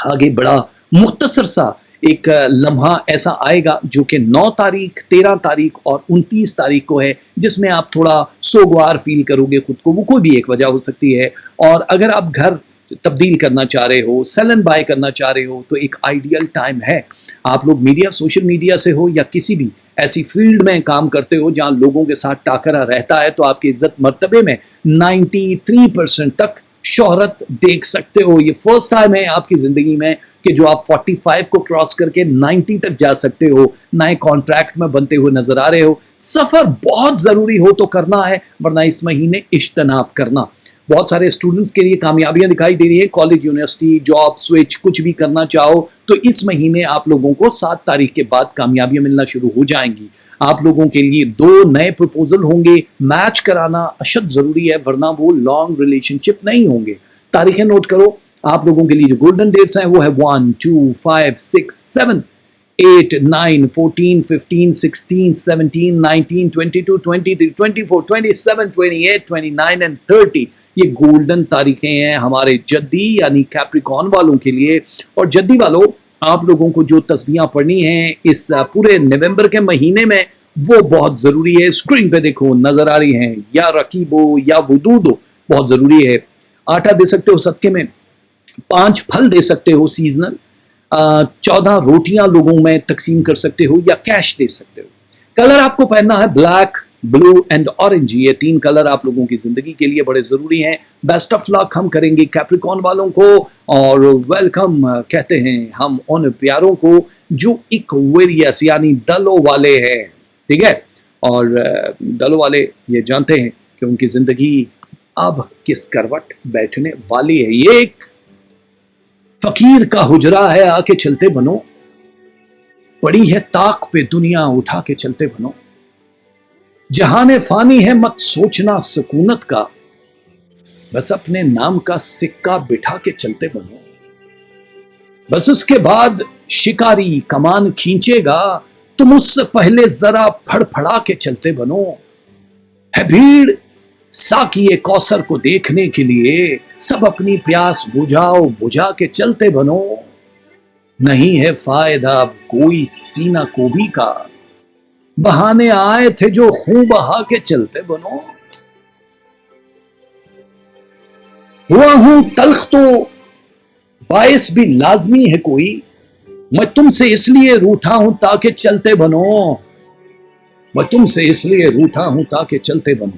Speaker 1: आगे बड़ा मुख्तसर सा ایک لمحہ ایسا آئے گا جو کہ 9 تاریخ 13 تاریخ اور 29 تاریخ کو ہے، جس میں آپ تھوڑا سوگوار فیل کرو گے خود کو، وہ کوئی بھی ایک وجہ ہو سکتی ہے۔ اور اگر آپ گھر تبدیل کرنا چاہ رہے ہو، سیل اینڈ بائی کرنا چاہ رہے ہو، تو ایک آئیڈیل ٹائم ہے۔ آپ لوگ میڈیا، سوشل میڈیا سے ہو یا کسی بھی ایسی فیلڈ میں کام کرتے ہو جہاں لوگوں کے ساتھ ٹاکرا رہتا ہے، تو آپ کی عزت مرتبے میں 93% تک شہرت دیکھ سکتے ہو۔ یہ فرسٹ ٹائم ہے آپ کی زندگی میں کہ جو آپ 45 کو کراس کر کے 90 تک جا سکتے ہو، نئے کانٹریکٹ میں بنتے ہوئے نظر آ رہے ہو۔ سفر بہت ضروری ہو تو کرنا ہے، ورنہ اس مہینے اجتناب کرنا۔ بہت سارے اسٹوڈنٹس کے لیے کامیابیاں دکھائی دے رہی ہیں، کالج، یونیورسٹی، جاب سوئچ کچھ بھی کرنا چاہو تو اس مہینے آپ لوگوں کو 7 تاریخ کے بعد کامیابیاں ملنا شروع ہو جائیں گی۔ آپ لوگوں کے لیے 2 نئے پروپوزل ہوں گے، میچ کرانا اشد ضروری ہے ورنہ وہ لانگ ریلیشن شپ نہیں ہوں گے۔ تاریخیں نوٹ کرو، آپ لوگوں کے لیے جو گولڈن ڈیٹس ہیں وہ ہے 1 2 5 6 7 8 9 14 15 16 17 19 22 23 24 27 28 29 and 30۔ یہ گولڈن تاریخیں ہیں ہمارے جدی یعنی کیپریکون والوں کے لیے۔ اور جدی والوں، آپ لوگوں کو جو تسبیحاں پڑھنی ہیں اس پورے نومبر کے مہینے میں وہ بہت ضروری ہے۔ اسکرین پہ دیکھو نظر آ رہی ہیں، یا رقیبو یا ودودو، بہت ضروری ہے۔ آٹا دے سکتے ہو صدقے میں، 5 پھل دے سکتے ہو سیزنل، 14 روٹیاں لوگوں میں تقسیم کر سکتے ہو یا کیش دے سکتے ہو۔ کلر آپ کو پہننا ہے بلیک، بلو اینڈ اورنج۔ یہ 3 کلر آپ لوگوں کی زندگی کے لیے بڑے ضروری ہیں۔ بیسٹ آف لک ہم کریں گے کیپریکون والوں کو، اور ویلکم کہتے ہیں ہم ان پیاروں کو جو ایکویریس یعنی دلوں والے ہیں، ٹھیک ہے۔ اور دلوں والے یہ جانتے ہیں کہ ان کی زندگی اب کس کروٹ بیٹھنے والی ہے۔ یہ ایک فقیر کا حجرا ہے، آ کے چلتے بنو، پڑی ہے طاق پہ دنیا، اٹھا کے چلتے بنو۔ جہان فانی ہے مت سوچنا سکونت کا، بس اپنے نام کا سکہ بٹھا کے چلتے بنو۔ بس اس کے بعد شکاری کمان کھینچے گا، تم اس سے پہلے ذرا پھڑ پھڑا کے چلتے بنو۔ ہے بھیڑ ساقی کوثر کو دیکھنے کے لیے، سب اپنی پیاس بجھاؤ بجھا کے چلتے بنو۔ نہیں ہے فائدہ اب کوئی سینہ کوبی کا، بہانے آئے تھے جو خون بہا کے چلتے بنو۔ ہوا ہوں تلخ تو باعث بھی لازمی ہے کوئی، میں تم سے اس لیے روٹھا ہوں تاکہ چلتے بنو۔ میں تم سے اس لیے روٹھا ہوں تاکہ چلتے بنو۔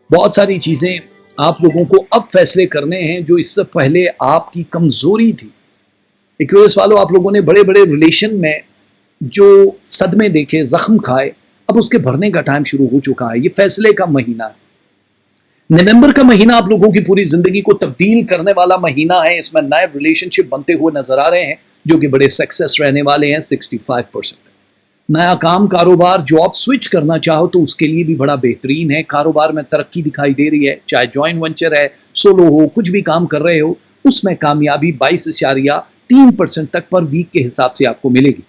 Speaker 1: بہت ساری چیزیں آپ لوگوں کو اب فیصلے کرنے ہیں جو اس سے پہلے آپ کی کمزوری تھی۔ ایکویریس والوں، آپ لوگوں نے بڑے بڑے ریلیشن میں جو صدمے دیکھے، زخم کھائے، اب اس کے بھرنے کا ٹائم شروع ہو چکا ہے۔ یہ فیصلے کا مہینہ ہے۔ نومبر کا مہینہ آپ لوگوں کی پوری زندگی کو تبدیل کرنے والا مہینہ ہے۔ اس میں نئے ریلیشن شپ بنتے ہوئے نظر آ رہے ہیں جو کہ بڑے سکسیس رہنے والے ہیں، 65%۔ نیا کام، کاروبار، جاب سوئچ کرنا چاہو تو اس کے لیے بھی بڑا بہترین ہے۔ کاروبار میں ترقی دکھائی دے رہی ہے، چاہے جوائنٹ وینچر ہے، سولو ہو، کچھ بھی کام کر رہے ہو، اس میں کامیابی 22.3% تک پر ویک کے حساب سے آپ کو ملے گی۔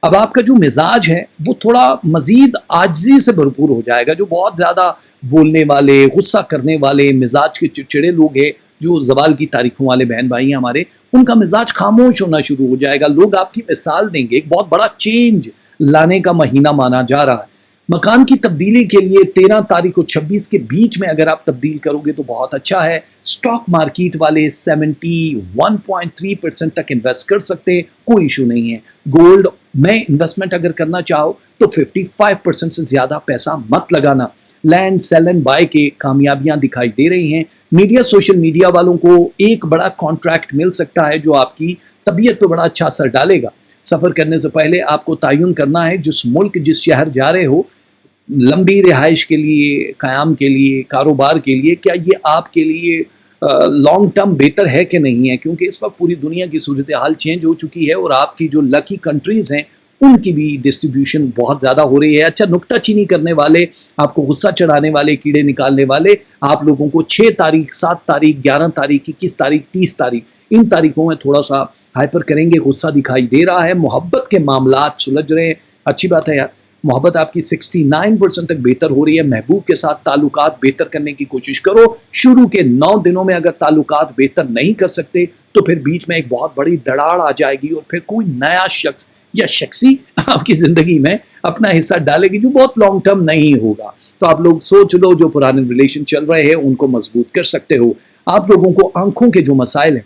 Speaker 1: اب آپ کا جو مزاج ہے وہ تھوڑا مزید عاجزی سے بھرپور ہو جائے گا۔ جو بہت زیادہ بولنے والے، غصہ کرنے والے مزاج کے چڑچڑے لوگ ہیں، جو زوال کی تاریخوں والے بہن بھائی ہیں ہمارے، ان کا مزاج خاموش ہونا شروع ہو جائے گا۔ لوگ آپ کی مثال دیں گے۔ ایک بہت بڑا چینج لانے کا مہینہ مانا جا رہا ہے۔ مکان کی تبدیلی کے لیے 13 تاریخ اور 26 کے بیچ میں اگر آپ تبدیل کرو گے تو بہت اچھا ہے۔ سٹاک مارکیٹ والے 71.3% تک انویسٹ کر سکتے ہیں، کوئی ایشو نہیں ہے۔ گولڈ میں انویسٹمنٹ اگر کرنا چاہو تو 55% سے زیادہ پیسہ مت لگانا۔ لینڈ سیل اینڈ بائی کے کامیابیاں دکھائی دے رہی ہیں۔ میڈیا، سوشل میڈیا والوں کو ایک بڑا کانٹریکٹ مل سکتا ہے جو آپ کی طبیعت پہ بڑا اچھا اثر ڈالے گا۔ سفر کرنے سے پہلے آپ کو تعین کرنا ہے جس ملک، جس شہر جا رہے ہو، لمبی رہائش کے لیے، قیام کے لیے، کاروبار کے لیے، کیا یہ آپ کے لیے لانگ ٹرم بہتر ہے کہ نہیں ہے، کیونکہ اس وقت پوری دنیا کی صورتحال چینج ہو چکی ہے اور آپ کی جو لکی کنٹریز ہیں ان کی بھی ڈسٹریبیوشن بہت زیادہ ہو رہی ہے۔ اچھا، نکتہ چینی کرنے والے، آپ کو غصہ چڑھانے والے، کیڑے نکالنے والے، آپ لوگوں کو 6 تاریخ، 7 تاریخ، 11 تاریخ، 21 تاریخ، 30 تاریخ، ان تاریخوں میں تھوڑا سا ہائپر کریں گے، غصہ دکھائی دے رہا ہے۔ محبت کے معاملات سلجھ رہے ہیں، اچھی بات ہے یار۔ محبت آپ کی 69% تک بہتر ہو رہی ہے۔ محبوب کے ساتھ تعلقات بہتر کرنے کی کوشش کرو۔ شروع کے 9 دنوں میں اگر تعلقات بہتر نہیں کر سکتے تو پھر بیچ میں ایک بہت بڑی دراڑ آ جائے گی اور پھر کوئی نیا شخص یا شخصی آپ کی زندگی میں اپنا حصہ ڈالے گی جو بہت لانگ ٹرم نہیں ہوگا. تو آپ لوگ سوچ لو جو پرانے ریلیشن چل رہے ہیں ان کو مضبوط کر سکتے ہو. آپ لوگوں کو آنکھوں کے جو مسائل ہیں,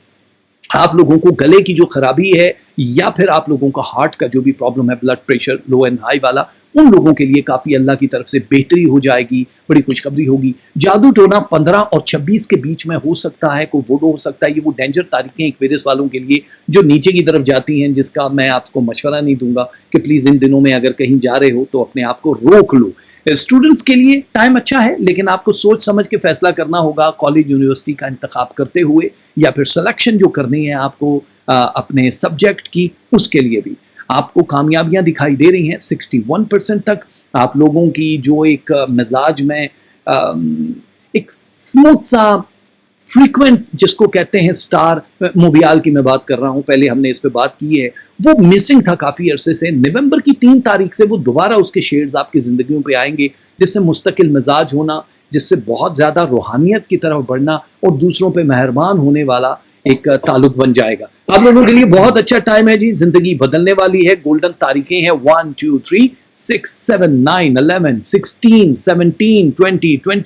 Speaker 1: آپ لوگوں کو گلے کی جو خرابی ہے, یا پھر آپ لوگوں کا ہارٹ کا جو بھی پرابلم ہے, blood pressure low and high والا, ان لوگوں کے لیے کافی اللہ کی طرف سے بہتری ہو جائے گی, بڑی خوشخبری ہوگی. جادو ٹونا 15 اور 26 کے بیچ میں ہو سکتا ہے, کوئی ووڈو ہو سکتا ہے. یہ وہ ڈینجر تاریخیں ایکویرس والوں کے لیے جو نیچے کی طرف جاتی ہیں, جس کا میں آپ کو مشورہ نہیں دوں گا کہ پلیز ان دنوں میں اگر کہیں جا رہے ہو تو اپنے آپ کو روک لو. اسٹوڈنٹس کے لیے ٹائم اچھا ہے, لیکن آپ کو سوچ سمجھ کے فیصلہ کرنا ہوگا کالج یونیورسٹی کا انتخاب کرتے ہوئے, یا پھر سلیکشن جو کرنی ہے آپ کو اپنے سبجیکٹ کی, اس کے لیے بھی آپ کو کامیابیاں دکھائی دے رہی ہیں 61% تک. آپ لوگوں کی جو ایک مزاج میں ایک اسموتھ سا فریکوینٹ جس کو کہتے ہیں سٹار موبیال کی میں بات کر رہا ہوں, پہلے ہم نے اس پہ بات کی ہے, وہ مسنگ تھا کافی عرصے سے. نومبر کی 3 تاریخ سے وہ دوبارہ اس کے شیڈز آپ کی زندگیوں پہ آئیں گے, جس سے مستقل مزاج ہونا, جس سے بہت زیادہ روحانیت کی طرف بڑھنا اور دوسروں پہ مہربان ہونے والا ایک تعلق بن جائے گا. آپ لوگوں کے لیے بہت اچھا ٹائم ہے جی, زندگی بدلنے والی ہے. گولڈن تاریخیں ہیں 1 2 3 6 7 9 11 16 17 20 21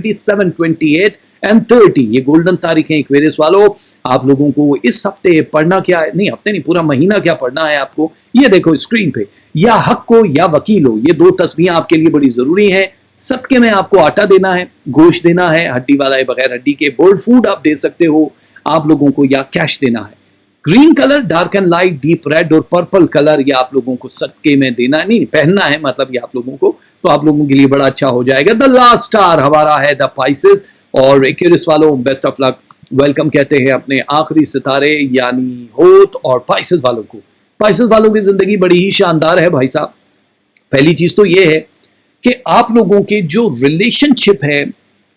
Speaker 1: 27 28 and 30. یہ گولڈن تاریخیں ایکویرس والوں. آپ لوگوں کو اس ہفتے پڑھنا کیا ہے, نہیں ہفتے نہیں, پورا مہینہ کیا پڑھنا ہے آپ کو, یہ دیکھو اسکرین پہ. یا حق کو یا وکیل ہو, یہ 2 تسبیحیں آپ کے لیے بڑی ضروری ہیں. صدقے میں آپ کو آٹا دینا ہے, گوشت دینا ہے, ہڈی والا ہے بغیر ہڈی کے, برڈ فوڈ آپ دے سکتے ہو آپ لوگوں کو, یا کیش دینا ہے. Green colour, dark and light, deep red اور پرپل کلر, یہ آپ لوگوں کو صدقے میں دینا ہے, نہیں پہننا ہے مطلب یہ آپ لوگوں کو, تو آپ لوگوں کے لیے بڑا اچھا ہو جائے گا. دا لاسٹ سٹار ہمارا ہے دا پائسز, اور ایکویرس والوں بیسٹ آف لک, ویلکم کہتے ہیں اپنے آخری ستارے یعنی ہوت اور پائسز والوں کو. پائسز والوں کی زندگی بڑی ہی شاندار ہے بھائی صاحب. پہلی چیز تو یہ ہے کہ آپ لوگوں کے جو ریلیشن شپ ہے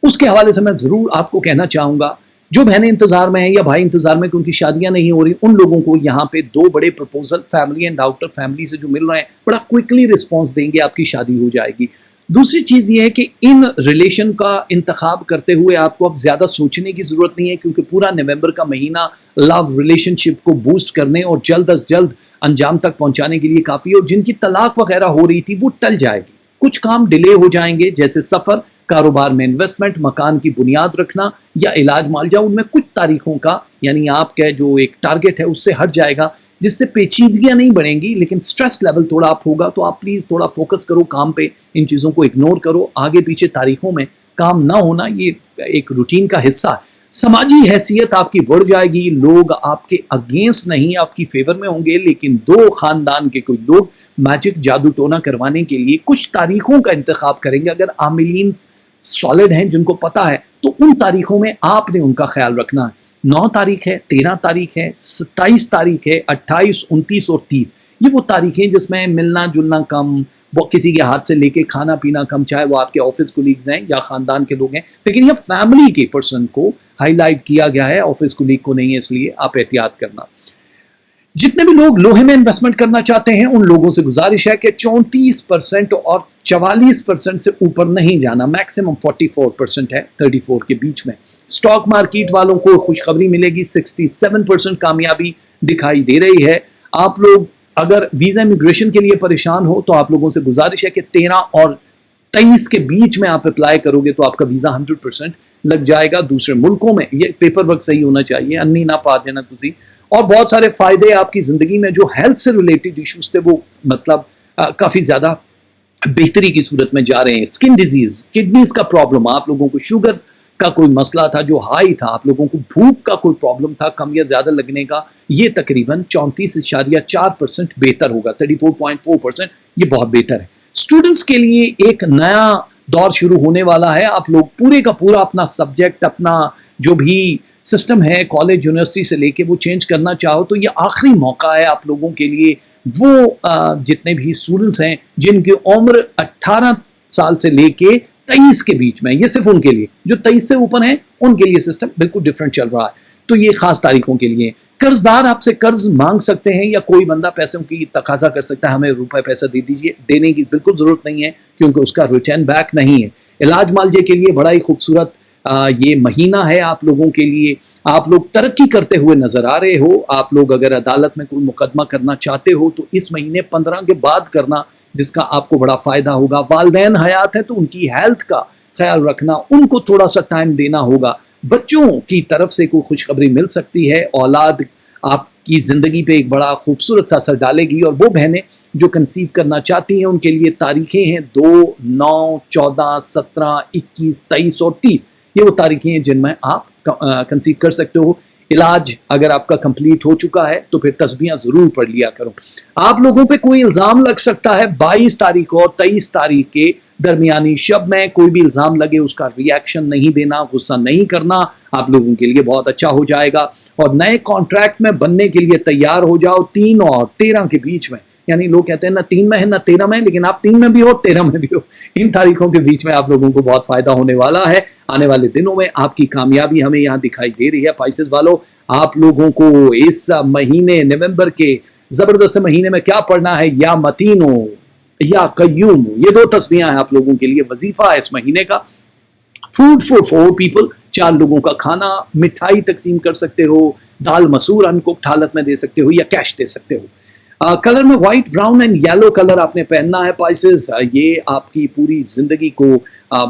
Speaker 1: اس کے حوالے سے میں ضرور آپ کو کہنا چاہوں گا, جو بہنیں انتظار میں ہیں یا بھائی انتظار میں کہ ان کی شادیاں نہیں ہو رہی, ان لوگوں کو یہاں پہ 2 بڑے proposal family and outer family سے جو مل رہے ہیں, بڑا کوئکلی رسپانس دیں گے, آپ کی شادی ہو جائے گی. دوسری چیز یہ ہے کہ ان ریلیشن کا انتخاب کرتے ہوئے آپ کو اب زیادہ سوچنے کی ضرورت نہیں ہے, کیونکہ پورا نومبر کا مہینہ لو ریلیشن شپ کو بوسٹ کرنے اور جلد از جلد انجام تک پہنچانے کے لیے کافی ہے. اور جن کی طلاق وغیرہ ہو رہی تھی وہ ٹل جائے گی, کچھ کام ڈیلے ہو جائیں گے, جیسے سفر, کاروبار میں انویسٹمنٹ, مکان کی بنیاد رکھنا یا علاج معالجہ. ان میں کچھ تاریخوں کا یعنی آپ کا جو ایک ٹارگٹ ہے اس سے ہٹ جائے گا, جس سے پیچیدگیاں نہیں بڑھیں گی, لیکن سٹریس لیول تھوڑا اپ ہوگا. تو آپ پلیز تھوڑا فوکس کرو کام پہ, ان چیزوں کو اگنور کرو. آگے پیچھے تاریخوں میں کام نہ ہونا یہ ایک روٹین کا حصہ ہے. سماجی حیثیت آپ کی بڑھ جائے گی, لوگ آپ کے اگینسٹ نہیں آپ کی فیور میں ہوں گے, لیکن 2 خاندان کے کوئی لوگ میجک جادو ٹونا کروانے کے لیے کچھ تاریخوں کا انتخاب کریں گے. اگر عاملین سالڈ ہیں جن کو پتا ہے تو ان تاریخوں میں آپ نے ان کا خیال رکھنا ہے. 9 تاریخ ہے, 13 تاریخ ہے, 27 تاریخ ہے, 28 29 اور 30. یہ وہ تاریخیں جس میں ملنا جلنا کم, کسی کے ہاتھ سے لے کے کھانا پینا کم, چاہے وہ آپ کے آفس کولیگز ہیں یا خاندان کے لوگ ہیں, لیکن یہ فیملی کے پرسن کو ہائی لائٹ کیا گیا ہے, آفس کولیگ کو نہیں ہے, اس لیے آپ احتیاط کرنا. جتنے بھی لوگ لوہے میں انویسٹمنٹ کرنا چاہتے ہیں ان لوگوں سے گزارش ہے کہ 34% اور 44% سے اوپر نہیں جانا, میکسیمم 44% ہے, 34 کے بیچ میں. سٹاک مارکیٹ والوں کو خوشخبری ملے گی, 67% کامیابی دکھائی دے رہی ہے. آپ لوگ اگر ویزا امیگریشن کے لیے پریشان ہو تو آپ لوگوں سے گزارش ہے کہ 13 اور 23 کے بیچ میں آپ اپلائی کرو گے تو آپ کا ویزا 100% لگ جائے گا. دوسرے ملکوں میں یہ پیپر ورک صحیح ہونا چاہیے, انی نہ پا دینا تسی. اور بہت سارے فائدے آپ کی زندگی میں جو ہیلتھ سے ریلیٹڈ ایشوز تھے وہ مطلب کافی زیادہ بہتری کی صورت میں جا رہے ہیں. اسکن ڈیزیز, کڈنیز کا پرابلم, آپ لوگوں کو شوگر کا کوئی مسئلہ تھا جو ہائی تھا, آپ لوگوں کو بھوک کا کوئی پرابلم تھا کم یا زیادہ لگنے کا, یہ تقریباً 34.4% بہتر ہوگا, 34.4%, یہ بہت بہتر ہے. اسٹوڈنٹس کے لیے ایک نیا دور شروع ہونے والا ہے. آپ لوگ پورے کا پورا اپنا سبجیکٹ, اپنا جو بھی سسٹم ہے کالج یونیورسٹی سے لے کے وہ چینج کرنا چاہو تو یہ آخری موقع ہے آپ لوگوں کے لیے. وہ جتنے بھی اسٹوڈنٹس ہیں جن کی عمر 18 سال سے لے کے 23 کے بیچ میں, یہ صرف ان کے لیے, جو 23 سے اوپر ہیں ان کے لیے سسٹم بالکل ڈیفرنٹ چل رہا ہے. تو یہ خاص تاریخوں کے لیے. قرض دار آپ سے قرض مانگ سکتے ہیں یا کوئی بندہ پیسوں کی تقاضا کر سکتا ہے, ہمیں روپے پیسہ دے دیجیے, دینے کی بالکل ضرورت نہیں ہے کیونکہ اس کا ریٹرن بیک نہیں ہے. علاج معالجے کے لیے بڑا ہی خوبصورت ये महीना है आप लोगों के लिए, आप लोग तरक्की करते हुए नजर आ रहे हो। आप लोग अगर अदालत में कोई मुकदमा करना चाहते हो तो इस महीने 15 के बाद करना, जिसका आपको बड़ा फायदा होगा। वालिदैन हयात है तो उनकी हेल्थ का ख्याल रखना, उनको थोड़ा सा टाइम देना होगा। बच्चों की तरफ से कोई खुशखबरी मिल सकती है, औलाद आपकी ज़िंदगी पे एक बड़ा खूबसूरत सा असर डालेगी। और वो बहनें जो कंसीव करना चाहती हैं उनके लिए तारीखें हैं 2, 9, 14, 17, 21, 23 और 30। ये वो तारीखें हैं जिनमें आप कंसीव कर सकते हो। इलाज अगर आपका कंप्लीट हो चुका है तो फिर तस्बीहां ज़रूर पढ़ लिया करो। आप लोगों पे कोई इल्ज़ाम लग सकता है 22 तारीख और 23 तारीख के दरमियानी शब में। कोई भी इल्ज़ाम लगे उसका रिएक्शन नहीं देना, गुस्सा नहीं करना, आप लोगों के लिए बहुत अच्छा हो जाएगा। और नए कॉन्ट्रैक्ट में बनने के लिए तैयार हो जाओ 3 और 13 के बीच में। यानी लोग कहते हैं ना 3 में है ना 13 में, लेकिन आप 3 में भी हो 13 में भी हो। इन तारीखों के बीच में आप लोगों को बहुत फायदा होने वाला है। आने वाले दिनों में आपकी कामयाबी हमें यहाँ दिखाई दे रही है। पाइसेस वालों, आप लोगों को इस महीने नवंबर के जबरदस्त महीने में क्या पढ़ना है? या मतीनो या कय्यूम, ये 2 तस्बीहां हैं आप लोगों के लिए। वजीफा है इस महीने का। फूड फॉर 4 पीपल, 4 लोगों का खाना, मिठाई तकसीम कर सकते हो, दाल मसूर अनकुक्ड हालत में दे सकते हो या कैश दे सकते हो। कलर में white, brown and yellow colour आपने पहनना है पाइसेस। ये आपकी पूरी जिंदगी को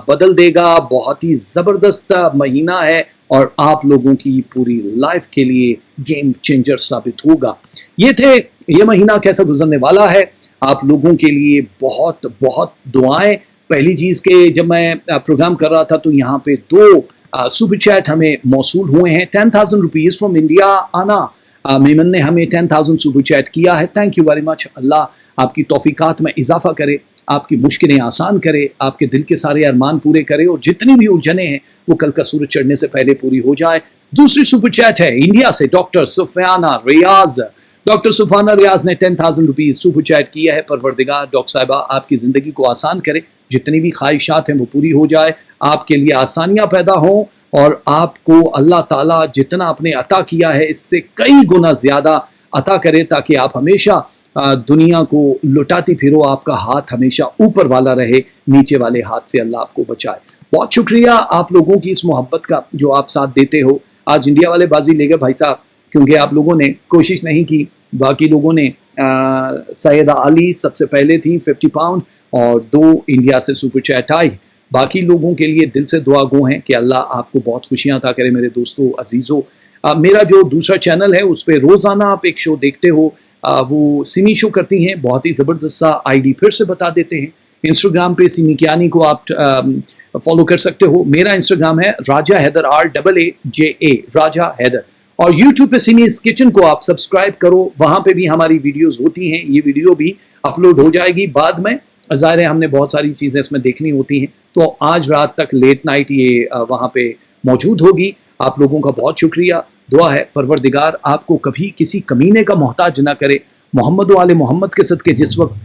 Speaker 1: बदल देगा। बहुत ही जबरदस्त महीना है और आप लोगों की पूरी लाइफ के लिए गेम चेंजर साबित होगा। ये महीना कैसा गुजरने वाला है आप लोगों के लिए। बहुत बहुत दुआएं। पहली चीज के जब मैं प्रोग्राम कर रहा था तो यहाँ पे 2 सुपर चैट हमें मौसूल हुए हैं। 10,000 रुपीज फ्रॉम इंडिया। आना मेमन ने हमें 10,000 सुपर चैट किया है। Thank you very much. अल्लाह आपकी तौफीकात में इजाफा करे, आपकी मुश्किलें आसान करे, आपके दिल के सारे अरमान पूरे करे और जितनी भी उलझने हैं वो कल का सूरज चढ़ने से पहले पूरी हो जाए। दूसरी सुपर चैट है इंडिया से डॉक्टर सुफाना रियाज। डॉक्टर सुफाना रियाज ने 10,000 रुपीज सुपर चैट किया है। परवरदिगार डॉक्टर साहिबा आपकी जिंदगी को आसान करे, जितनी भी ख्वाहिशात हैं वो पूरी हो जाए, आपके लिए आसानियां पैदा हों और आपको अल्लाह ताला जितना आपने अता किया है इससे कई गुना ज्यादा अता करे, ताकि आप हमेशा दुनिया को लुटाती फिरो, आपका हाथ हमेशा ऊपर वाला रहे, नीचे वाले हाथ से अल्लाह आपको बचाए। बहुत शुक्रिया आप लोगों की इस मोहब्बत का जो आप साथ देते हो। आज इंडिया वाले बाजी ले गए भाई साहब, क्योंकि आप लोगों ने कोशिश नहीं की। बाकी लोगों ने सैयदा अली सबसे पहले थी 50 पाउंड और 2 इंडिया से सुपर चैट आई। बाकी लोगों के लिए दिल से दुआ गो हैं कि अल्लाह आपको बहुत खुशियां अता करे। मेरे दोस्तों अजीज़ों, मेरा जो दूसरा चैनल है उस पर रोज़ाना आप एक शो देखते हो, वो सिमी शो करती हैं। बहुत ही ज़बरदस्त सा आईडी फिर से बता देते हैं। इंस्टाग्राम पे सिमी कियानी को आप फॉलो कर सकते हो। मेरा इंस्टाग्राम है राजा हैदर, RAAJA राजा हैदर। और यूट्यूब पे सिमीज किचन को आप सब्सक्राइब करो, वहाँ पे भी हमारी वीडियोज़ होती हैं। ये वीडियो भी अपलोड हो जाएगी बाद में। ज़ाहिर है हमने बहुत सारी चीज़ें इसमें देखनी होती हैं, तो आज रात तक लेट नाइट ये वहाँ पे मौजूद होगी। आप लोगों का बहुत शुक्रिया। दुआ है परवरदिगार आपको कभी किसी कमीने का मोहताज ना करे। मोहम्मद वाले मोहम्मद के सदके जिस वक्त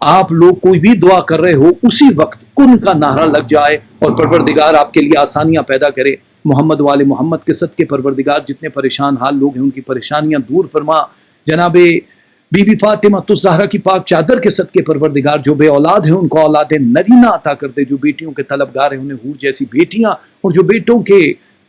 Speaker 1: आप लोग कोई भी दुआ कर रहे हो उसी वक्त कुन का नारा लग जाए और परवरदिगार आपके लिए आसानियां पैदा करे। मोहम्मद वाले मोहम्मद के सदके परवरदिगार जितने परेशान हाल लोग हैं उनकी परेशानियां दूर फरमा। जनाबे बीबी फातिमा तो ज़हरा की पाक चादर के सदके परवरदिगार जो बे औलाद हैं उनको औलाद नरीना अता कर दे। जो बेटियों के तलबगार हैं उन्हें हूर जैसी बेटियां, और जो बेटों के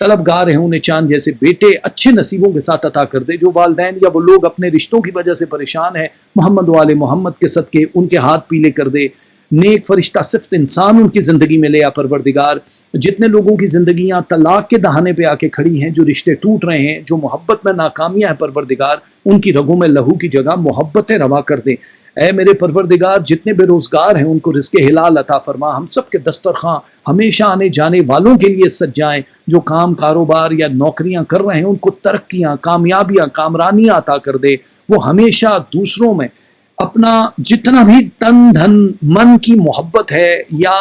Speaker 1: तलबगार हैं उन्हें चांद जैसे बेटे अच्छे नसीबों के साथ अता कर दे। जो वालिदैन या वो लोग अपने रिश्तों की वजह से परेशान हैं, मोहम्मद वाले मोहम्मद के सदके उनके हाथ पीले कर दे। नेक फरिश्ता सिफ्त इंसान उनकी ज़िंदगी में ले आ परवरदिगार। जितने लोगों की ज़िंदगियाँ तलाक के दहाने पे आके खड़ी हैं, जो रिश्ते टूट रहे हैं, जो मोहब्बत में नाकामियाँ हैं परवरदिगार, उनकी रगों में लहू की जगह मोहब्बतें रवा कर दे। ऐ मेरे परवरदिगार जितने बेरोज़गार हैं उनको रिज़्क़े हिलाल अता फरमा। हम सब के दस्तरखां हमेशा आने जाने वालों के लिए सज जाएँ। जो काम कारोबार या नौकरियाँ कर रहे हैं उनको तरक्कियाँ, कामयाबियाँ, कामरानियाँ अता कर दे। वो हमेशा दूसरों में अपना जितना भी तन धन मन की मोहब्बत है या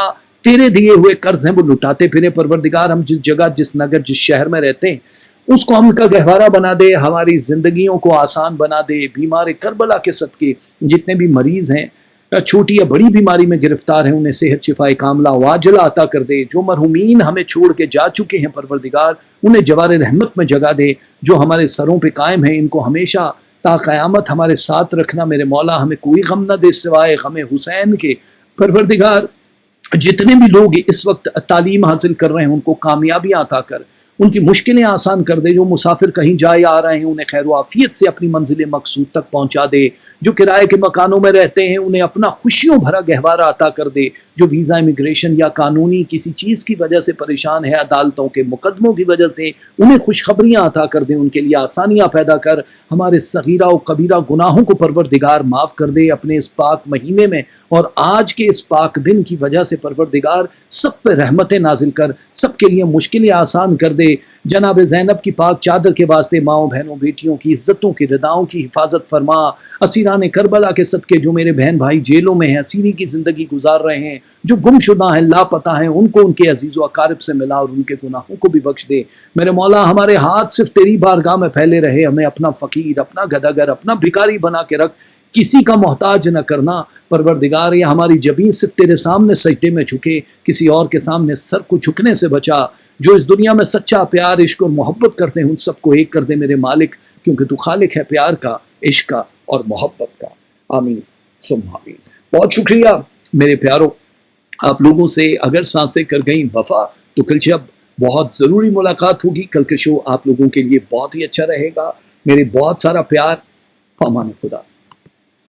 Speaker 1: तेरे दिए हुए कर्ज हैं वो लुटाते फिरे परवरदिगार। हम जिस जगह, जिस नगर, जिस शहर में रहते हैं उसको हम का गहवारा बना दे, हमारी जिंदगियों को आसान बना दे। बीमार करबला के सदके जितने भी मरीज हैं, छोटी या बड़ी बीमारी में गिरफ्तार हैं, उन्हें सेहत शिफाए कामला वाजला अता कर दे। जो मरहुमीन हमें छोड़ के जा चुके हैं परवरदिगार उन्हें जवार रहमत में जगह दे। जो हमारे सरों पे कायम है इनको हमेशा ता क़यामत हमारे साथ रखना मेरे मौला। हमें कोई गम न दे सिवाय गम हुसैन के परवरदिगार। जितने भी लोग इस वक्त तालीम हासिल कर रहे हैं उनको कामयाबियाँ अता कर, उनकी मुश्किलें आसान कर दे। जो मुसाफिर कहीं जाए आ रहे हैं उन्हें खैर व आफियत से अपनी मंजिल मकसूद तक पहुँचा दे। जो किराए के मकानों में रहते हैं उन्हें अपना खुशियों भरा गहवारा अता कर दे। जो वीज़ा इमिग्रेशन या कानूनी किसी चीज़ की वजह से परेशान है, अदालतों के मुकदमों की वजह से, उन्हें खुशखबरियाँ अता कर दे, उनके लिए आसानियाँ पैदा कर। हमारे सगीरा और कबीरा गुनाहों को परवरदिगार माफ़ कर दे अपने इस पाक महीने में, और आज के इस पाक दिन की वजह से परवरदिगार सब पे रहमतें नाजिल कर, सबके लिए मुश्किलें आसान कर दे। जनाब ज़ैनब की पाक चादर के वास्ते माओ बहनों बेटियों की इज्जतों की रिदाओं की हिफाजत फरमा। असीरान करबला के सदके जो मेरे बहन भाई जेलों में हैं, असीरी की ज़िंदगी गुजार रहे हैं, जो गुमशुदा हैं, लापता हैं, उनको उनके अजीज़ व अकारिब से मिला और उनके गुनाहों को भी बख्श दे। मेरे मौला हमारे हाथ सिर्फ तेरी बारगाह में फैले रहे, हमें अपना फ़कीर, अपना गदागर, अपना भिखारी बना के रख, किसी का मोहताज न करना। परवरदिगार ये हमारी जबीन सिर्फ तेरे सामने सजदे में झुके, किसी और के सामने सर को झुकने से बचा। जो इस दुनिया में सच्चा प्यार, इश्क और मोहब्बत करते हैं उन सबको एक कर दे मेरे मालिक, क्योंकि तू खालिक है प्यार का, इश्क का और मोहब्बत का। आमीन सुम्मा आमीन। बहुत शुक्रिया मेरे प्यारों, आप लोगों से अगर सांसें कर गई वफा तो कल जब बहुत ज़रूरी मुलाकात होगी। कल के शो आप लोगों के लिए बहुत ही अच्छा रहेगा। मेरे बहुत सारा प्यार। पामान खुदा।